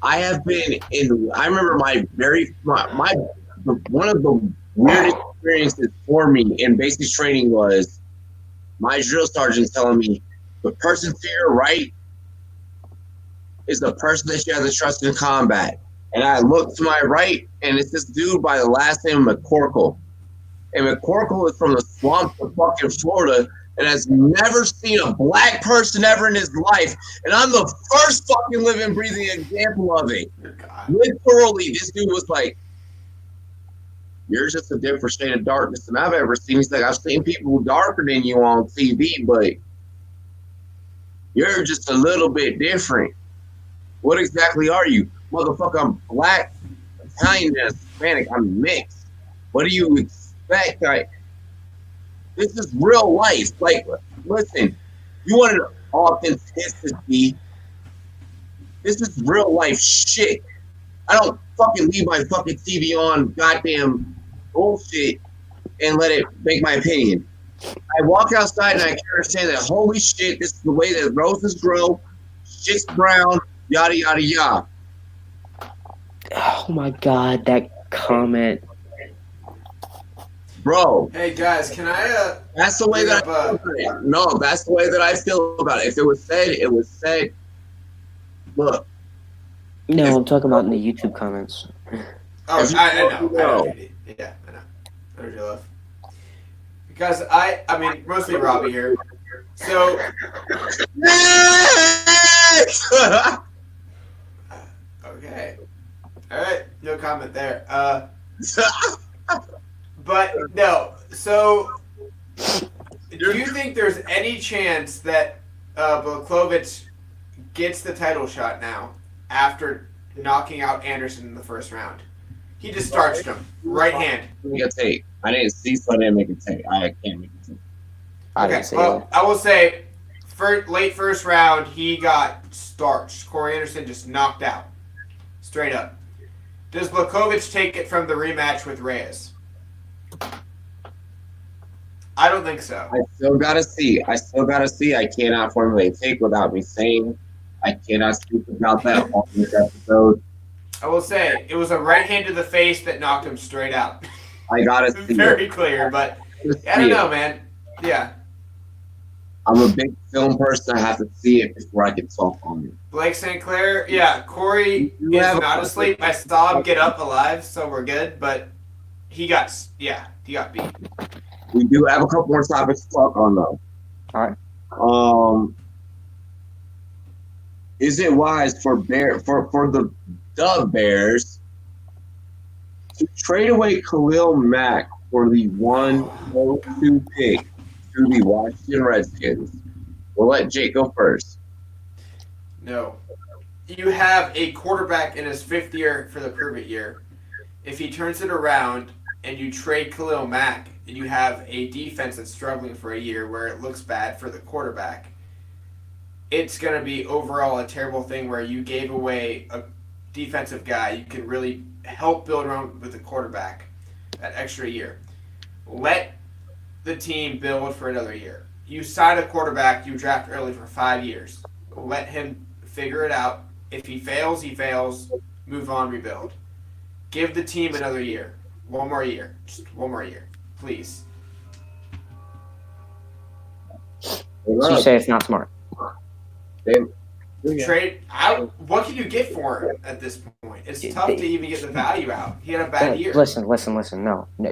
I remember one of the weirdest experiences for me in basic training was my drill sergeant telling me the person to your right is the person that you have to trust in combat. And I looked to my right, and it's this dude by the last name McCorkle. And McCorkle is from the swamps of fucking Florida and has never seen a black person ever in his life. And I'm the first fucking living, breathing example of it. Literally, this dude was like, you're just a different shade of darkness than I've ever seen. He's like, I've seen people darker than you on TV, but you're just a little bit different. What exactly are you? Motherfucker, I'm black, Italian, and Hispanic. I'm mixed. What do you expect? This is real life. Like, listen, you want an authenticity. This is real life shit. I don't fucking leave my fucking TV on goddamn bullshit and let it make my opinion. I walk outside and I can understand that, holy shit, this is the way that roses grow. Shit's brown, yada, yada, yada. Oh my god, that comment. Bro, Hey guys, can I that's the way bring that up, I feel about it. No, that's the way that I feel about it. If it was said, it was said. Look, No, I'm talking about in the YouTube comments. Oh, If you I know, know. JD. Yeah, I know. I know your love. Because I mean, mostly Robbie here. So, okay. Alright, no comment there. But, no. So, do you think there's any chance that Blachowicz gets the title shot now after knocking out Anderson in the first round? He just starched him. Right hand. Make a take. I didn't see, so I didn't make a take. I can't make a take. I Okay, didn't say well, that. I will say, late first round, he got starched. Corey Anderson just knocked out. Straight up. Does Blachowicz take it from the rematch with Reyes? I don't think so. I still gotta see. I cannot formulate a take without me saying. I cannot speak about that on this episode. I will say, it was a right hand to the face that knocked him straight out. I gotta see Very it. clear, but Just I don't see know, it. man. Yeah. I'm a big film person. I have to see it before I can talk on it. Blake St. Clair, yeah, Corey You is have a- not asleep. I saw him get up alive, so we're good, but he got beat. We do have a couple more topics to talk on, though. All right. Is it wise for the Bears to trade away Khalil Mack for the 102 pick to the Washington Redskins? We'll let Jake go first. No. You have a quarterback in his fifth year for the prove it year. If he turns it around and you trade Khalil Mack and you have a defense that's struggling for a year where it looks bad for the quarterback, it's going to be overall a terrible thing where you gave away a defensive guy you can really help build around with the quarterback that extra year. Let the team build for another year. You sign a quarterback you draft early for 5 years. Let him figure it out. If he fails, he fails. Move on, rebuild. Give the team another year. One more year. Just one more year. Please. So you say it's not smart. Trade out. What can you get for him at this point? It's tough to even get the value out. He had a bad year. Listen. No. Now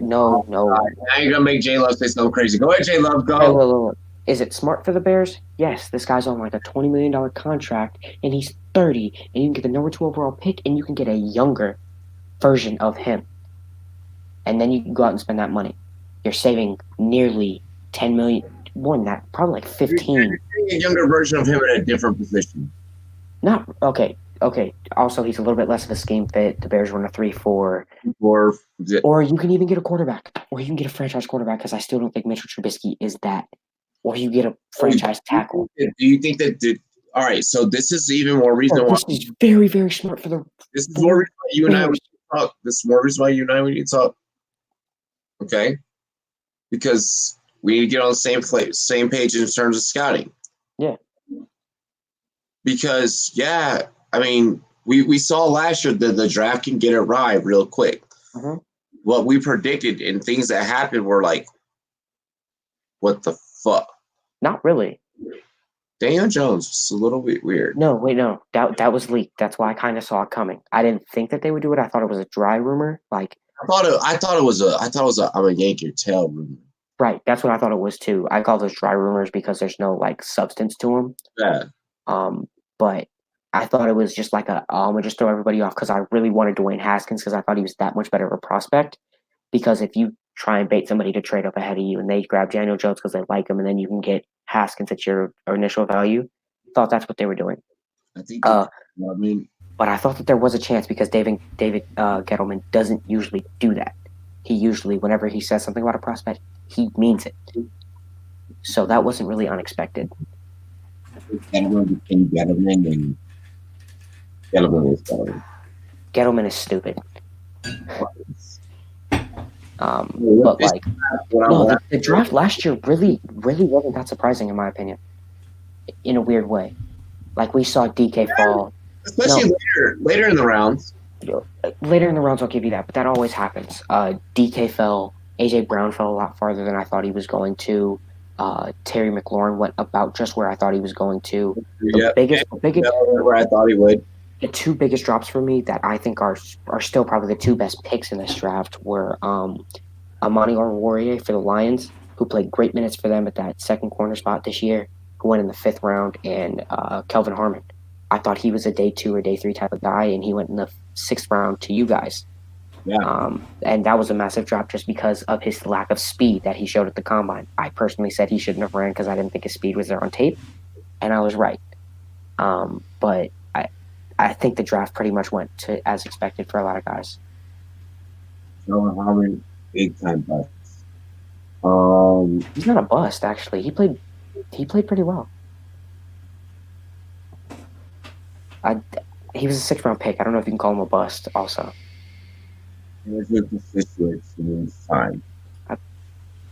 you're gonna make J Love say something crazy. Go ahead, J Love. Go. Hey, look. Is it smart for the Bears? Yes. This guy's on like a $20 million contract, and he's 30, and you can get the number 2 overall pick, and you can get a younger version of him. And then you can go out and spend that money. You're saving nearly $10 million. More than that, probably like 15. You're getting a younger version of him in a different position. Not okay. Also, he's a little bit less of a scheme fit. The Bears run a 3-4. Or you can even get a quarterback. Or you can get a franchise quarterback because I still don't think Mitchell Trubisky is that. Or you get a franchise tackle. Do you think that? All right, so this is even more reason why. This is very, very smart for the. This is more reason why you and I would talk. This is more reason why you and I would need to talk. Okay, because we need to get on the same page in terms of scouting. Yeah. Because I mean, we saw last year that the draft can get it right real quick. Mm-hmm. What we predicted and things that happened were like, what the fuck? Not really. Daniel Jones was a little bit weird. No. That was leaked. That's why I kind of saw it coming. I didn't think that they would do it. I thought it was a dry rumor. Like I thought it was a I'm a Yankee tail rumor. Right. That's what I thought it was too. I call those dry rumors because there's no like substance to them. Yeah. But I thought it was just like I'm gonna just throw everybody off because I really wanted Dwayne Haskins because I thought he was that much better of a prospect. Because if you try and bait somebody to trade up ahead of you and they grab Daniel Jones because they like him, and then you can get Haskins at your initial value, thought that's what they were doing. I think. I mean, but I thought that there was a chance because David Gettleman doesn't usually do that. He usually, whenever he says something about a prospect, he means it. So that wasn't really unexpected. Gettleman became Gettleman, and Gettleman is Gettleman. Gettleman is stupid. Well, But this- like, what I no, want- the draft last year really wasn't that surprising in my opinion. In a weird way, like we saw DK fall. especially later in the rounds. Later in the rounds, I'll give you that, but that always happens. DK fell. AJ Brown fell a lot farther than I thought he was going to. Terry McLaurin went about just where I thought he was going to. The biggest, where I thought he would. the two biggest drops for me that I think are still probably the two best picks in this draft were Amani Oruwariye for the Lions, who played great minutes for them at that second corner spot this year, who went in the 5th round, and Kelvin Harmon. I thought he was a day 2 or day 3 type of guy, and he went in the 6th round to you guys. Yeah. And that was a massive drop just because of his lack of speed that he showed at the combine. I personally said he shouldn't have ran because I didn't think his speed was there on tape, and I was right. But I think the draft pretty much went to as expected for a lot of guys. Kelvin Harmon, big time bust. He's not a bust, actually. He played pretty well. He was a 6th round pick. I don't know if you can call him a bust. Also, Here's the situation this time.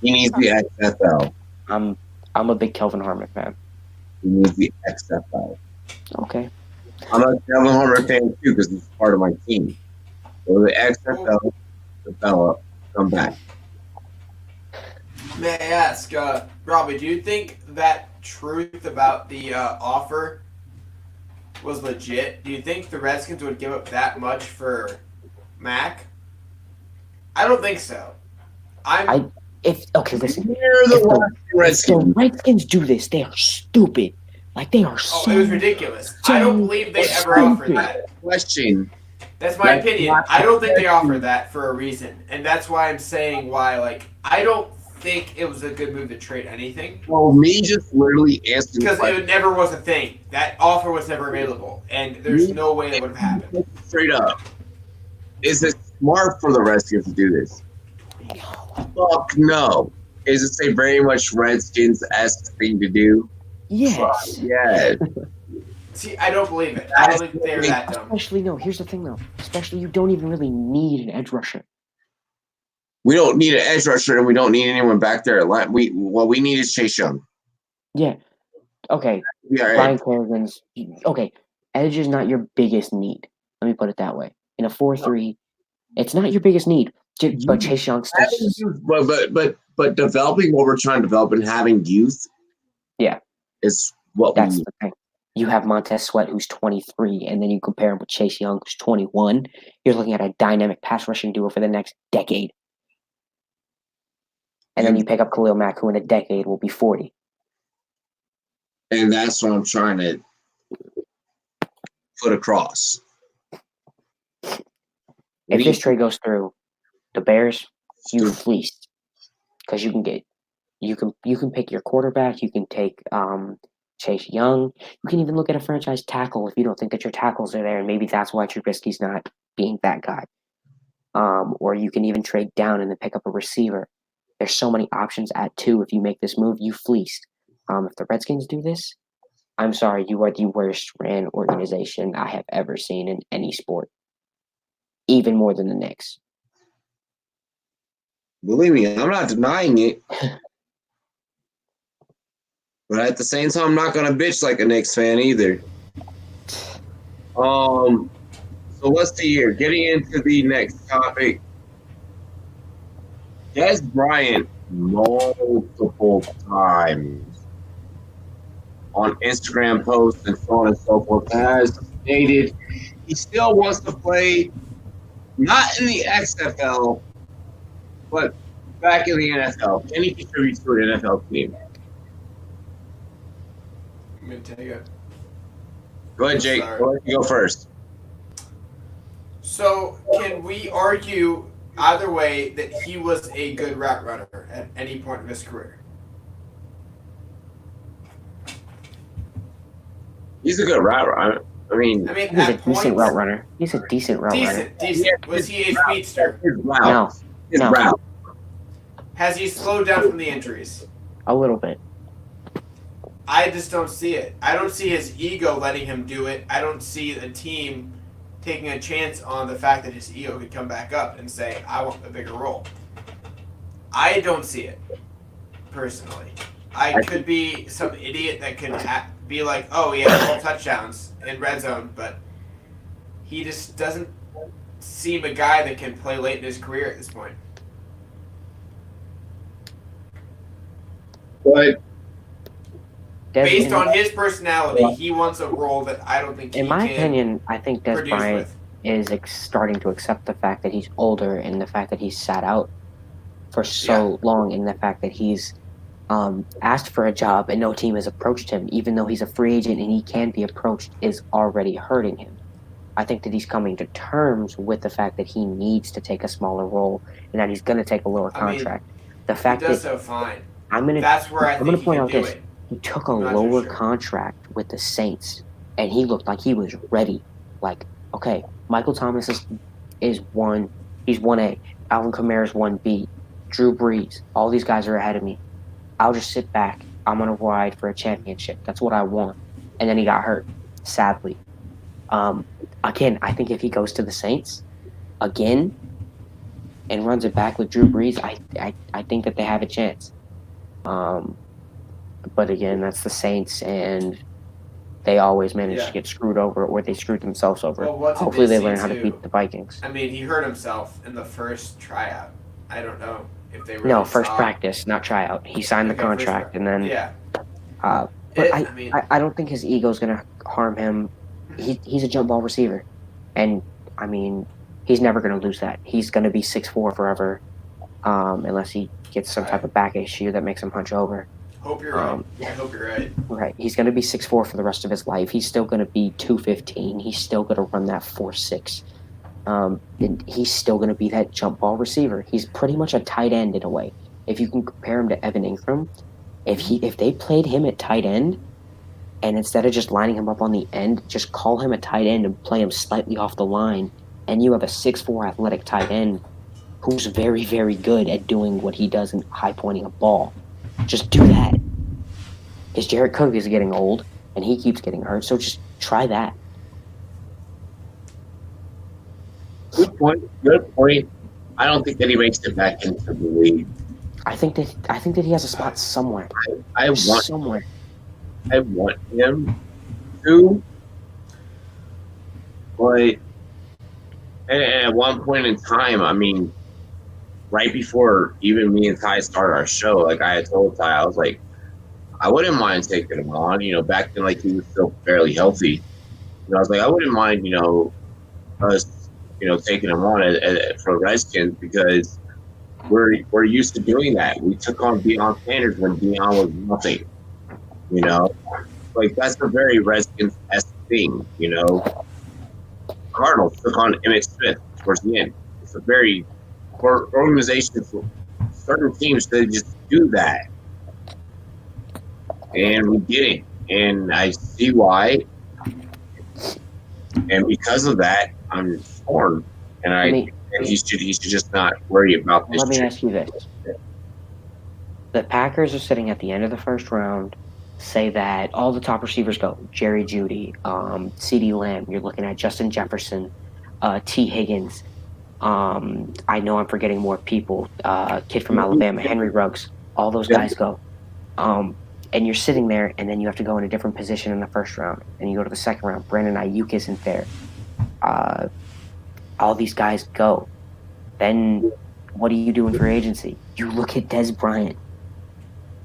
He needs the XFL. I'm a big Kelvin Harmon fan. He needs the XFL. Okay. I'm a Kelvin Harmon fan too because he's part of my team. So the XFL develop, come back. May I ask, Robbie, do you think that truth about the offer was legit? Do you think the Redskins would give up that much for Mac? I don't think so. Listen. You're the one If the Redskins. Redskins do this, they are stupid. Like they are Oh, so. it was ridiculous. I don't believe they ever offered that. Question. That's my opinion. I don't think they offered that for a reason, and that's why I'm saying why. Like, I don't think it was a good move to trade anything Well, me just literally asking because it never was a thing. That offer was never available, and there's no way it would have happened. straight up. Is it smart for the Redskins to do this? Fuck no. Is it a very much Redskins-esque thing to do? Yes. Yeah. See, I don't believe it. I don't think they're that dumb. Especially no. Here's the thing though. Especially you don't even really need an edge rusher. We don't need an edge rusher, and we don't need anyone back there. What we need is Chase Young. Yeah. Okay. Yeah, Ryan Kerrigan's okay. Edge is not your biggest need. Let me put it that way. In a 4-3, it's not your biggest need. But Chase Young still. But developing what we're trying to develop and having youth. Yeah. Is what That's we need. the thing. You have Montez Sweat, who's 23, and then you compare him with Chase Young, who's 21. You're looking at a dynamic pass rushing duo for the next decade. And then you pick up Khalil Mack, who in a decade will be 40. And that's what I'm trying to put across. If this trade goes through, the Bears, you fleeced because you can pick your quarterback. You can take Chase Young. You can even look at a franchise tackle if you don't think that your tackles are there, and maybe that's why Trubisky's not being that guy. Or you can even trade down and then pick up a receiver. There's so many options at 2. If you make this move, you fleeced. If the Redskins do this, I'm sorry, you are the worst ran organization I have ever seen in any sport. Even more than the Knicks. Believe me, I'm not denying it. But at the same time, I'm not gonna bitch like a Knicks fan either. So let's see here. Getting into the next topic. Des Bryant multiple times on Instagram posts and so on and so forth has stated he still wants to play not in the XFL, but back in the NFL. Can he contribute to an NFL team? I'm gonna take it. Go ahead, Jake. Sorry. Go ahead, you go first. So, can we argue either way that he was a good route runner at any point of his career? He's a good route runner. I mean, He's a at decent points, route runner. He's a decent route runner. Decent. Was he a speedster? his route. His No. route. Has he slowed down from the injuries? A little bit. I just don't see it. I don't see his ego letting him do it. I don't see a team taking a chance on the fact that his ego could come back up and say, I want a bigger role. I don't see it, personally. I could be some idiot that could be like, oh, he has 12 touchdowns in red zone, but he just doesn't seem a guy that can play late in his career at this point. But Based on his personality, he wants a role that I don't think he in my can opinion, I think Des produce Bryant with. is starting to accept the fact that he's older and the fact that he's sat out for so long, and the fact that he's asked for a job and no team has approached him, even though he's a free agent and he can be approached, is already hurting him. I think that he's coming to terms with the fact that he needs to take a smaller role and that he's going to take a lower contract. The fact He does that so fine. I'm going That's where I to think he point can out do this. it. He took a I'm not lower sure. contract with the Saints, and he looked like he was ready. Like, okay, Michael Thomas is one. He's 1A. Alvin Kamara's 1B. Drew Brees. All these guys are ahead of me. I'll just sit back. I'm going to ride for a championship. That's what I want. And then he got hurt, sadly. Again, I think if he goes to the Saints again and runs it back with Drew Brees, I think that they have a chance. But again, that's the Saints, and they always manage to get screwed over, or they screwed themselves over. Well, what did Hopefully they they see learn how to too? beat the Vikings. I mean, he hurt himself in the first tryout. I don't know if they really No, first saw- practice, not tryout. He signed the Okay, first contract, and then Yeah. but I don't think his ego's gonna harm him. He's a jump ball receiver, and I mean, he's never gonna lose that. He's gonna be 6'4" forever, unless he gets some type of back issue that makes him hunch over. Hope you're right. I hope you're right. Right, he's gonna be 6'4" for the rest of his life. He's still gonna be 215. He's still gonna run that 4.6. And he's still gonna be that jump ball receiver. He's pretty much a tight end in a way. If you can compare him to Evan Ingram, if they played him at tight end, and instead of just lining him up on the end, just call him a tight end and play him slightly off the line, and you have a 6'4" athletic tight end who's very, very good at doing what he does in high pointing a ball. Just do that. Because Jared Cook is getting old, and he keeps getting hurt, so just try that. good point. Good point. I don't think that he makes it back into the league. I think that he has a spot somewhere. I want Somewhere. him to, but at one point in time, I mean, right before even me and Ty started our show, like I had told Ty, I was like, I wouldn't mind taking him on. You know, back then, like he was still fairly healthy. I was like, I wouldn't mind, us, taking him on for Redskins because we're used to doing that. We took on Deion Sanders when Deion was nothing. Like that's a very Redskins-esque thing. Cardinals took on Emmitt Smith towards the end. It's a very for organizations, certain teams they just do that, and we didn't. And I see why. And because of that, I'm torn. And I think he should just not worry about this. Let me ask you this. The Packers are sitting at the end of the first round. Say that all the top receivers go. Jerry Jeudy, CeeDee Lamb. You're looking at Justin Jefferson, T. Higgins. I know I'm forgetting more people. Kid from Alabama, Henry Ruggs. All those guys go. And you're sitting there, and then you have to go in a different position in the first round. And you go to the second round. Brandon Ayuk isn't there. All these guys go. Then what do you do in free agency? You look at Des Bryant.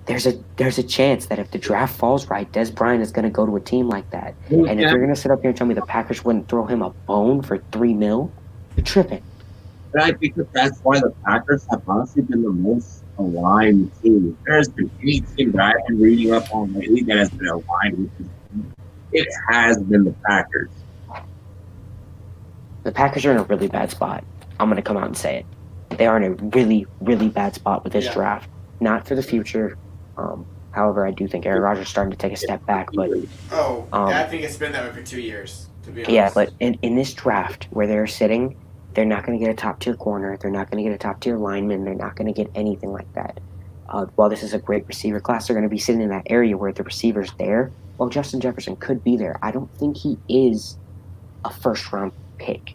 There's a chance that if the draft falls right, Des Bryant is going to go to a team like that. And if you're going to sit up here and tell me the Packers wouldn't throw him a bone for $3 million, you're tripping. And I think that's why the Packers have honestly been the most aligned team. There has been any team that I've been reading up on lately that has been aligned with this team. It has been the Packers. The Packers are in a really bad spot. I'm going to come out and say it. They are in a really, really bad spot with this draft. Not for the future. However, I do think Aaron Rodgers is starting to take a step back. But I think it's been that way for 2 years, to be honest. Yeah, but in this draft where they're sitting, They're not going to get a top-tier corner. They're not going to get a top-tier lineman. They're not going to get anything like that. While this is a great receiver class, they're going to be sitting in that area where the receiver's there. Well, Justin Jefferson could be there. I don't think he is a first-round pick.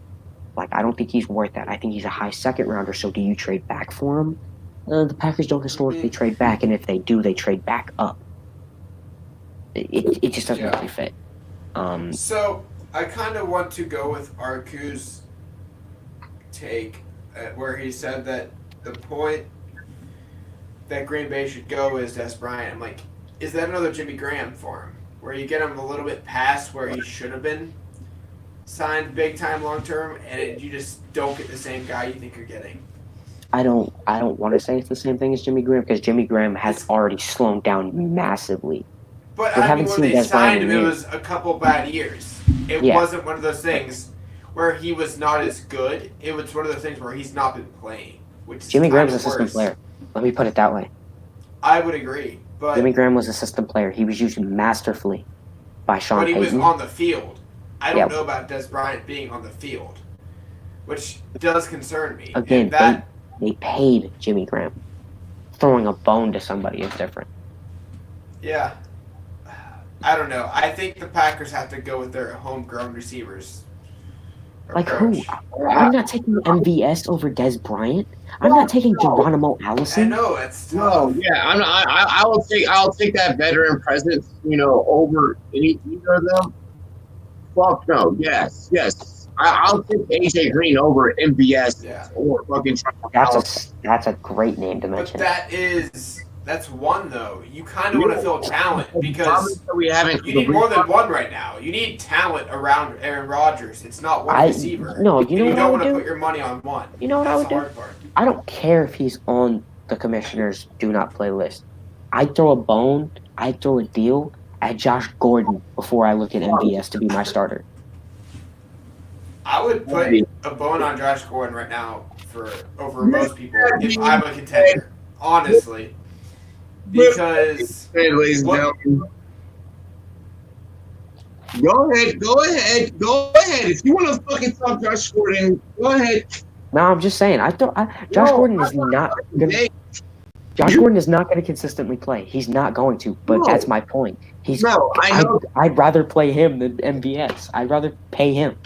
Like, I don't think he's worth that. I think he's a high second-rounder, so do you trade back for him? The Packers don't historically trade back, and if they do, they trade back up. It just doesn't really fit. So, I kind of want to go with Arku's take where he said that the point that Green Bay should go is Des Bryant. I'm like, is that another Jimmy Graham for him? Where you get him a little bit past where he should have been signed big time long term, and you just don't get the same guy you think you're getting. I don't want to say it's the same thing as Jimmy Graham because Jimmy Graham has already slowed down massively. But I mean, when they signed him, it was a couple bad years. It wasn't one of those things where he was not as good. It was one of those things where he's not been playing. Which Jimmy Graham's a system player. Let me put it that way. I would agree. But Jimmy Graham was a system player. He was used masterfully by Sean Payton. But he was on the field. I don't know about Des Bryant being on the field, which does concern me. Again, they paid Jimmy Graham. Throwing a bone to somebody is different. Yeah. I don't know. I think the Packers have to go with their homegrown receivers. Like who? I'm not taking MVS over Des Bryant. I'm not taking Geronimo Allison. I know it's tough. No, yeah, I'll take that veteran presence, over either of them. Fuck no. Yes. I'll take AJ Green over MVS or fucking. That's a great name to mention. But that's one though. You kind of want to fill talent because you need more than one right now. You need talent around Aaron Rodgers. It's not one receiver. No, you know what don't want to put your money on one. You know what I would do? I don't care if he's on the commissioner's do not play list. I'd throw a bone. I'd throw a deal at Josh Gordon before I look at MVS to be my starter. I would put a bone on Josh Gordon right now over most people if I'm a contender, honestly. Because ladies and gentlemen, go ahead. If you want to fucking talk Josh Gordon, go ahead. No, I'm just saying. Josh Gordon is not gonna. Josh Gordon is not going to consistently play. He's not going to. But that's my point. I'd rather play him than MVS. I'd rather pay him.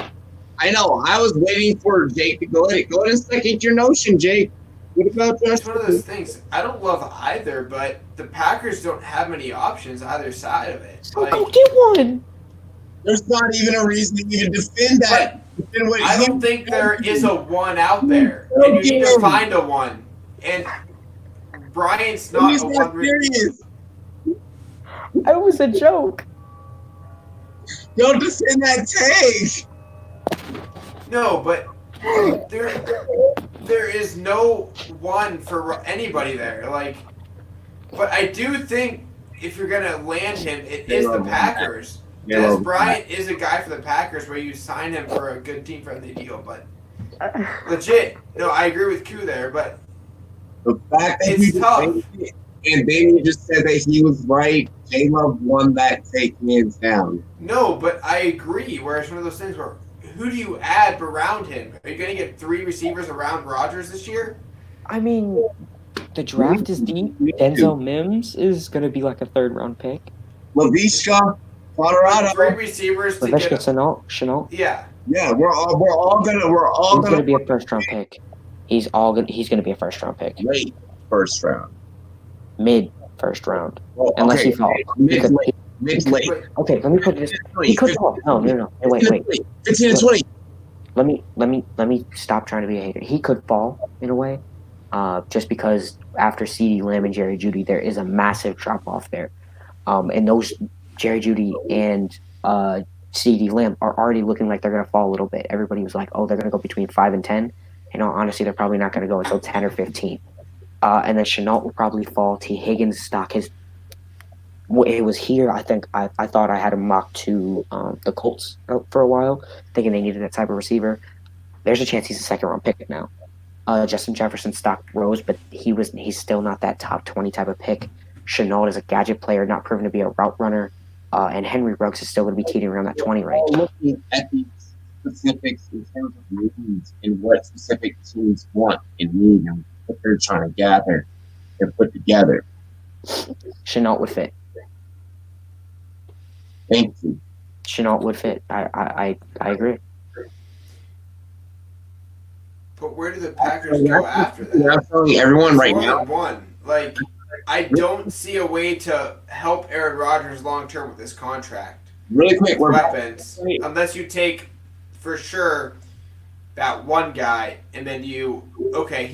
I know. I was waiting for Jake to go ahead and second your notion, Jake. What about Josh? It's one of those things. I don't love either, but the Packers don't have many options either side of it. So go get one. There's not even a reason to even defend that. I don't think there is a one out there, and you need to find a one. And Bryant's not a one. Serious. That was a joke. Don't defend that take. No, but there is no one for anybody there. But I do think if you're gonna land him, it is the Packers. Des Bryant is a guy for the Packers where you sign him for a good team-friendly deal. But legit, no, I agree with Q there. But the fact that it's tough. And then you just said that he was right. J-Love won that take hands down. No, but I agree. Where it's one of those things where who do you add around him? Are you going to get 3 receivers around Rodgers this year? I mean, the draft is deep. Denzel Mims is going to be like a 3rd-round pick. Laviska, Colorado. 3 receivers to get Chenault. Yeah. Yeah, we're all gonna be a 1st-round pick. He's going to be a 1st-round pick. Late 1st round. Mid 1st round. Oh, unless he falls. Mid late. Okay, let me put this. He could fall. No. Wait. 15 to 20. Let me stop trying to be a hater. He could fall in a way, just because after CeeDee Lamb and Jerry Jeudy, there is a massive drop off there, and those Jerry Jeudy and CeeDee Lamb are already looking like they're going to fall a little bit. Everybody was like, oh, they're going to go between 5 and 10. Honestly, they're probably not going to go until 10 or 15. And then Chenault will probably fall. T. Higgins' stock it was here. I think I thought I had him mocked to the Colts for a while, thinking they needed that type of receiver. There's a chance he's a 2nd-round pick now. Justin Jefferson's stock rose, but he's still not that top 20 type of pick. Chenault is a gadget player, not proven to be a route runner. And Henry Ruggs is still going to be teetering around that 20 range. Looking at these specifics in terms of needs and what specific teams want and need and what they're trying to gather and put together. Chenault would fit. Thank you. Chenault would fit. I agree. But where do the Packers go after that? I'm telling everyone right More now. than one. Like, I don't see a way to help Aaron Rodgers long term with this contract. Really quick, we're Weapons, unless you take for sure that one guy, and then he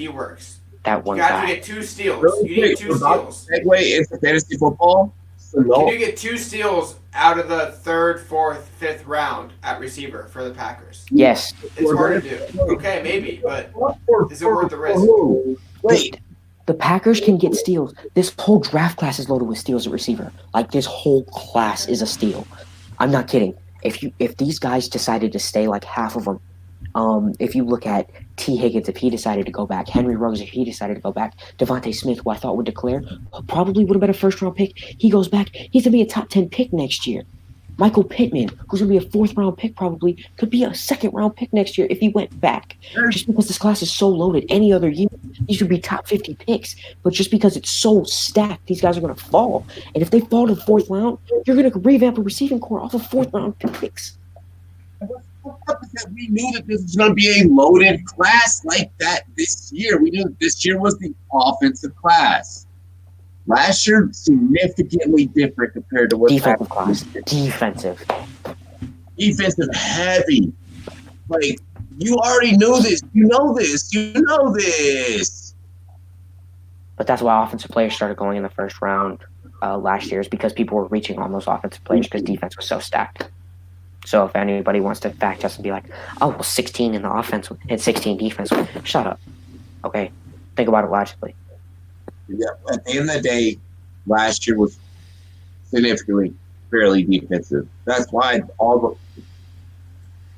works. That one You have guy. to get 2 steals. really You need quick. 2 We're about to steals. segue into fantasy football. So Can no, you get 2 steals out of the 3rd, 4th, 5th round at receiver for the Packers? Yes. It's hard to do. Okay, maybe, but is it worth the risk? Wait, The Packers can get steals. This whole draft class is loaded with steals at receiver. Like, this whole class is a steal. I'm not kidding. If these guys decided to stay, like half of them, if you look at T. Higgins, if he decided to go back, Henry Ruggs, if he decided to go back, Devontae Smith, who I thought would declare, probably would have been a first-round pick. He goes back. He's going to be a top 10 pick next year. Michael Pittman, who's going to be a 4th-round pick probably, could be a 2nd-round pick next year if he went back. Just because this class is so loaded, any other year, these would be top 50 picks. But just because it's so stacked, these guys are going to fall. And if they fall to the 4th round, you're going to revamp a receiving core off of 4th-round picks. we knew that this was going to be a loaded class like that this year. We knew that this year was the offensive class. Last year, significantly different compared to what Defensive class. Defensive. defensive heavy. Like, you already knew this. You know this. You know this. But that's why offensive players started going in the 1st round last year, is because people were reaching on those offensive players because defense was so stacked. So if anybody wants to fact us and be like, oh, well, 16 in the offense and 16 defense, shut up. Okay? Think about it logically. Yeah, at the end of the day, last year was significantly fairly defensive. That's why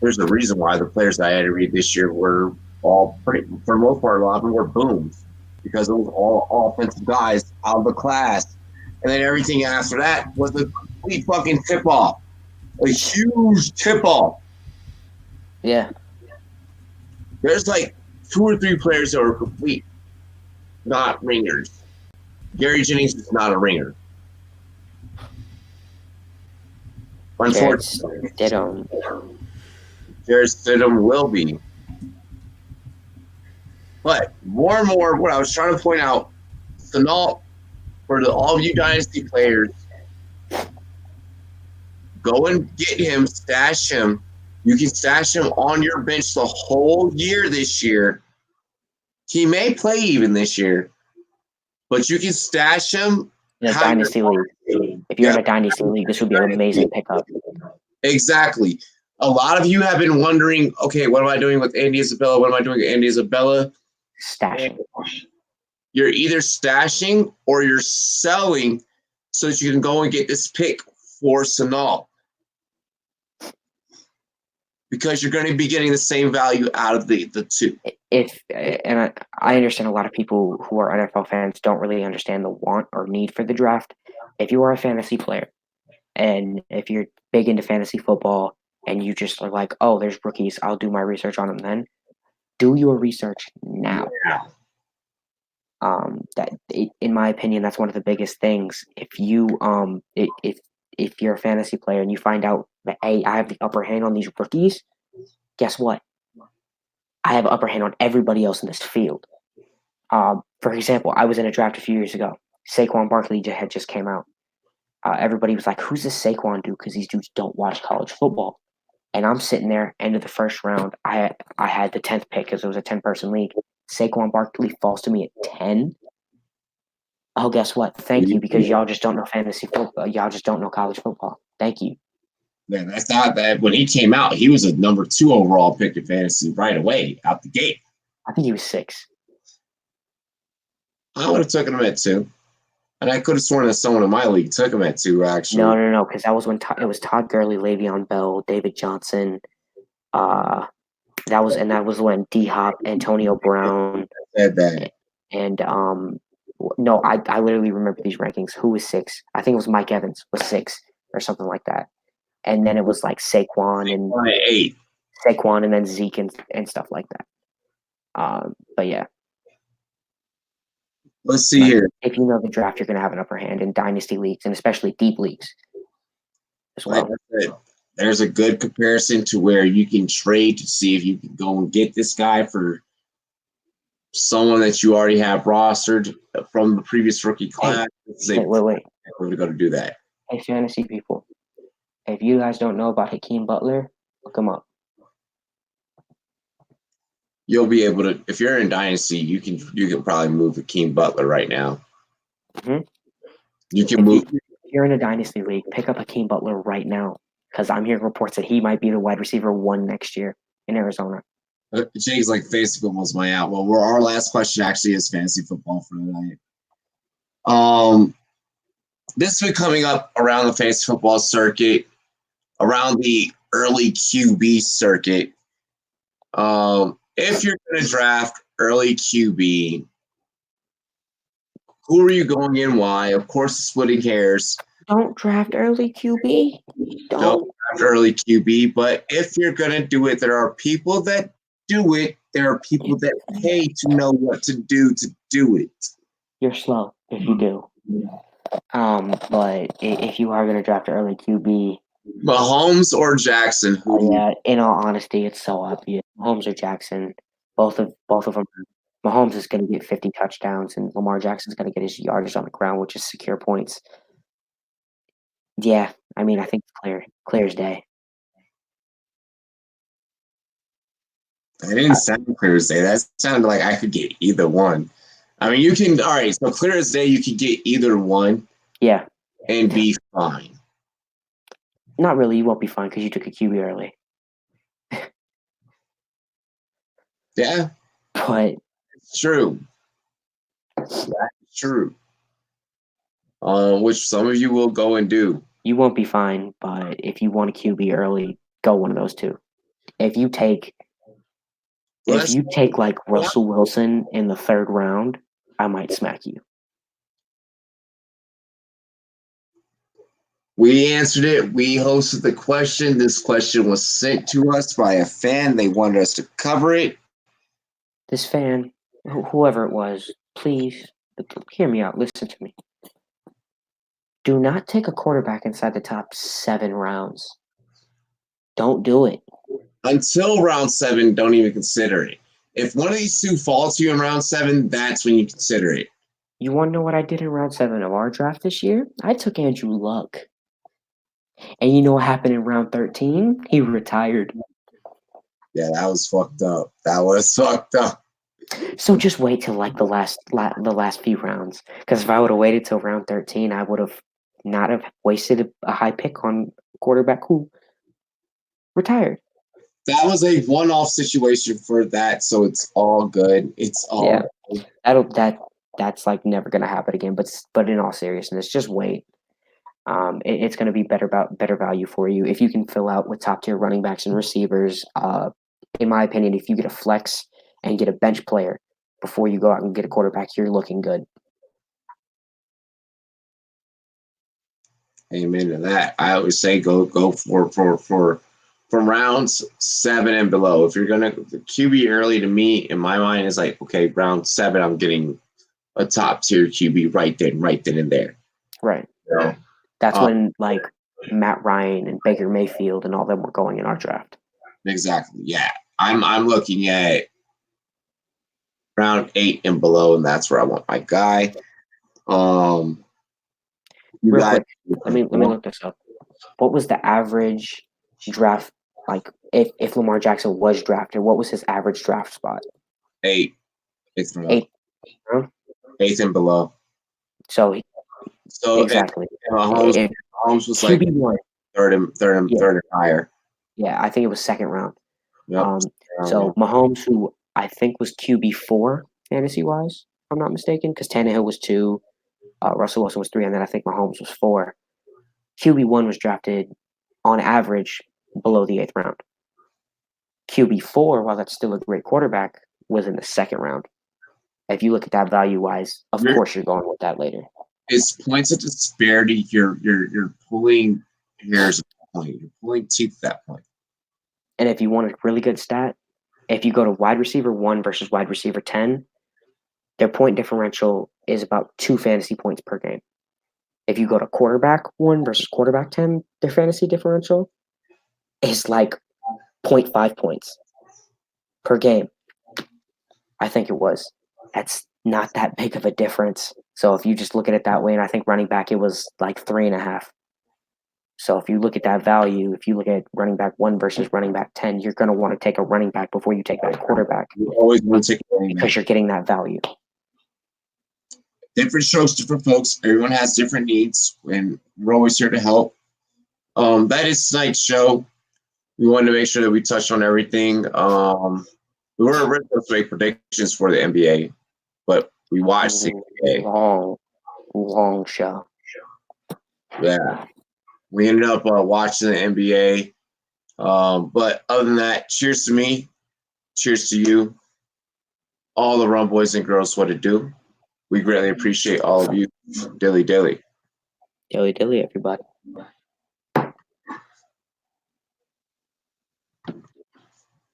there's a reason why the players that I had to read this year were all pretty, for the most part, a lot of them were booms because it was all offensive guys out of the class. And then everything after that was a complete fucking tip-off. A huge tip-off. Yeah. There's like 2 or 3 players that are complete not ringers. Gary Jennings is not a ringer. Unfortunately, Jared Stidham will be. But more and more, what I was trying to point out, Chenault, for all of you dynasty players, go and get him, stash him. You can stash him on your bench the whole year this year. He may play even this year, but you can stash him in a dynasty league. If you're in a dynasty league, this would be an amazing pickup. Exactly. A lot of you have been wondering, okay, what am I doing with Andy Isabella? What am I doing with Andy Isabella? Stashing. You're either stashing or you're selling so that you can go and get this pick for Chenault. Because you're going to be getting the same value out of the 2. I understand a lot of people who are NFL fans don't really understand the want or need for the draft. If you are a fantasy player and if you're big into fantasy football and you just are like, oh, there's rookies, I'll do my research on them then, do your research now. Yeah. In my opinion, that's one of the biggest things. If you if you're a fantasy player and you find out that, hey, I have the upper hand on these rookies, guess what? I have upper hand on everybody else in this field. For example, I was in a draft a few years ago. Saquon Barkley had just came out. Everybody was like, who's this Saquon dude? Because these dudes don't watch college football. And I'm sitting there, end of the 1st round. I had the 10th pick because it was a 10-person league. Saquon Barkley falls to me at 10. Oh, guess what? Thank you, because y'all just don't know fantasy football. Y'all just don't know college football. Thank you. Man, that's not bad. When he came out, he was a number 2 overall pick in fantasy right away, out the gate. I think he was 6. I would have taken him at 2. And I could have sworn that someone in my league took him at 2, actually. No, because that was when it was Todd Gurley, Le'Veon Bell, David Johnson. That was when D-Hop, Antonio Brown. Said that. And no, I literally remember these rankings. Who was 6? I think it was Mike Evans was 6 or something like that. And then it was like Saquon and 8. Saquon and then Zeke and stuff like that. But yeah, Let's see here. if you know the draft, you're going to have an upper hand in dynasty leagues and especially deep leagues as Like well. I said, there's a good comparison to where you can trade to see if you can go and get this guy for someone that you already have rostered from the previous rookie class. Wait. We're going to do that. Hey, fantasy people, if you guys don't know about Hakeem Butler, look him up. You'll be able to, if you're in Dynasty, you can probably move Hakeem Butler right now. Mhm. You can move. If you're in a Dynasty league, pick up Hakeem Butler right now because I'm hearing reports that he might be the wide receiver 1 next year in Arizona. Jake's like fantasy football's my out. Well, our last question actually is fantasy football for the night. This has been coming up around the fantasy football circuit, around the early QB circuit. If you're going to draft early QB, who are you going in? Why? Of course, splitting hairs. Don't draft early QB. Don't draft early QB. But if you're going to do it, there are people that do it. There are people that pay to know what to do it. You're slow if you do. But if you are going to draft early QB, Mahomes or Jackson? yeah, in all honesty, it's so obvious. Mahomes or Jackson, both of them. Mahomes is going to get 50 touchdowns, and Lamar Jackson's going to get his yardage on the ground, which is secure points. Yeah, I mean, I think it's clear as day. I didn't sound clear as day. That sounded like I could get either one. I mean, you can. All right, so clear as day, you could get either one. Yeah, and be fine. Not really. You won't be fine because you took a QB early. Yeah, but it's true. That's true. Which some of you will go and do. You won't be fine, but if you want a QB early, go one of those two. If you take like Russell Wilson in the 3rd round, I might smack you. We answered it. We hosted the question. This question was sent to us by a fan. They wanted us to cover it. This fan, whoever it was, please hear me out. Listen to me. Do not take a quarterback inside the top 7 rounds. Don't do it. Until round 7, don't even consider it. If one of these two falls to you in round 7, that's when you consider it. You want to know what I did in round 7 of our draft this year? I took Andrew Luck. And you know what happened in round 13? He retired. Yeah, that was fucked up. So just wait till like the last few rounds. Because if I would have waited till round 13, I would have not have wasted a high pick on quarterback who retired. That was a one-off situation for that, so it's all good. It's all good. That's like never gonna happen again. But in all seriousness, just wait. It's going to be better value for you if you can fill out with top tier running backs and receivers. In my opinion, if you get a flex and get a bench player before you go out and get a quarterback, you're looking good. Amen to that. I always say go for rounds 7 and below. If you're gonna QB early, to me in my mind is like, okay, round 7, I'm getting a top tier QB right then and there. Right. So, that's when like Matt Ryan and Baker Mayfield and all them were going in our draft. Exactly. Yeah. I'm looking at round 8 and below, and that's where I want my guy. Real quick, let me look this up. What was the average draft, like if Lamar Jackson was drafted, what was his average draft spot? 8. 8. 8 and below. So exactly. Mahomes was like QB1. third and higher. Yeah, I think it was 2nd round. Yep. So Mahomes, who I think was QB4 fantasy wise, if I'm not mistaken, because Tannehill was 2, Russell Wilson was 3, and then I think Mahomes was 4. QB1 was drafted on average below the 8th round. QB4, while that's still a great quarterback, was in the 2nd round. If you look at that value wise, of course you're going with that later. It's points of disparity. You're pulling hairs at that point. You're pulling teeth at that point. And if you want a really good stat, if you go to wide receiver 1 versus wide receiver 10, their point differential is about 2 fantasy points per game. If you go to quarterback 1 versus quarterback 10, their fantasy differential is like 0.5 points per game. I think it was. That's not that big of a difference. So if you just look at it that way, and I think running back, it was like 3.5. So if you look at that value, if you look at running back 1 versus running back 10, you're going to want to take a running back before you take that quarterback. You always want to take a running back. Because you're getting that value. Different strokes, different folks. Everyone has different needs, and we're always here to help. That is tonight's show. We wanted to make sure that we touched on everything. We were originally supposed to make predictions for the NBA, but we watched the NBA. Long show. Yeah. We ended up watching the NBA. But other than that, cheers to me. Cheers to you. All the Rumboyz and girls, what it do. We greatly appreciate all of you. Dilly dilly. Dilly dilly, everybody.